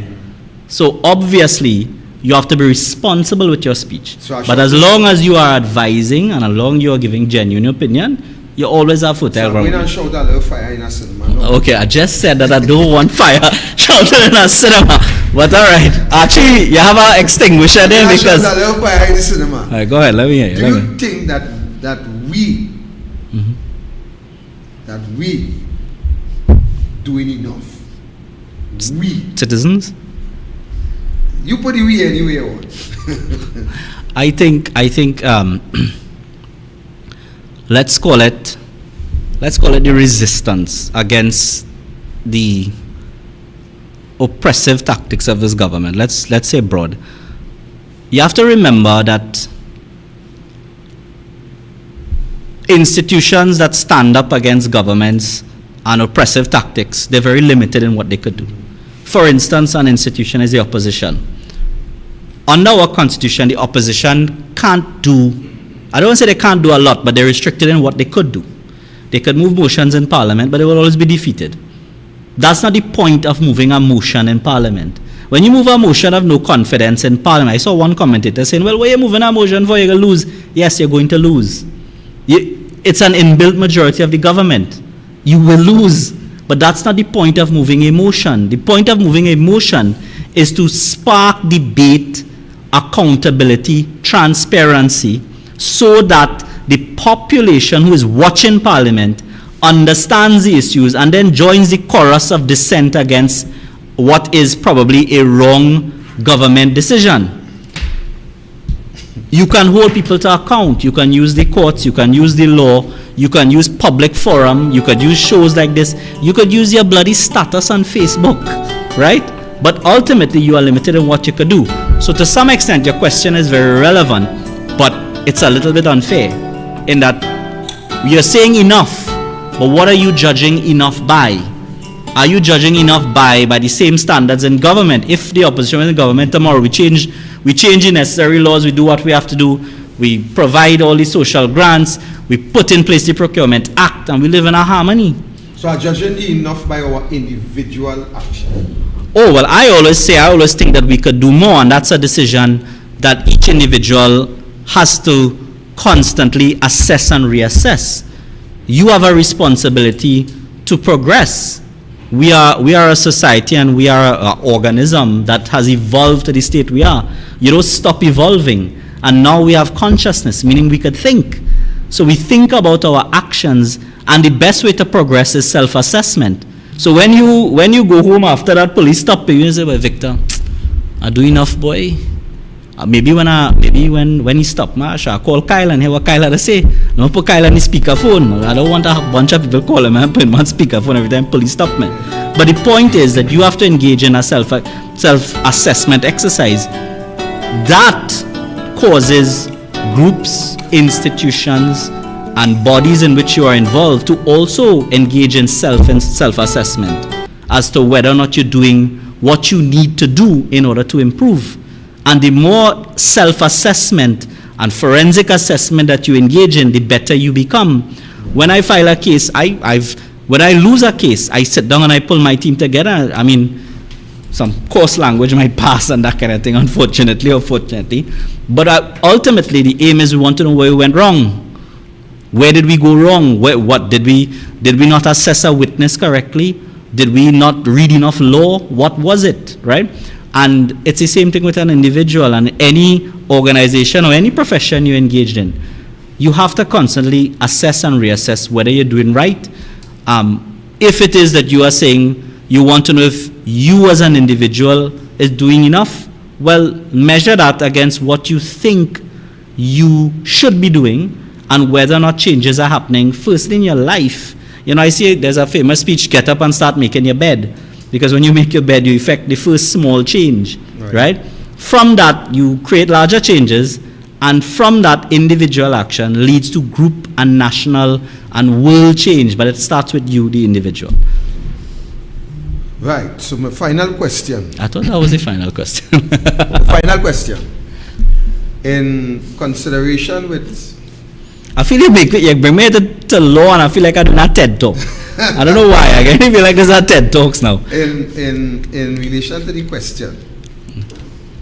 So obviously, you have to be responsible with your speech. So but as long as you are advising and as long as you are giving genuine opinion, you always have fertile So I'm ground. going to shout a little fire in a cinema. No? Okay, I just said that I don't want fire shouted in a cinema. But all right. Actually, you have an extinguisher there I because... shout a little fire in the cinema. All right, go ahead. Let me hear you. Do you think that we doing enough? We. Citizens? You put the we anyway on. I think let's call it the resistance against the oppressive tactics of this government. Let's say broad. You have to remember that institutions that stand up against governments and oppressive tactics, they're very limited in what they could do. For instance, an institution is the opposition. Under our constitution, the opposition can't do, I don't want to say they can't do a lot, but they're restricted in what they could do. They could move motions in parliament, but they will always be defeated. That's not the point of moving a motion in parliament. When you move a motion of no confidence in parliament, I saw one commentator saying, well, what are you moving a motion for? You're going to lose. Yes, you're going to lose. It's an inbuilt majority of the government. You will lose. But that's not the point of moving a motion. The point of moving a motion is to spark debate, accountability, transparency, so that the population who is watching Parliament understands the issues and then joins the chorus of dissent against what is probably a wrong government decision. You can hold people to account. You can use the courts, you can use the law, you can use public forum, you could use shows like this, you could use your bloody status on Facebook, right? But ultimately, you are limited in what you could do. So to some extent, your question is very relevant, but it's a little bit unfair in that you're saying enough, but what are you judging enough by? Are you judging enough by the same standards in government? If the opposition is in government tomorrow, we change the necessary laws, we do what we have to do, we provide all the social grants, we put in place the Procurement Act, and we live in a harmony. So are judging enough by our individual action? Oh, well, I always think that we could do more, and that's a decision that each individual has to constantly assess and reassess. You have a responsibility to progress. We are a society and we are an organism that has evolved to the state we are. You don't stop evolving. And now we have consciousness, meaning we could think. So we think about our actions, and the best way to progress is self-assessment. So when you go home after that police stop you, you say, well, Victor, I do enough, boy. Maybe when he stop, I shall call Kyle and hear what Kyle had to say. No, put Kyle on the speakerphone. I don't want a bunch of people call him and put him on speakerphone every time police stop me. But the point is that you have to engage in a self-assessment exercise. That causes groups, institutions, and bodies in which you are involved to also engage in self-assessment as to whether or not you're doing what you need to do in order to improve. And the more self-assessment and forensic assessment that you engage in, the better you become. When I file a case, when I lose a case, I sit down and I pull my team together. I mean, some coarse language might pass and that kind of thing, unfortunately or fortunately. But ultimately, the aim is we want to know where we went wrong. Where did we go wrong? What did we not assess a witness correctly? Did we not read enough law? What was it, right? And it's the same thing with an individual and any organization or any profession you're engaged in. You have to constantly assess and reassess whether you're doing right. If it is that you are saying you want to know if you as an individual is doing enough, well, measure that against what you think you should be doing and whether or not changes are happening first in your life. You know, I see there's a famous speech, get up and start making your bed. Because when you make your bed, you effect the first small change, right? From that, you create larger changes, and from that, individual action leads to group and national and world change, but it starts with you, the individual. Right, so my final question. I thought that was the final question. Final question. In consideration with... I feel you bring me to law, and I feel like I do not TED Talk. I don't know why. I kind of feel like there's a TED Talks now. In relation to the question,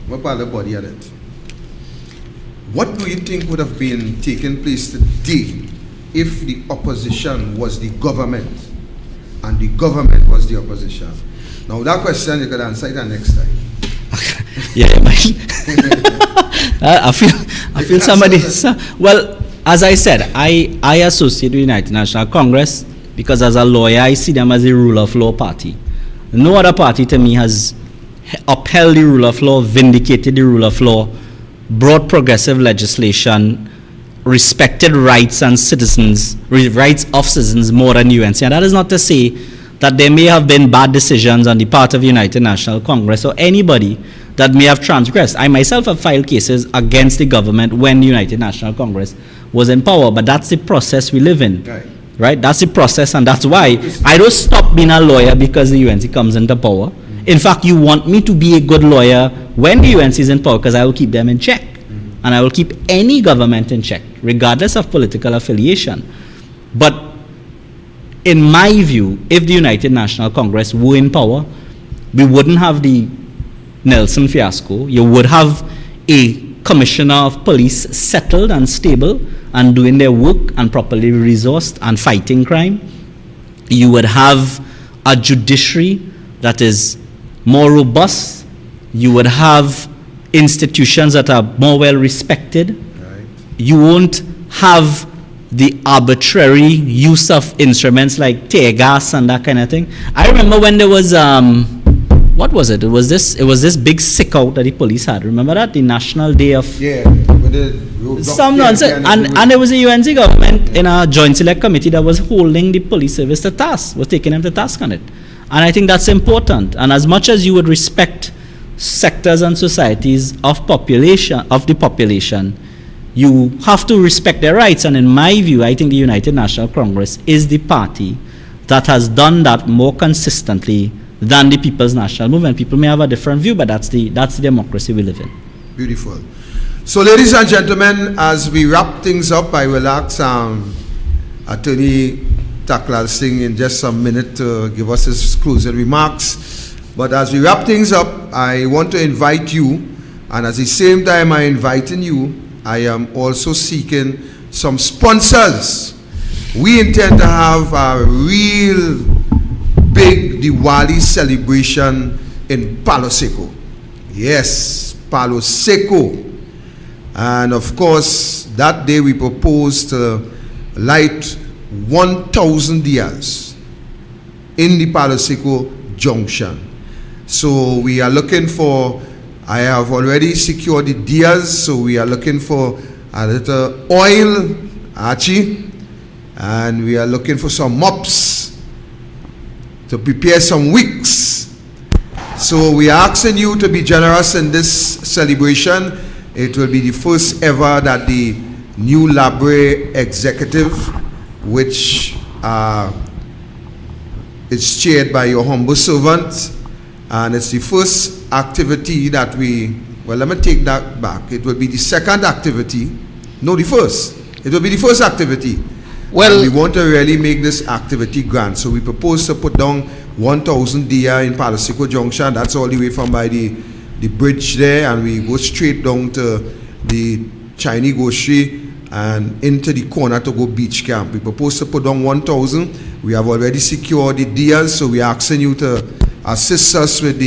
what part of the body on it? What do you think would have been taking place today if the opposition was the government and the government was the opposition? Now that question you could answer it next time. Yeah, I feel somebody. Well, as I said, I associate with the United National Congress because as a lawyer, I see them as a rule of law party. No other party to me has upheld the rule of law, vindicated the rule of law, brought progressive legislation, respected rights and citizens, rights of citizens more than UNC. And that is not to say that there may have been bad decisions on the part of the United National Congress or anybody that may have transgressed. I myself have filed cases against the government when the United National Congress was in power, but that's the process we live in. Right? That's the process, and that's why I don't stop being a lawyer because the UNC comes into power. In fact, you want me to be a good lawyer when the UNC is in power because I will keep them in check. And I will keep any government in check, regardless of political affiliation. But in my view, if the United National Congress were in power, we wouldn't have the Nelson fiasco. You would have a commissioner of police settled and stable and doing their work and properly resourced and fighting crime. You would have a judiciary that is more robust. You would have institutions that are more well respected. Right. You won't have the arbitrary use of instruments like tear gas and that kind of thing. I remember when there was what was it? It was this big sick out that the police had. Remember that? The National Day of some nonsense. And there was a UNC government in a joint select committee that was holding the police service to task, was taking them to task on it. And I think that's important. And as much as you would respect sectors and societies of the population, you have to respect their rights. And in my view, I think the United National Congress is the party that has done that more consistently than the People's National Movement. People may have a different view, but that's the democracy we live in. Beautiful. So, ladies and gentlemen, as we wrap things up, I will ask Attorney Tacklalsingh in just a minute to give us his closing remarks. But as we wrap things up, I want to invite you, and at the same time I'm inviting you, I am also seeking some sponsors. We intend to have a real big Diwali celebration in Palo Seco. Yes, Palo Seco. And of course, that day we propose to light 1,000 diyas in the Palo Seco junction. So we are looking for, I have already secured the diyas, so we are looking for a little oil, Archie, and we are looking for some mops to prepare some wicks. So we are asking you to be generous in this celebration. It will be the first ever that the new Library Executive, which is chaired by your humble servant, and it's the first activity that let me take that back. It will be the second activity, no, the first. It will be the first activity. Well, and we want to really make this activity grand. So we propose to put down 1,000 diya in Palo Seco Junction. That's all the way from by the bridge there, and we go straight down to the Chinese grocery and into the corner to go beach camp. We propose to put down 1,000. We have already secured the diyas, so we are asking you to assist us with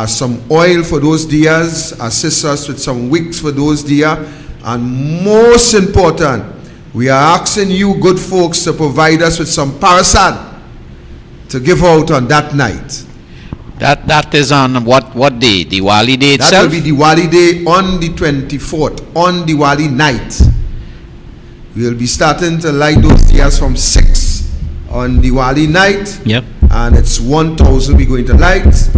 some oil for those diyas, assist us with some wicks for those diya, and most important, we are asking you good folks to provide us with some parasad to give out on that night. That is on what day? Diwali day itself? That will be Diwali day on the 24th, on Diwali night. We will be starting to light those diyas from 6 on Diwali night. Yep. And it's 1,000 we're going to light.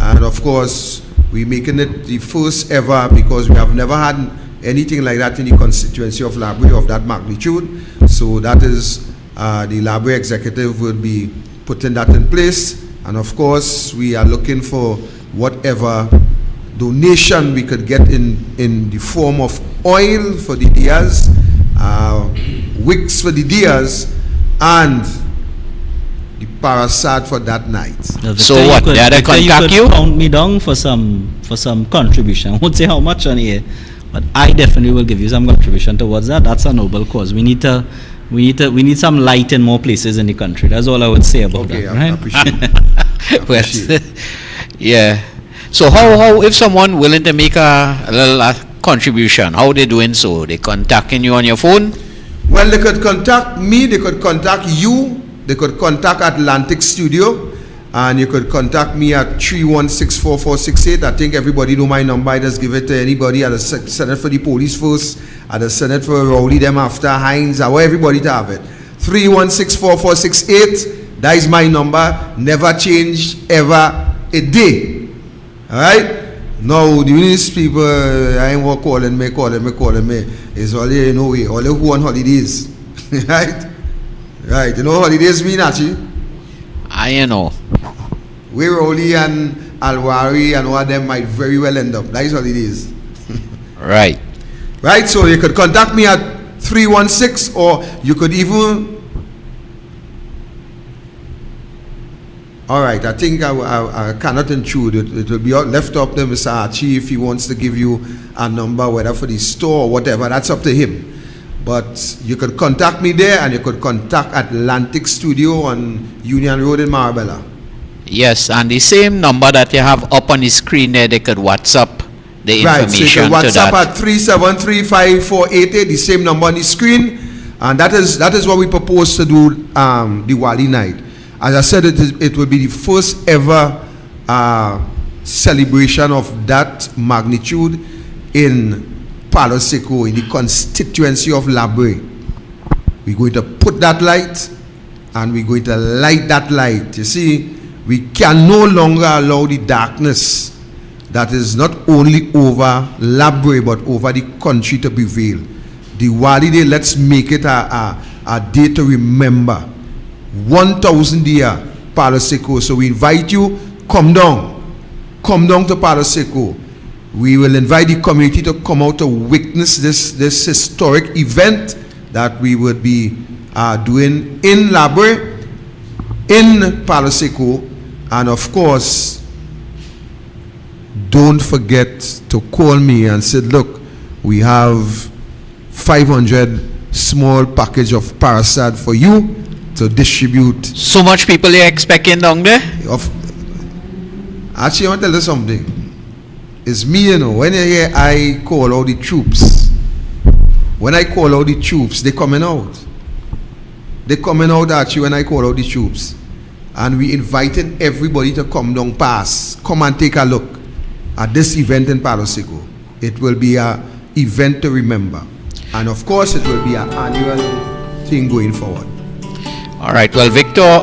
And of course, we're making it the first ever because we have never had anything like that in the constituency of Library of that magnitude. So that is, the Library Executive will be putting that in place. And of course, we are looking for whatever donation we could get in the form of oil for the diyas, wicks for the diyas, and the parasad for that night. So what? Did I contact you? Count me down for some contribution. I won't say how much on here, but I definitely will give you some contribution towards that. That's a noble cause. We need some light in more places in the country. That's all I would say about that. Right? I appreciate it. Yeah. So how if someone willing to make a little contribution, how they doing so? They contacting you on your phone? Well, they could contact me, they could contact you, they could contact Atlantic Studio, and you could contact me at 3164468. I think everybody know my number. I just give it to anybody at the Senate for the Police first, at the Senate for Rowley them after, Hines, I want everybody to have it. 3164468. That is my number. Never changed ever a day. Alright? Now the minister people, I ain't want calling me. It's only, you know, only who on holidays. Right? Right. You know what holidays mean, actually? I know. We Rowley and Alwari and all of them might very well end up. That is what it is. Right. Right? So you could contact me at 316, or you could even... All right, I think I cannot intrude. It will be left up to Mr. Archie if he wants to give you a number, whether for the store or whatever. That's up to him. But you could contact me there, and you could contact Atlantic Studio on Union Road in Marbella. Yes, and the same number that you have up on the screen there, they could WhatsApp the Right, so you information can WhatsApp to that. at 3735488, the same number on the screen, and that is what we propose to do Diwali night. As I said, it will be the first ever celebration of that magnitude in Palo Seco, in the constituency of Labre. We're going to put that light, and we're going to light that light. You see, we can no longer allow the darkness that is not only over Labre but over the country to prevail. Diwali Day, let's make it a day to remember. 1,000 year Palo Seco. So we invite you, come down to Palo Seco. We will invite the community to come out to witness this historic event that we would be doing in Labre, in Palo Seco, and of course, don't forget to call me and say, look, we have 500 small package of Parasad for you to distribute. So much people you're expecting down there? Actually, I want to tell you something. It's me, you know, when you hear I call out the troops, when I call out the troops, they're coming out. They're coming out actually when I call out the troops. And we invited everybody to come down past. Come and take a look at this event in Palo Seco. It will be an event to remember. And of course, it will be an annual thing going forward. All right, well, Victor,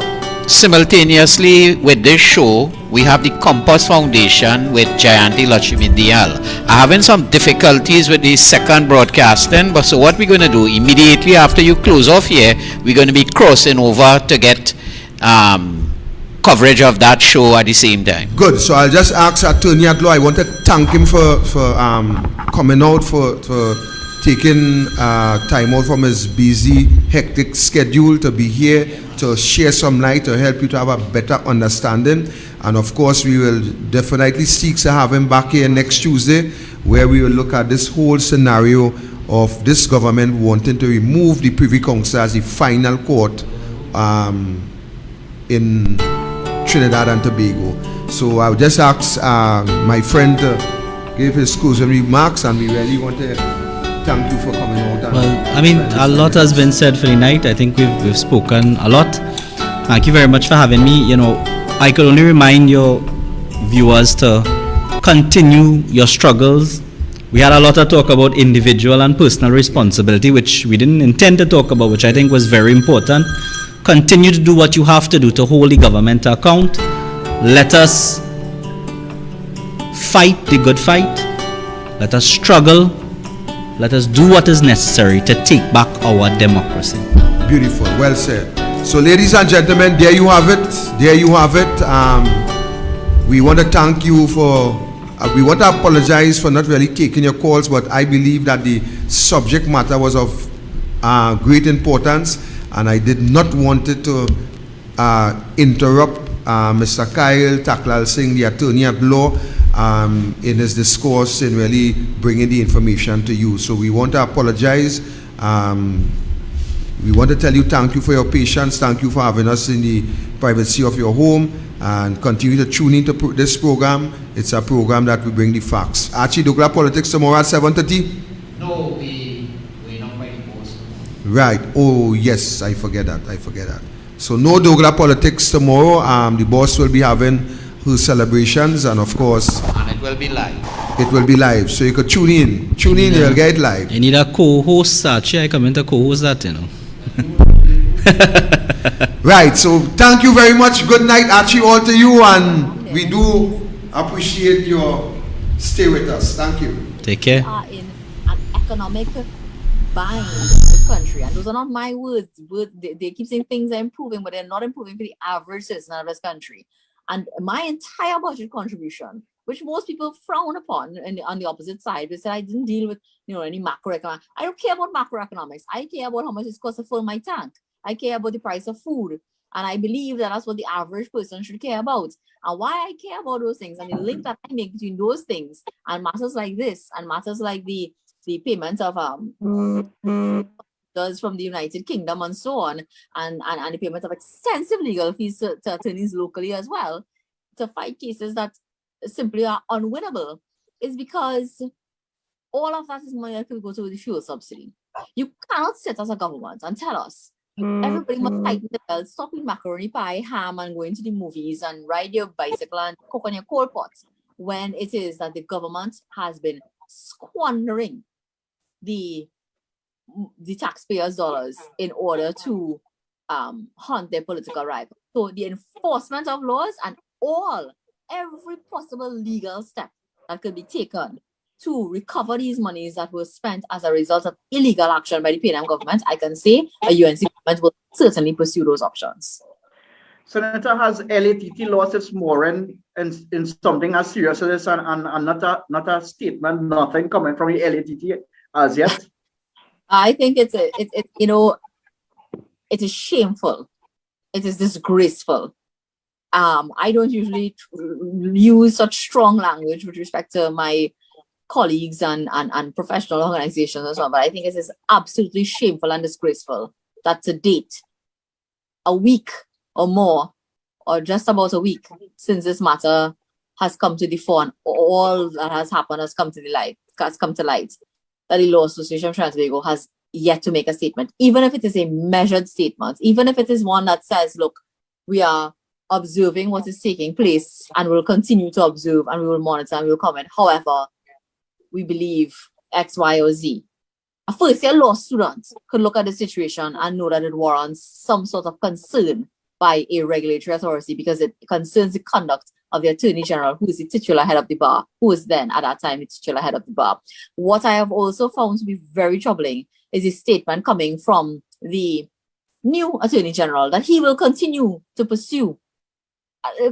simultaneously with this show, we have the Compass Foundation with Jayanti Lakshmi Diyal. I'm having some difficulties with the second broadcasting, but so what we're going to do, immediately after you close off here, we're going to be crossing over to get coverage of that show at the same time. Good. So I'll just ask Attorney at Law. I want to thank him for coming out, for taking time out from his busy, hectic schedule to be here to share some light to help you to have a better understanding. And of course, we will definitely seek to have him back here next Tuesday, where we will look at this whole scenario of this government wanting to remove the Privy Council as the final court in Trinidad and Tobago. So I'll just ask my friend to give his closing remarks, and we really want to thank you for coming out. Well, I mean, a lot has been said for the night. I think we've spoken a lot. Thank you very much for having me. You know, I could only remind your viewers to continue your struggles. We had a lot of talk about individual and personal responsibility, which we didn't intend to talk about, which I think was very important. Continue to do what you have to do to hold the government to account. Let us fight the good fight. Let us struggle. Let us do what is necessary to take back our democracy. Beautiful. Well said. So, ladies and gentlemen, there you have it. There you have it. We want to thank you for, we want to apologize for not really taking your calls, but I believe that the subject matter was of great importance, and I did not want it to interrupt Mr. Kiel Tacklalsingh, the attorney at law, in his discourse in really bringing the information to you. So we want to apologize. We want to tell you thank you for your patience. Thank you for having us in the privacy of your home, and continue to tune into this program. It's a program that we bring the facts. Archie, douglAR Politics tomorrow at 7:30? No, we're not by the boss. Right. Oh, yes. I forget that. So no douglAR Politics tomorrow. The boss will be having her celebrations, and of course, And it will be live. it will be live. So you could tune in. You'll get it live. You need a co-host, actually. I come in to co-host that, you know. Right, so thank you very much. Good night, Archie, all to you, and we do appreciate your stay with us. Thank you. Take care. Are in an economic bind in this country, and those are not my words. They keep saying things are improving, but they're not improving for the average citizen of this country. And my entire budget contribution, which most people frown upon on the opposite side, they said I didn't deal with any macroeconomics. I don't care about macroeconomics. I care about how much it costs to fill my tank. I care about the price of food. And I believe that that's what the average person should care about. And why I care about those things, and the link that I make between those things and matters like this, and matters like the payments of does from the United Kingdom and so on, and the payment of extensive legal fees to attorneys locally as well to fight cases that simply are unwinnable, is because all of that is money that could go to the fuel subsidy. You cannot sit as a government and tell us everybody must tighten the belt, stop eating macaroni pie, ham, and going to the movies and ride your bicycle and cook on your coal pots, when it is that the government has been squandering the taxpayers' dollars in order to hunt their political rival. So the enforcement of laws and every possible legal step that could be taken to recover these monies that were spent as a result of illegal action by the PNM government, I can say a UNC government will certainly pursue those options. Senator, has LATT lost its moral in something as serious as this, and not a statement, nothing coming from the LATT as yet? I think it is shameful. It is disgraceful. I don't usually use such strong language with respect to my colleagues and professional organizations and so on, but I think it is absolutely shameful and disgraceful that to date, a week or more, or just about a week since this matter has come to the fore and all that has happened has come to light, that the Law Association of Trinidad has yet to make a statement, even if it is a measured statement, even if it is one that says, look, we are observing what is taking place and will continue to observe and we will monitor and we will comment. However, we believe X, Y, or Z. A first-year law student could look at the situation and know that it warrants some sort of concern by a regulatory authority because it concerns the conduct of the Attorney General, who is the titular head of the bar, who was then at that time the titular head of the bar. What I have also found to be very troubling is a statement coming from the new Attorney General that he will continue to pursue,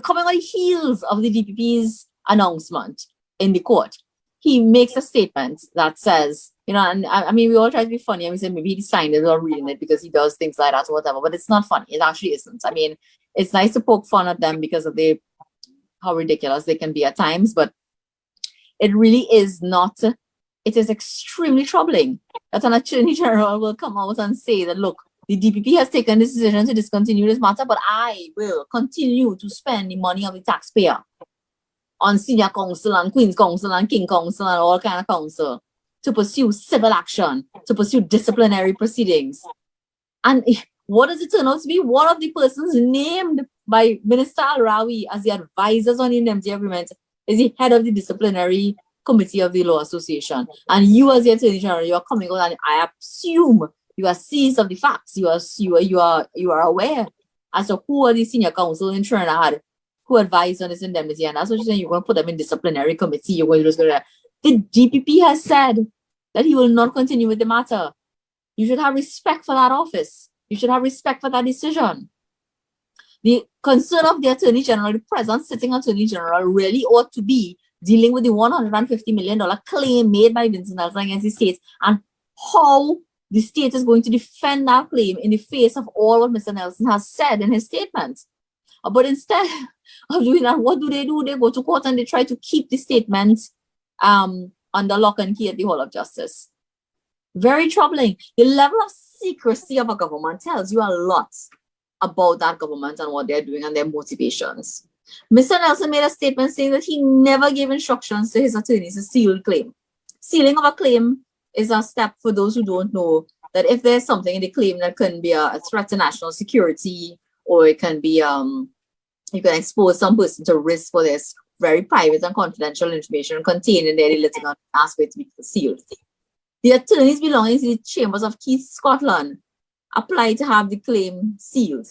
coming on the heels of the DPP's announcement in the court. He makes a statement that says, and I mean, we all try to be funny and we say maybe he signed it or reading it because he does things like that or whatever, but it's not funny. It actually isn't. I mean, it's nice to poke fun at them because of how ridiculous they can be at times, but it really is not. It is extremely troubling that an Attorney General will come out and say that, look, the DPP has taken this decision to discontinue this matter, but I will continue to spend the money of the taxpayer on senior counsel and queen's counsel and king counsel and all kind of counsel to pursue civil action, to pursue disciplinary proceedings. And what does it turn out to be? One of the persons named by Minister Al-Rawi as the advisors on the indemnity agreement is the head of the disciplinary committee of the Law Association. And you as the Attorney General, you are coming out and I assume you are seized of the facts. You are aware as to who are the senior counsel in Trinidad who advised on this indemnity, and that's what you're saying. You're going to put them in disciplinary committee. You're going to just go there. The DPP has said that he will not continue with the matter. You should have respect for that office. You should have respect for that decision. The concern of the Attorney General, the present sitting Attorney General, really ought to be dealing with the $150 million claim made by Vincent Nelson against the state and how the state is going to defend that claim in the face of all what Mr. Nelson has said in his statement. But instead of doing that, what do? They go to court and they try to keep the statement under lock and key at the Hall of Justice. Very troubling. The level of secrecy of a government tells you a lot about that government and what they're doing and their motivations. Mr. Nelson made a statement saying that he never gave instructions to his attorneys to seal the claim. Sealing of a claim is a step, for those who don't know, that if there's something in the claim that can be a threat to national security, or it can be you can expose some person to risk for this very private and confidential information contained in their litigant aspect to be sealed. The attorneys belonging to the chambers of Keith, Scotland, applied to have the claim sealed.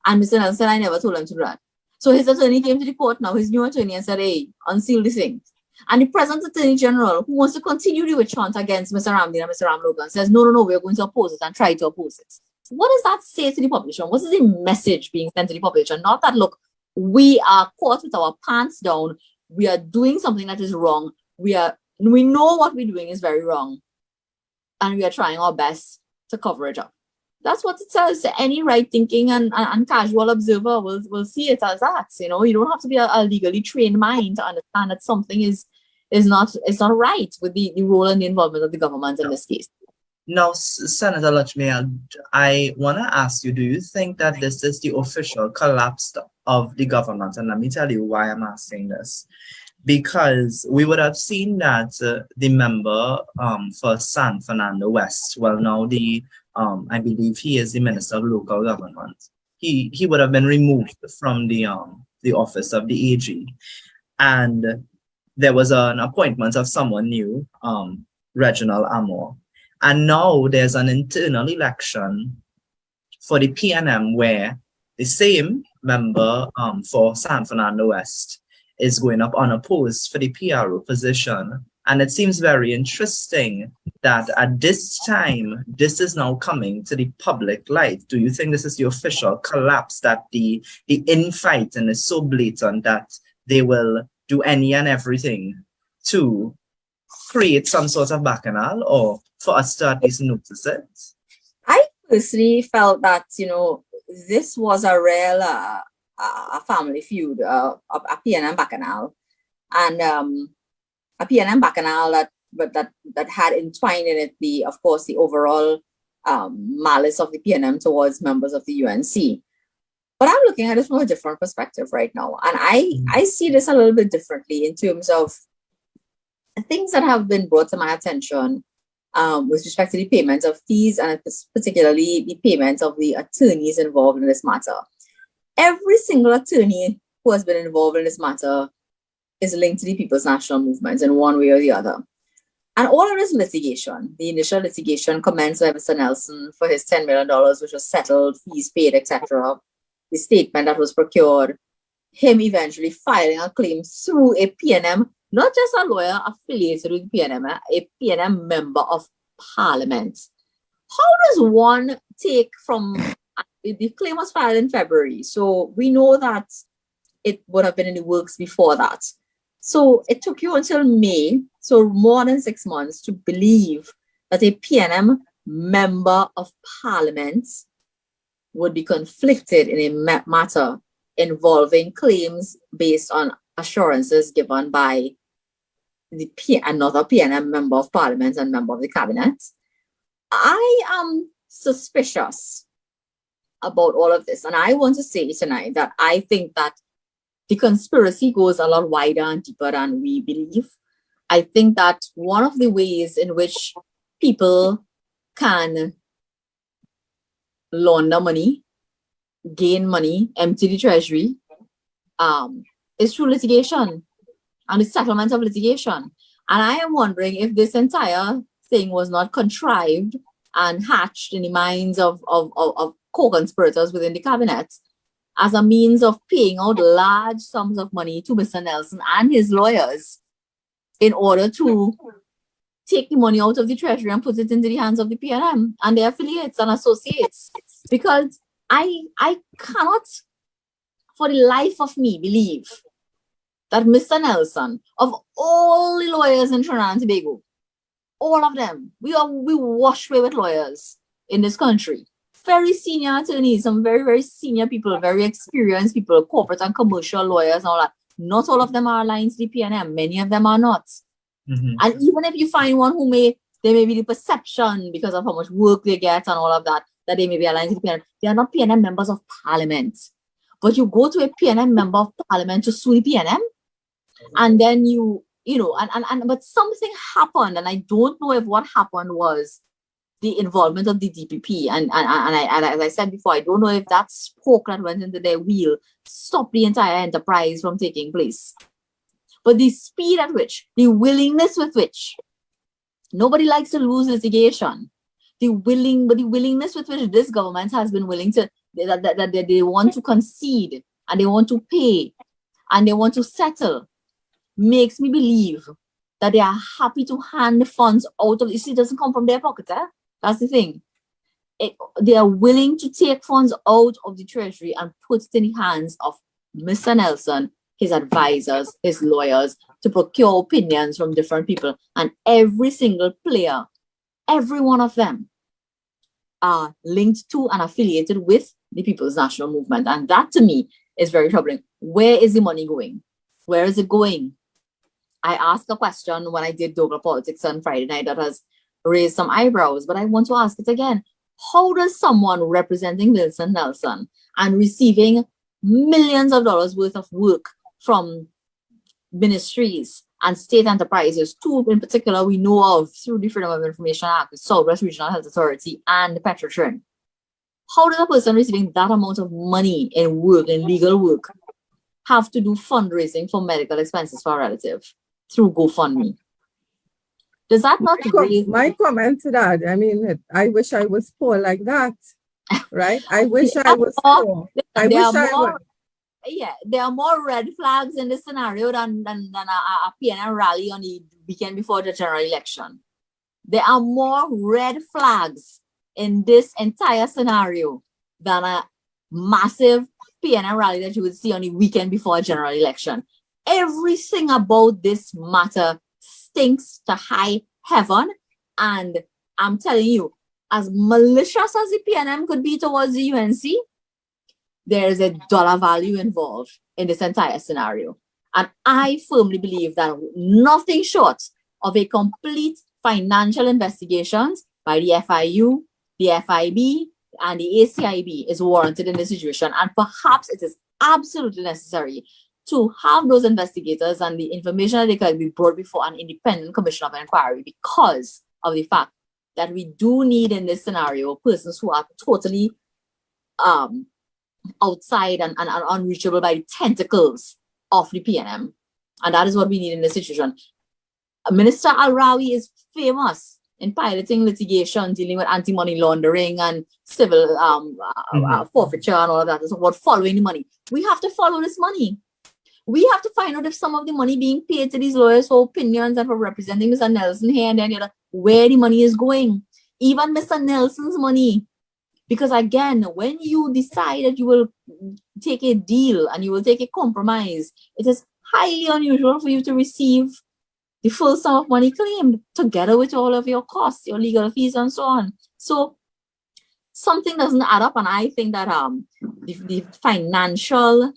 And Mr. Nelson said, I never told him to do that. So his attorney came to the court now, his new attorney, and said, hey, unseal this thing. And the present Attorney General, who wants to continue the witch hunt against Mr. Ramdin and Mr. Ram Logan, says, no, we're going to oppose it and try to oppose it. What does that say to the population? What is the message being sent to the population? Not that, look, we are caught with our pants down. We are doing something that is wrong. We know what we're doing is very wrong. And we are trying our best to cover it up. That's what it says. Any right-thinking and casual observer will see it as that. You don't have to be a legally trained mind to understand that something is not right with the role and the involvement of the government in this case. Now, Senator Lakshmi, I want to ask you, do you think that this is the official collapse of the government? And let me tell you why I'm asking this. Because we would have seen that the member for San Fernando West, well, now I believe he is the Minister of Local Government. He would have been removed from the office of the AG. And there was an appointment of someone new, Reginald Amor. And now there's an internal election for the PNM where the same member for San Fernando West is going up unopposed for the PRO position. And it seems very interesting that at this time, this is now coming to the public light. Do you think this is the official collapse, that the infighting is so blatant that they will do any and everything to create some sort of bacchanal, or for us to at least notice it? I personally felt that, this was a real a family feud, a PNM bacchanal, and a PNM bacchanal that had entwined in it of course, the overall malice of the PNM towards members of the UNC. But I'm looking at it from a different perspective right now, and I see this a little bit differently in terms of things that have been brought to my attention with respect to the payments of fees, and particularly the payments of the attorneys involved in this matter. Every single attorney who has been involved in this matter is linked to the People's National Movement in one way or the other. And all of this litigation, the initial litigation commenced by Mr. Nelson for his $10 million, which was settled, fees paid, etc. The statement that was procured, him eventually filing a claim through a PNM, not just a lawyer affiliated with PNM, a PNM member of parliament. How does one take from, the claim was filed in February, so we know that it would have been in the works before that. So it took you until May, so more than 6 months, to believe that a PNM member of parliament would be conflicted in a matter involving claims based on assurances given by another PNM member of parliament and member of the cabinet. I am suspicious about all of this. And I want to say tonight that I think that the conspiracy goes a lot wider and deeper than we believe. I think that one of the ways in which people can launder money, gain money, empty the treasury, is through litigation and the settlement of litigation. And I am wondering if this entire thing was not contrived and hatched in the minds of co-conspirators within the cabinet as a means of paying out large sums of money to Mr. Nelson and his lawyers in order to take the money out of the treasury and put it into the hands of the PNM and their affiliates and associates. Because I cannot for the life of me believe that Mr. Nelson, of all the lawyers in Trinidad and Tobago, all of them, we wash away with lawyers in this country. Very senior attorneys, some very, very senior people, very experienced people, corporate and commercial lawyers and all that. Not all of them are aligned to the PNM. Many of them are not. Mm-hmm. And even if you find one there may be the perception because of how much work they get and all of that they may be aligned to the PNM. They are not PNM members of parliament. But you go to a PNM member of parliament to sue the PNM, and then but something happened, and I don't know if what happened was the involvement of the DPP, and as I said before, I don't know if that spoke that went into their wheel stopped the entire enterprise from taking place. But the speed at which, the willingness with which, nobody likes to lose litigation, the willingness with which this government has been willing to, that they want to concede and they want to pay and they want to settle, makes me believe that they are happy to hand the funds out of, it doesn't come from their pocket, eh? That's the thing. They are willing to take funds out of the treasury and put it in the hands of Mr. Nelson, his advisors, his lawyers, to procure opinions from different people. And every single player, every one of them are linked to and affiliated with the People's National Movement. And that to me is very troubling. Where is the money going? Where is it going? I asked a question when I did douglAR Politics on Friday night that has raise some eyebrows. But I want to ask it again. How does someone representing Wilson Nelson and receiving millions of dollars worth of work from ministries and state enterprises, two in particular we know of through the Freedom of Information Act, the Southwest Regional Health Authority and the Petrotrin, how does a person receiving that amount of money in work, in legal work, have to do fundraising for medical expenses for a relative through GoFundMe? Does that not raise... My comment to that, I mean, I wish I was poor like that, right? I wish I was poor. I wish I was. Yeah, there are more red flags in this scenario than a PNM rally on the weekend before the general election. There are more red flags in this entire scenario than a massive PNM rally that you would see on the weekend before a general election. Everything about this matter stinks to high heaven, and I'm telling you, as malicious as the PNM could be towards the UNC, there is a dollar value involved in this entire scenario. And I firmly believe that nothing short of a complete financial investigations by the FIU, the FIB, and the ACIB is warranted in this situation. And perhaps it is absolutely necessary to have those investigators and the information that they can be brought before an independent commission of inquiry, because of the fact that we do need in this scenario persons who are totally outside and unreachable by the tentacles of the PNM. And that is what we need in this situation. Minister Al-Rawi is famous in piloting litigation, dealing with anti-money laundering and civil forfeiture and all of that. It's about following the money. We have to follow this money. We have to find out if some of the money being paid to these lawyers for opinions and for representing Mr. Nelson here and then, where the money is going. Even Mr. Nelson's money. Because again, when you decide that you will take a deal and you will take a compromise, it is highly unusual for you to receive the full sum of money claimed together with all of your costs, your legal fees and so on. So something doesn't add up, and I think that the financial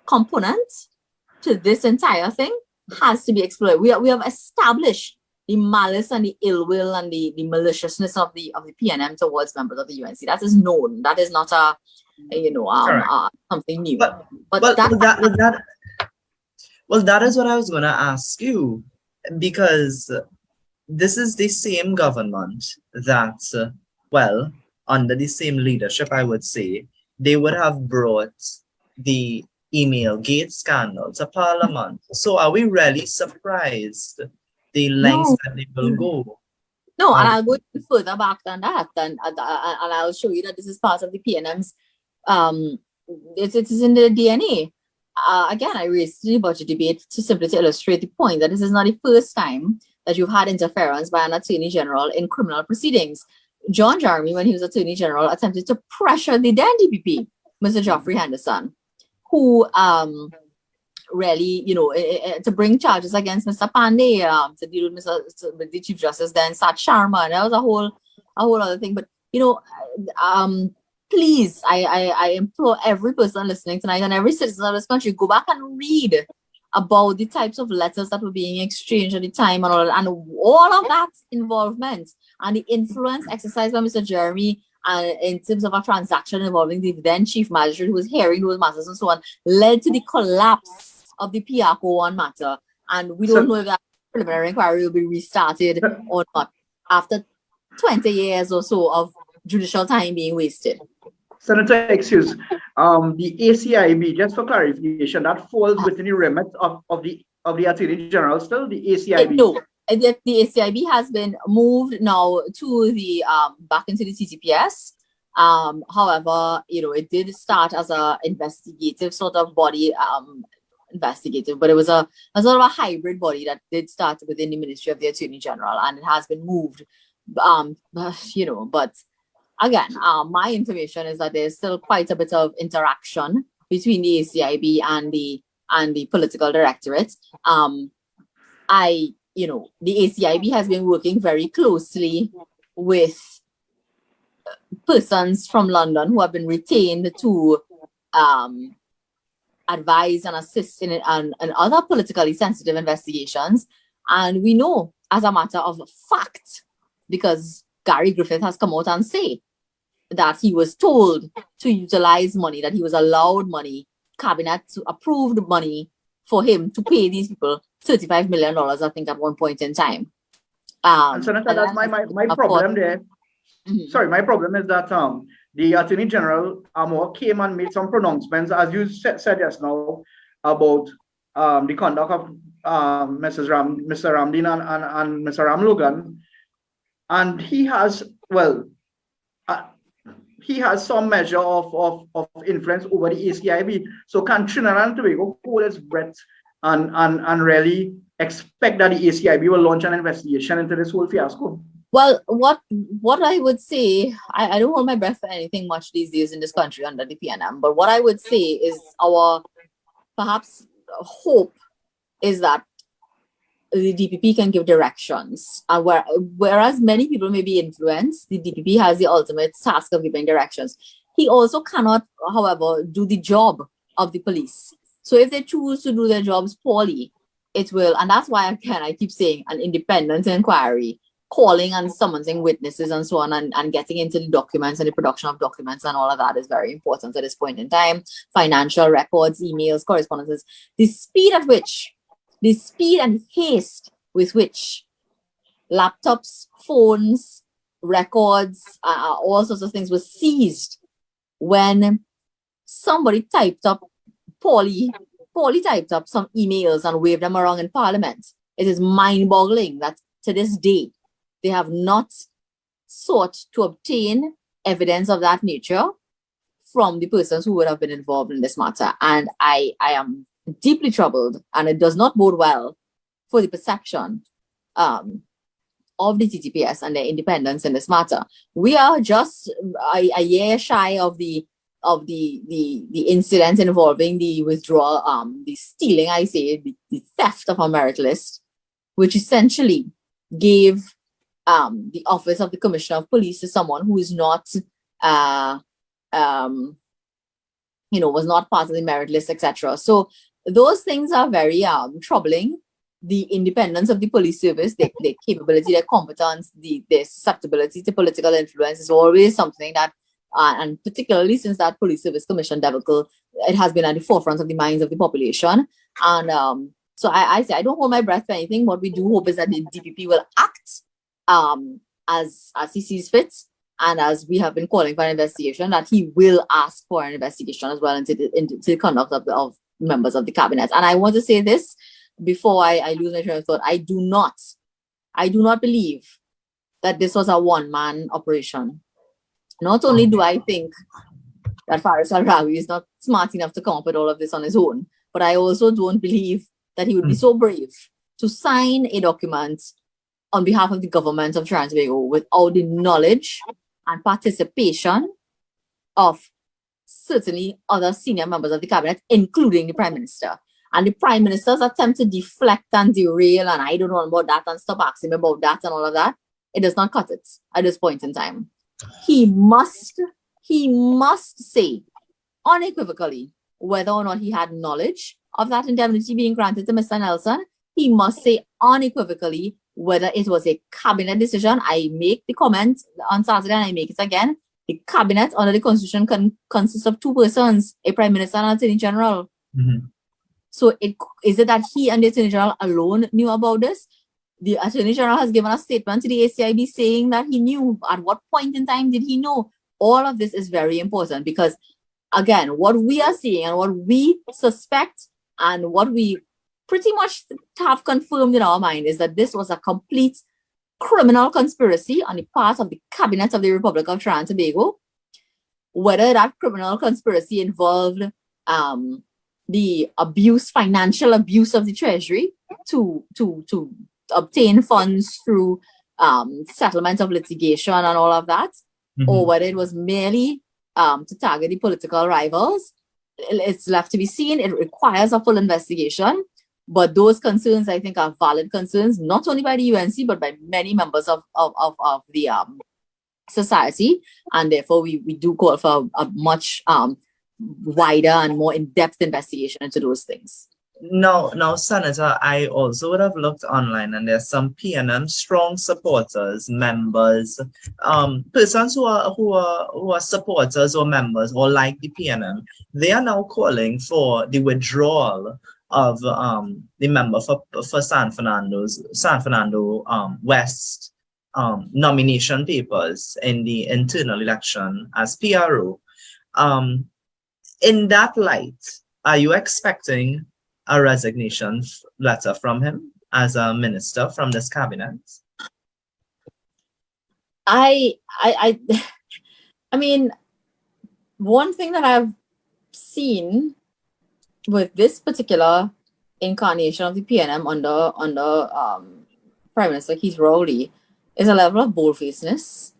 component to this entire thing has to be explored. We have established the malice and the ill will and the maliciousness of the PNM towards members of the UNC. That is known. That is not something new. But that is what I was going to ask you, because this is the same government that, under the same leadership, I would say, they would have brought the email gate scandal to Parliament. So are we really surprised the lengths that they will go? No, and I'll go further back than that, and I'll show you that this is part of the PNM's, it is in the DNA. Again, I raised the budget debate to illustrate the point that this is not the first time that you've had interference by an Attorney General in criminal proceedings. John Jeremy, when he was Attorney General, attempted to pressure the then DPP, Mr. Geoffrey Henderson, who really, to bring charges against Mr. Pandey, to deal with the Chief Justice, then Sat Sharma, and that was a whole other thing. But please, I implore every person listening tonight and every citizen of this country, go back and read about the types of letters that were being exchanged at the time and all of that involvement and the influence exercised by Mr. Jeremy in terms of a transaction involving the then chief magistrate who was hearing those matters and so on, led to the collapse of the PIACO 1 matter. And we don't know if that preliminary inquiry will be restarted or not after 20 years or so of judicial time being wasted. Senator, excuse, the ACIB, just for clarification, that falls within the remit of the Attorney General still, the ACIB? No, the ACIB has been moved now to the back into the TTPS. However, it did start as an investigative sort of body, but it was a sort of a hybrid body that did start within the Ministry of the Attorney General, and it has been moved. But again, my information is that there's still quite a bit of interaction between the ACIB and the political directorate. The ACIB has been working very closely with persons from London who have been retained to advise and assist in other politically sensitive investigations. And we know, as a matter of fact, because Gary Griffith has come out and say that he was told to utilize money, that he was allowed money, cabinet approved money for him to pay these people $35 million, I think, at one point in time. And Senator, that's my problem there. Sorry, my problem is that the Attorney General came and made some pronouncements, as you said just now, about the conduct of Mr. Ramdeen and Mr. Ram Logan. And he has, he has some measure of influence over the ACIB. So can Trinidad and Tobago hold its breath and really expect that the ACIB will launch an investigation into this whole fiasco? Well, what I would say, I don't hold my breath for anything much these days in this country under the PNM, but what I would say is our perhaps hope is that the DPP can give directions. Whereas many people may be influenced, the DPP has the ultimate task of giving directions. He also cannot, however, do the job of the police. So if they choose to do their jobs poorly, it will, and that's why, again, I keep saying an independent inquiry, calling and summoning witnesses and so on, and getting into the documents and the production of documents and all of that is very important at this point in time. Financial records, emails, correspondences, the speed and haste with which laptops, phones, records, all sorts of things were seized when somebody typed up poorly typed up some emails and waved them around in Parliament. It is mind-boggling that to this day, they have not sought to obtain evidence of that nature from the persons who would have been involved in this matter. And I am deeply troubled, and it does not bode well for the perception of the TTPS and their independence in this matter. We are just a year shy of the incident involving the withdrawal, the stealing, the theft of our merit list, which essentially gave the office of the Commissioner of Police to someone who is not, was not part of the merit list, etc. So those things are very troubling. The independence of the police service, their capability, their competence, their susceptibility to political influence is always something that, and particularly since that Police Service Commission debacle, it has been at the forefront of the minds of the population. And so I say I don't hold my breath for anything. What we do hope is that the DPP will act as he sees fit, and as we have been calling for an investigation, that he will ask for an investigation as well into the conduct of members of the cabinet. And I want to say this before I lose my train of thought. I do not believe that this was a one-man operation. Not only do I think that Faris Al-Rawi is not smart enough to come up with all of this on his own, but I also don't believe that he would be so brave to sign a document on behalf of the government of Trinidad and Tobago without the knowledge and participation of certainly other senior members of the cabinet, including the Prime Minister. And the Prime Minister's attempt to deflect and derail, and I don't know about that, and stop asking me about that and all of that, it does not cut it at this point in time. He must say unequivocally whether or not he had knowledge of that indemnity being granted to Mr. Nelson. He must say unequivocally whether it was a cabinet decision. I make the comment on Saturday and I make it again. The cabinet under the Constitution consists of two persons, a Prime Minister and an Attorney General. Mm-hmm. So is it that he and the Attorney General alone knew about this? The Attorney General has given a statement to the ACIB saying that he knew. At what point in time did he know? All of this is very important because, again, what we are seeing and what we suspect and what we pretty much have confirmed in our mind is that this was a complete criminal conspiracy on the part of the Cabinet of the Republic of Trinidad and Tobago. Whether that criminal conspiracy involved the financial abuse of the Treasury to obtain funds through settlement of litigation and all of that, or whether it was merely to target the political rivals, it's left to be seen. It requires a full investigation. But those concerns, I think, are valid concerns, not only by the UNC, but by many members of the society. And therefore, we do call for a much wider and more in-depth investigation into those things. Now, Senator, I also would have looked online, and there's some PNM strong supporters, members, persons who are supporters or members or like the PNM. They are now calling for the withdrawal of the member for San Fernando West nomination papers in the internal election as PRO. In that light, are you expecting a resignation letter from him as a minister from this cabinet? I mean, one thing that I've seen with this particular incarnation of the PNM under Prime Minister Keith Rowley is a level of boldfacedness.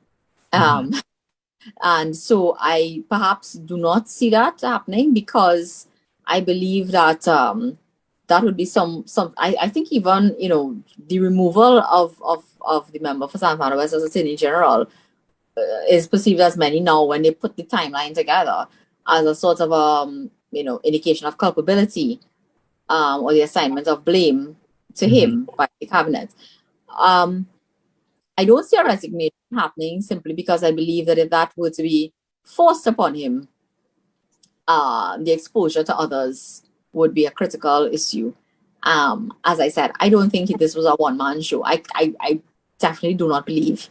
And so I perhaps do not see that happening, because I believe that that would be some I think even, you know, the removal of the member for San Fernando West as Attorney General is perceived as many now, when they put the timeline together, as a sort of you know, indication of culpability or the assignment of blame to him by the cabinet. I don't see a resignation happening, simply because I believe that if that were to be forced upon him, the exposure to others would be a critical issue. As I said, I don't think this was a one-man show. I definitely do not believe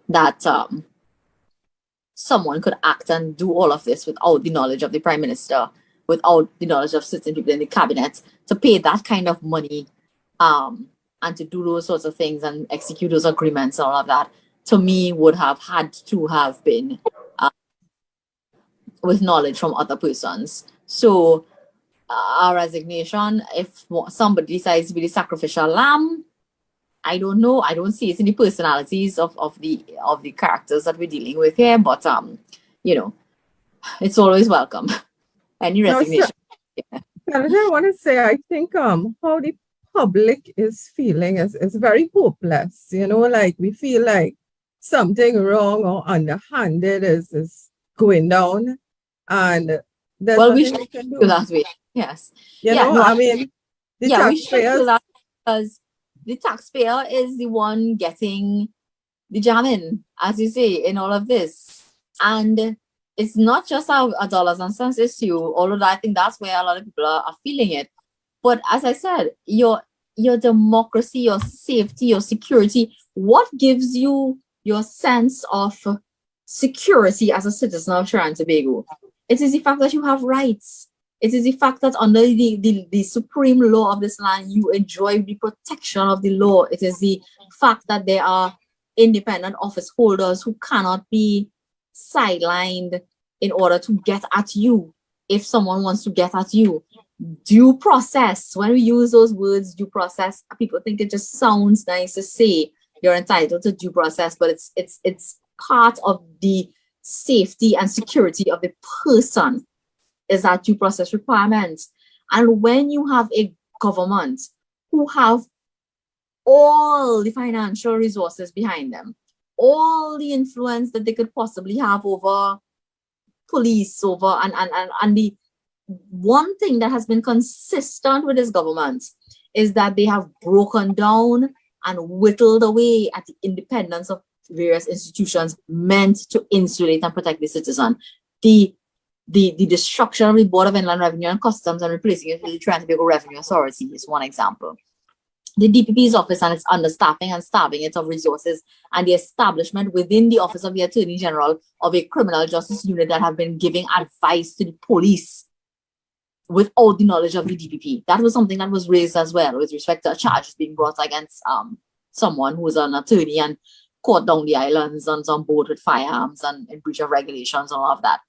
that someone could act and do all of this without the knowledge of the Prime Minister, without the knowledge of certain people in the cabinet, to pay that kind of money and to do those sorts of things and execute those agreements and all of that, to me, would have had to have been with knowledge from other persons. So a resignation, if somebody decides to be the sacrificial lamb, I don't know. I don't see it in the personalities of the characters that we're dealing with here, but you know, it's always welcome. Any resignation. Senator, I want to say, I think how the public is feeling is very hopeless. You know, like we feel like something wrong or underhanded is going down, and there's well, we nothing should can do do that way. Yes. You yeah, know, no, I mean, the yeah, we should do taxpayers. that, because the taxpayer is the one getting the jamming, as you say, in all of this. And it's not just a dollars and cents issue, although I think that's where a lot of people are feeling it. But as I said, your democracy, your safety, your security, what gives you your sense of security as a citizen of Trinidad and Tobago? It is the fact that you have rights. It is the fact that under the supreme law of this land, you enjoy the protection of the law. It is the fact that there are independent office holders who cannot be sidelined in order to get at you if someone wants to get at you. Due process, when we use those words, due process, people think it just sounds nice to say you're entitled to due process, but it's part of the safety and security of the person, is that due process requirements. And when you have a government who have all the financial resources behind them, all the influence that they could possibly have over police, over and the one thing that has been consistent with this government is that they have broken down and whittled away at the independence of various institutions meant to insulate and protect the citizen. The destruction of the Board of Inland Revenue and Customs and replacing it with the Trinidad and Tobago Revenue Authority is one example. The DPP's office and its understaffing and starving it of resources, and the establishment within the Office of the Attorney General of a criminal justice unit that have been giving advice to the police without the knowledge of the DPP. That was something that was raised as well with respect to charges being brought against someone who was an attorney and caught down the islands on some boat with firearms and in breach of regulations and all of that.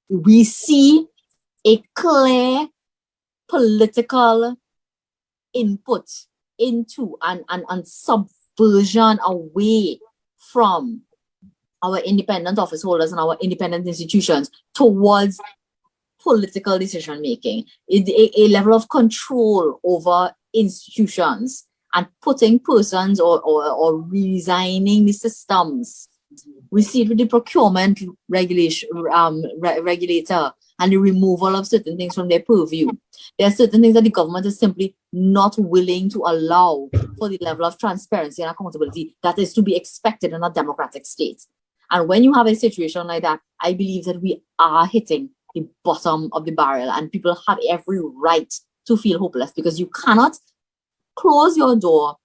We see a clear political input into and subversion away from our independent office holders and our independent institutions towards political decision making, a level of control over institutions and putting persons or resigning the systems We see it with the procurement regulation, regulator, and the removal of certain things from their purview. There are certain things that the government is simply not willing to allow for the level of transparency and accountability that is to be expected in a democratic state. And when you have a situation like that, I believe that we are hitting the bottom of the barrel, and people have every right to feel hopeless, because you cannot close your door,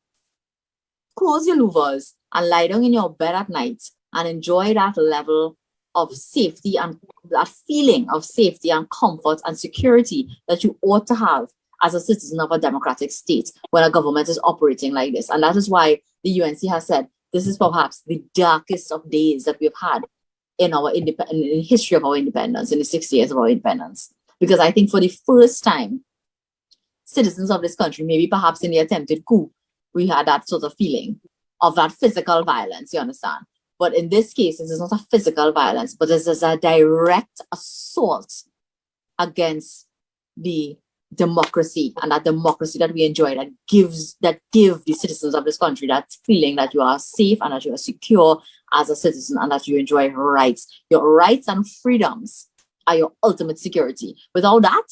close your louvers, and lie down in your bed at night and enjoy that level of safety and that feeling of safety and comfort and security that you ought to have as a citizen of a democratic state when a government is operating like this. And that is why the UNC has said this is perhaps the darkest of days that we've had in our in the history of our independence, in the 60 years of our independence. Because I think for the first time, citizens of this country, maybe perhaps in the attempted coup, we had that sort of feeling of that physical violence, you understand? But in this case, it is not a physical violence, but it is a direct assault against the democracy, and that democracy that we enjoy, that give the citizens of this country that feeling that you are safe and that you are secure as a citizen and that you enjoy rights. Your rights and freedoms are your ultimate security. Without that,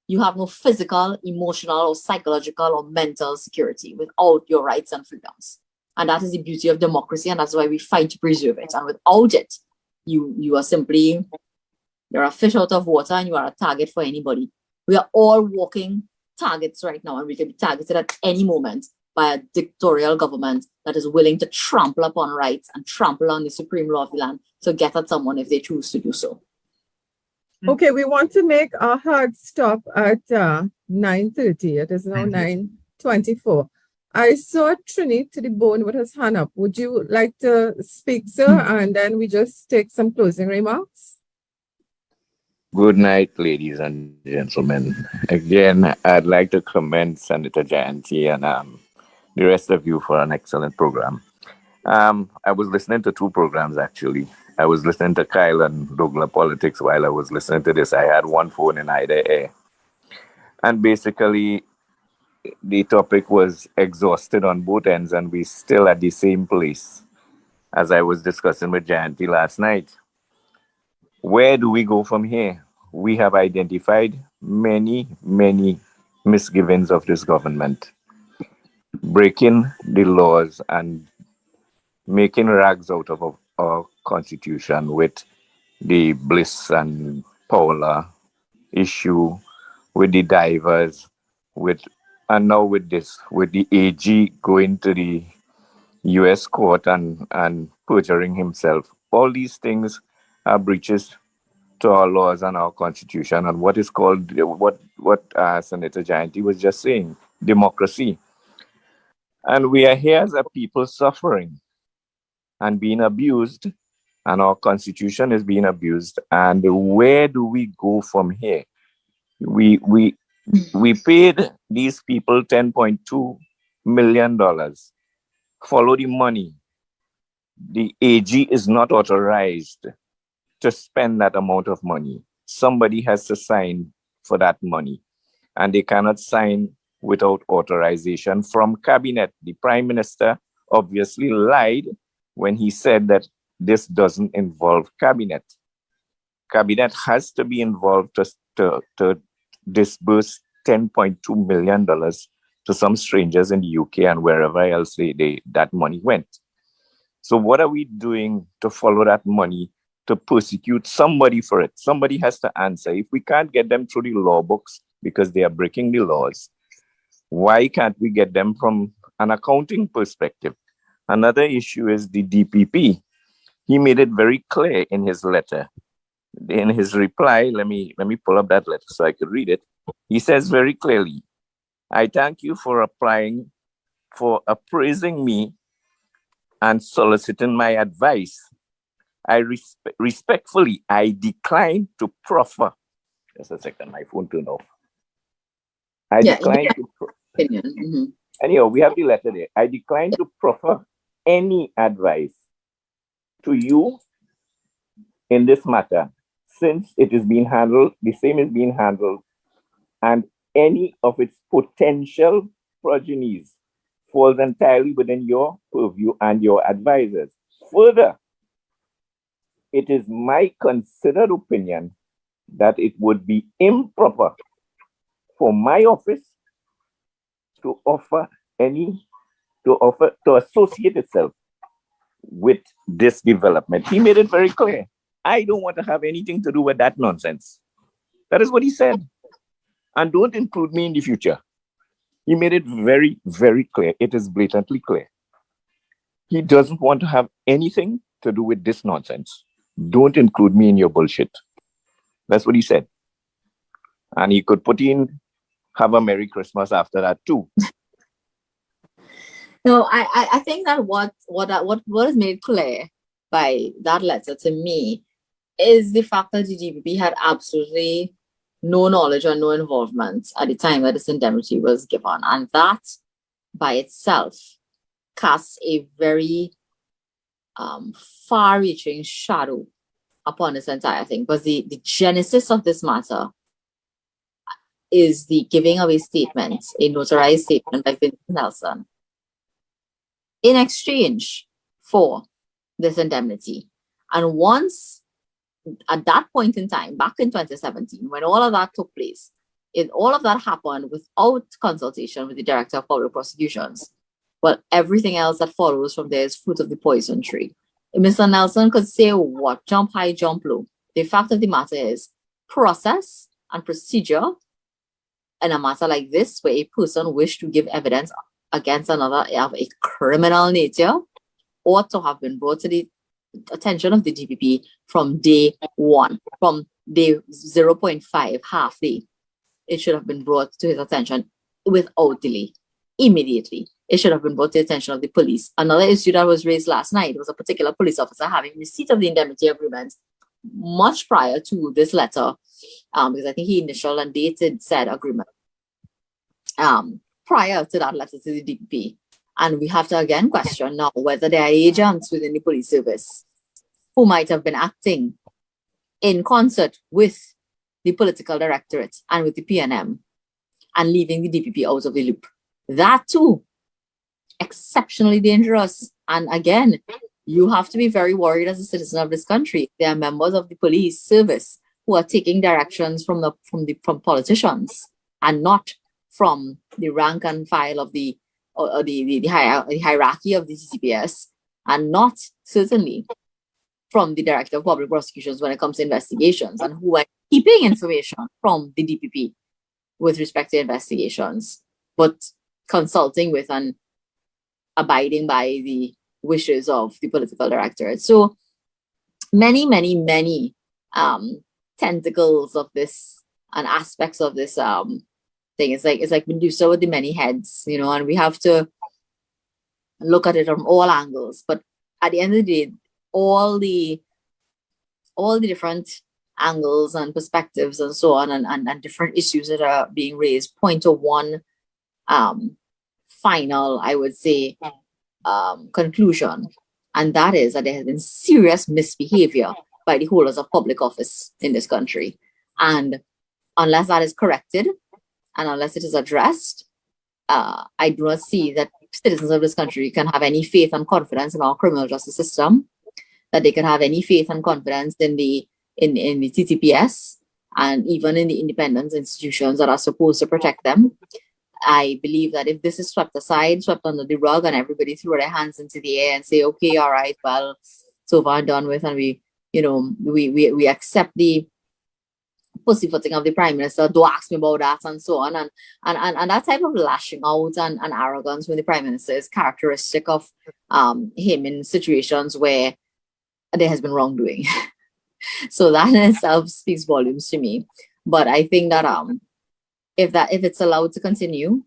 you have no physical, emotional, or psychological or mental security without your rights and freedoms. And that is the beauty of democracy, and that's why we fight to preserve it. And without it, you are simply, you're a fish out of water, and you are a target for anybody. We are all walking targets right now, and we can be targeted at any moment by a dictatorial government that is willing to trample upon rights and trample on the supreme law of the land to get at someone if they choose to do so. Okay, we want to make a hard stop at 9:30. It is now 9:24. I saw Trini to the bone with his hand up. Would you like to speak, sir? And then we just take some closing remarks. Good night, ladies and gentlemen. Again, I'd like to commend Senator Jayanti and the rest of you for an excellent program. I was listening to two programs, actually. I was listening to Kyle and douglAR Politics while I was listening to this. I had one phone in either ear. And basically, the topic was exhausted on both ends, and we're still at the same place as I was discussing with Jayanti last night. Where do we go from here? We have identified many, many misgivings of this government, breaking the laws and making rags out of our constitution with the Bliss and Paula issue, with the divers, and now with this, with the AG going to the US court and perjuring himself. All these things are breaches to our laws and our constitution and what is called, what Senator Jayanti was just saying, democracy. And we are here as a people suffering and being abused, and our constitution is being abused. And where do we go from here? We paid these people $10.2 million. Follow the money. The AG is not authorized to spend that amount of money. Somebody has to sign for that money, and they cannot sign without authorization from cabinet. The Prime Minister obviously lied when he said that this doesn't involve cabinet. Cabinet has to be involved to disburse $10.2 million to some strangers in the UK and wherever else that money went. So what are we doing to follow that money to persecute somebody for it? Somebody has to answer. If we can't get them through the law books because they are breaking the laws, why can't we get them from an accounting perspective? Another issue is the DPP. He made it very clear in his letter. In his reply, let me pull up that letter so I could read it. He says very clearly, I thank you for appraising me and soliciting my advice. I respectfully decline to proffer. Just a second, my phone turned off. Anyhow, we have the letter there. I decline to proffer any advice to you in this matter, since it is being handled, the same is being handled, and any of its potential progenies falls entirely within your purview and your advisors. Further, it is my considered opinion that it would be improper for my office to associate itself with this development. He made it very clear. I don't want to have anything to do with that nonsense. That is what he said. And don't include me in the future. He made it very, very clear. It is blatantly clear. He doesn't want to have anything to do with this nonsense. Don't include me in your bullshit. That's what he said. And he could put in, have a Merry Christmas after that too. No, I think that what is made clear by that letter to me is the fact that the DPP had absolutely no knowledge or no involvement at the time that this indemnity was given. And that by itself casts a very far-reaching shadow upon this entire thing. Because the genesis of this matter is the giving of a statement, a notarized statement by Vincent Nelson, in exchange for this indemnity. And once, at that point in time, back in 2017, when all of that took place, all of that happened without consultation with the Director of Public Prosecutions. Well, everything else that follows from there is fruit of the poison tree. Mr. Nelson could say what? Jump high, jump low. The fact of the matter is process and procedure in a matter like this, where a person wished to give evidence against another of a criminal nature, ought to have been brought to the attention of the DPP from day one, from day 0.5, half day. It should have been brought to his attention without delay, immediately. It should have been brought to the attention of the police. Another issue that was raised last night was a particular police officer having receipt of the indemnity agreement much prior to this letter, because I think he initialed and dated said agreement prior to that letter to the DPP. And we have to again question now whether there are agents within the police service who might have been acting in concert with the political directorate and with the PNM and leaving the DPP out of the loop. That too, exceptionally dangerous. And again, you have to be very worried as a citizen of this country. There are members of the police service who are taking directions from politicians and not from the rank and file of the hierarchy of the CCPS, and not certainly from the Director of Public Prosecutions when it comes to investigations, and who are keeping information from the DPP with respect to investigations, but consulting with and abiding by the wishes of the political directorate. So many tentacles of this and aspects of this thing. It's like Medusa with the many heads, and we have to look at it from all angles. But at the end of the day, all the different angles and perspectives and so on, and different issues that are being raised point to one final, I would say, conclusion. And that is that there has been serious misbehavior by the holders of public office in this country. And unless that is corrected, and unless it is addressed, I do not see that citizens of this country can have any faith and confidence in our criminal justice system, that they can have any faith and confidence in the TTPS, and even in the independent institutions that are supposed to protect them. I believe that if this is swept aside, swept under the rug, and everybody threw their hands into the air and say, okay, all right, well, it's over and done with, and we accept the pussyfooting of the Prime Minister, don't ask me about that, and so on. And that type of lashing out and arrogance when the Prime Minister is characteristic of him in situations where there has been wrongdoing. So that in itself speaks volumes to me. But I think that if it's allowed to continue,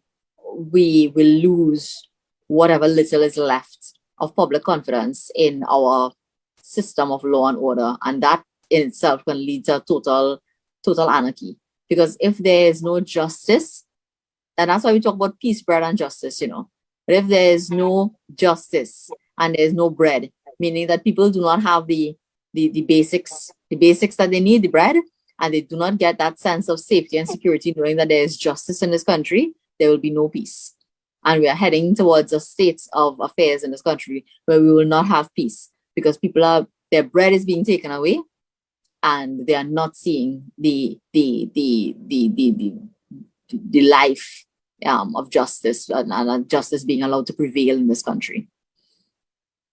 we will lose whatever little is left of public confidence in our system of law and order, and that in itself can lead to total anarchy. Because if there is no justice, and that's why we talk about peace, bread, and justice, But if there is no justice and there is no bread, meaning that people do not have the basics that they need, the bread, and they do not get that sense of safety and security, knowing that there is justice in this country, there will be no peace. And we are heading towards a state of affairs in this country where we will not have peace, because people are their bread is being taken away, and they are not seeing the life of justice and justice being allowed to prevail in this country.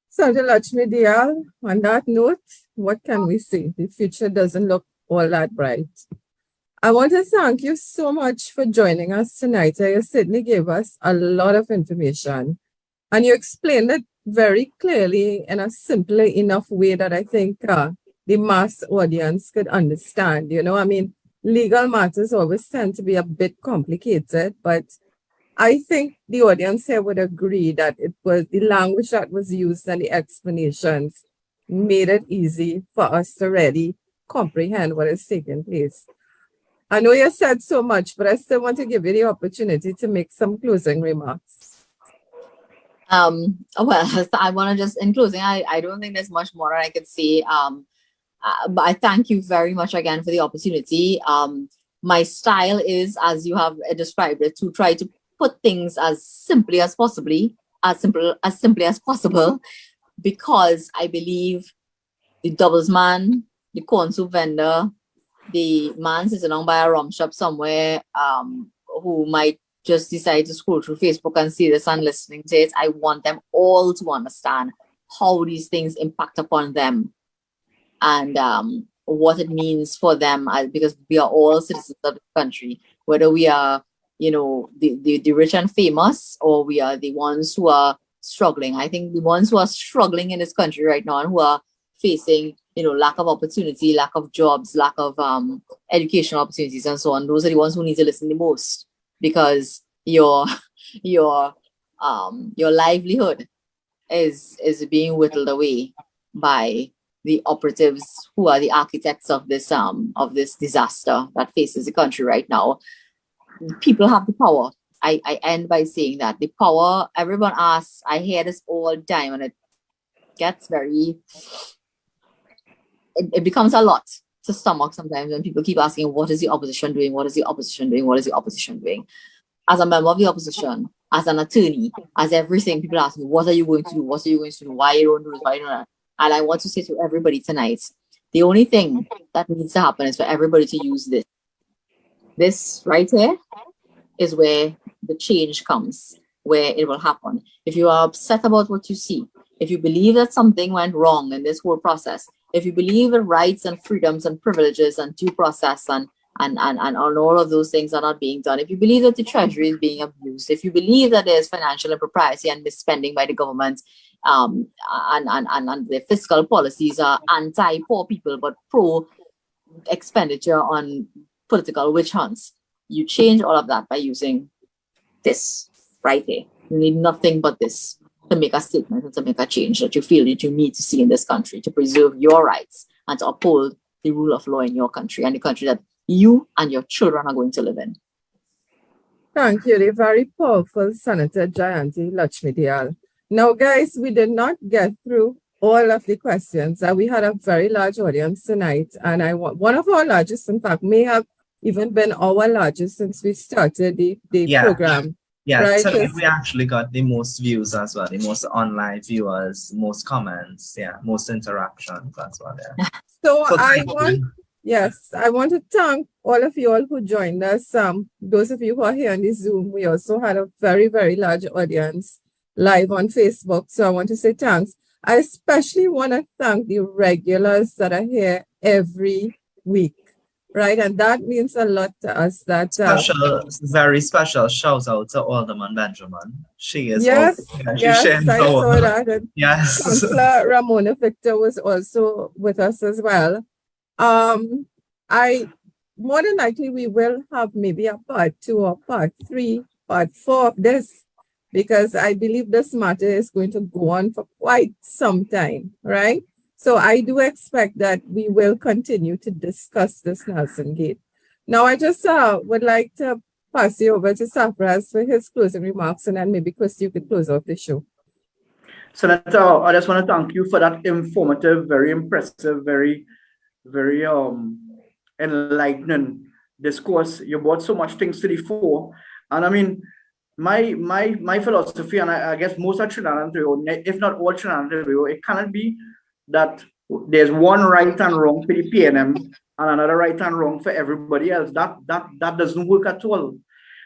Senator Lakshmi Dayal, on that note, what can we say? The future doesn't look all that bright. I want to thank you so much for joining us tonight. You certainly gave us a lot of information, and you explained it very clearly in a simple enough way that I think the mass audience could understand. You know, I mean, legal matters always tend to be a bit complicated, but I think the audience here would agree that it was the language that was used and the explanations made it easy for us to really comprehend what is taking place. I know you said so much, but I still want to give you the opportunity to make some closing remarks. Well, I want to just, in closing, I don't think there's much more I could say. But I thank you very much again for the opportunity. My style is, as you have described it, to try to put things as simply as possible, because I believe the doubles man, the corn soup vendor, the man sitting down by a rum shop somewhere, who might just decide to scroll through Facebook and see this and listening to it, I want them all to understand how these things impact upon them and what it means for them, because we are all citizens of the country, whether we are, you know, the rich and famous, or we are the ones who are struggling. I think the ones who are struggling in this country right now and who are facing, you know, lack of opportunity, lack of jobs, lack of educational opportunities, and so on, those are the ones who need to listen the most, because your livelihood is being whittled away by the operatives who are the architects of this disaster that faces the country right now. People have the power. I end by saying that the power, everyone asks, I hear this all the time, and it gets very, it becomes a lot to stomach sometimes when people keep asking, what is the opposition doing? What is the opposition doing? What is the opposition doing? As a member of the opposition, as an attorney, as everything, people ask me, what are you going to do? What are you going to do? Why you don't do this? Why you don't do that? And I want to say to everybody tonight, the only thing that needs to happen is for everybody to use this. This right here is where the change comes, where it will happen. If you are upset about what you see, if you believe that something went wrong in this whole process, if you believe that rights and freedoms and privileges and due process and all of those things are not being done, if you believe that the treasury is being abused, if you believe that there's financial impropriety and misspending by the government, and the fiscal policies are anti-poor people but pro-expenditure on political witch hunts, you change all of that by using this right here. You need nothing but this to make a statement and to make a change that you feel that you need to see in this country to preserve your rights and to uphold the rule of law in your country and the country that you and your children are going to live in. Thank you, the very powerful Senator Jayanti Lakshmi Dayal. Now, guys, we did not get through all of the questions. We had a very large audience tonight, and one of our largest, in fact, may have even been our largest since we started the program. Yeah, right? So we actually got the most views as well, the most online viewers, most comments, most interactions as well. Yeah. So I want to thank all of you all who joined us. Those of you who are here on the Zoom, we also had a very, very large audience live on Facebook. So I want to say thanks. I especially want to thank the regulars that are here every week, right? And that means a lot to us. That very special shout out to Alderman Benjamin. She is I saw that. And yes. Councillor Ramona Victor was also with us as well. More than likely we will have maybe a part 2 or part 3, part 4 of this, because I believe this matter is going to go on for quite some time, right? So I do expect that we will continue to discuss this Nelson Gate. Now, I just would like to pass you over to Safras for his closing remarks, and then maybe Chris, you could close off the show. Senator, I just want to thank you for that informative, very impressive, very enlightening discourse. You brought so much things to the fore, and I mean, my philosophy, and I guess most of Trinidad and Tobago, if not all Trinidad and Tobago, it cannot be that there's one right and wrong for the PNM and another right and wrong for everybody else. That doesn't work at all.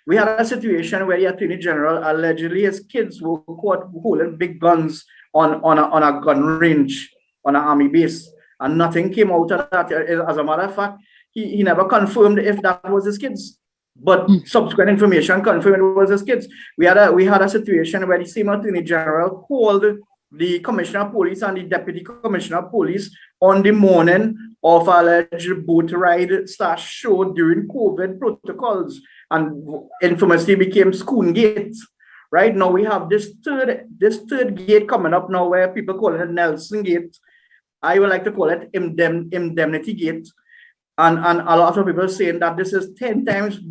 We had a situation where the Attorney General, allegedly his kids were caught holding big guns on a gun range, on an army base, and nothing came out of that. As a matter of fact, he never confirmed if that was his kids, but subsequent information confirmed it was his kids. We had a situation where the same Attorney General called the Commissioner of Police and the Deputy Commissioner of Police on the morning of alleged boat ride / show during COVID protocols, and infamously became Schoon Gate. Right now we have this third gate coming up now, where people call it Nelson Gate. I would like to call it Indemnity Gate, and a lot of people saying that this is 10 times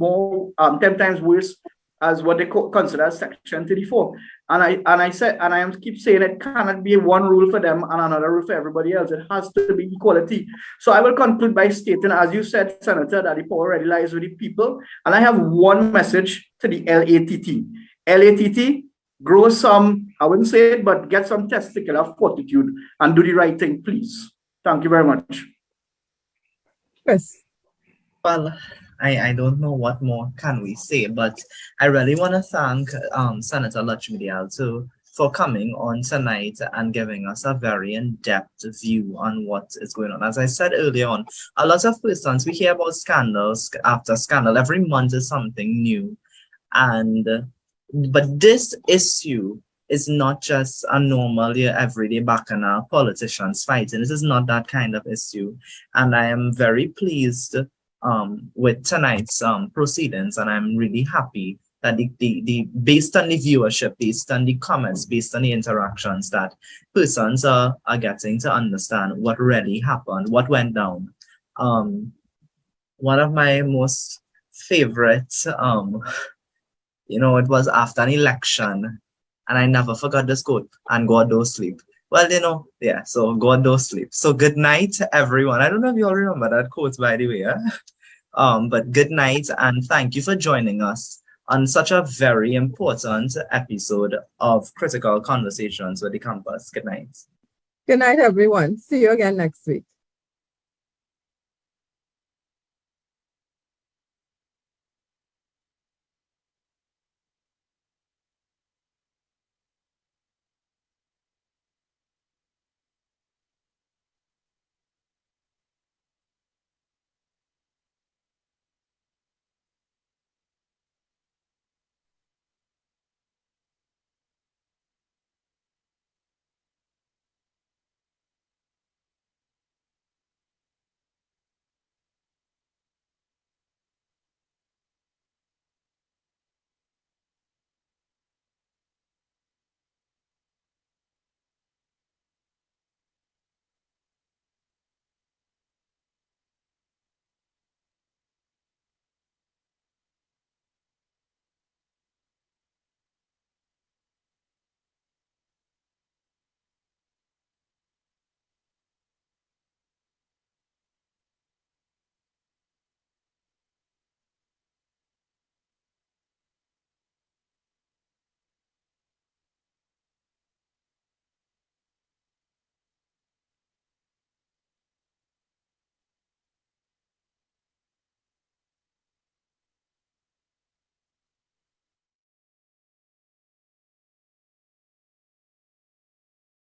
worse as what they consider Section 34. And I keep saying it cannot be one rule for them and another rule for everybody else. It has to be equality. So I will conclude by stating, as you said, Senator, that the power already lies with the people. And I have one message to the LATT. LATT, grow some, I wouldn't say it, but get some testicular fortitude and do the right thing, please. Thank you very much. Yes. Well, I don't know what more can we say, but I really want to thank Senator Lachmidial too for coming on tonight and giving us a very in-depth view on what is going on. As I said earlier on, a lot of persons, we hear about scandals after scandal. Every month is something new. But this issue is not just a normal, everyday bacchanal politicians fighting. This is not that kind of issue. And I am very pleased with tonight's proceedings, and I'm really happy that the based on the viewership, based on the comments, based on the interactions, that persons are getting to understand what really happened, what went down. One of my most favorite, it was after an election, and I never forgot this quote, and God don't sleep. Well, yeah, so God don't sleep. So good night, everyone. I don't know if you all remember that quote, by the way. But good night, and thank you for joining us on such a very important episode of Critical Conversations with the Campus. Good night. Good night, everyone. See you again next week.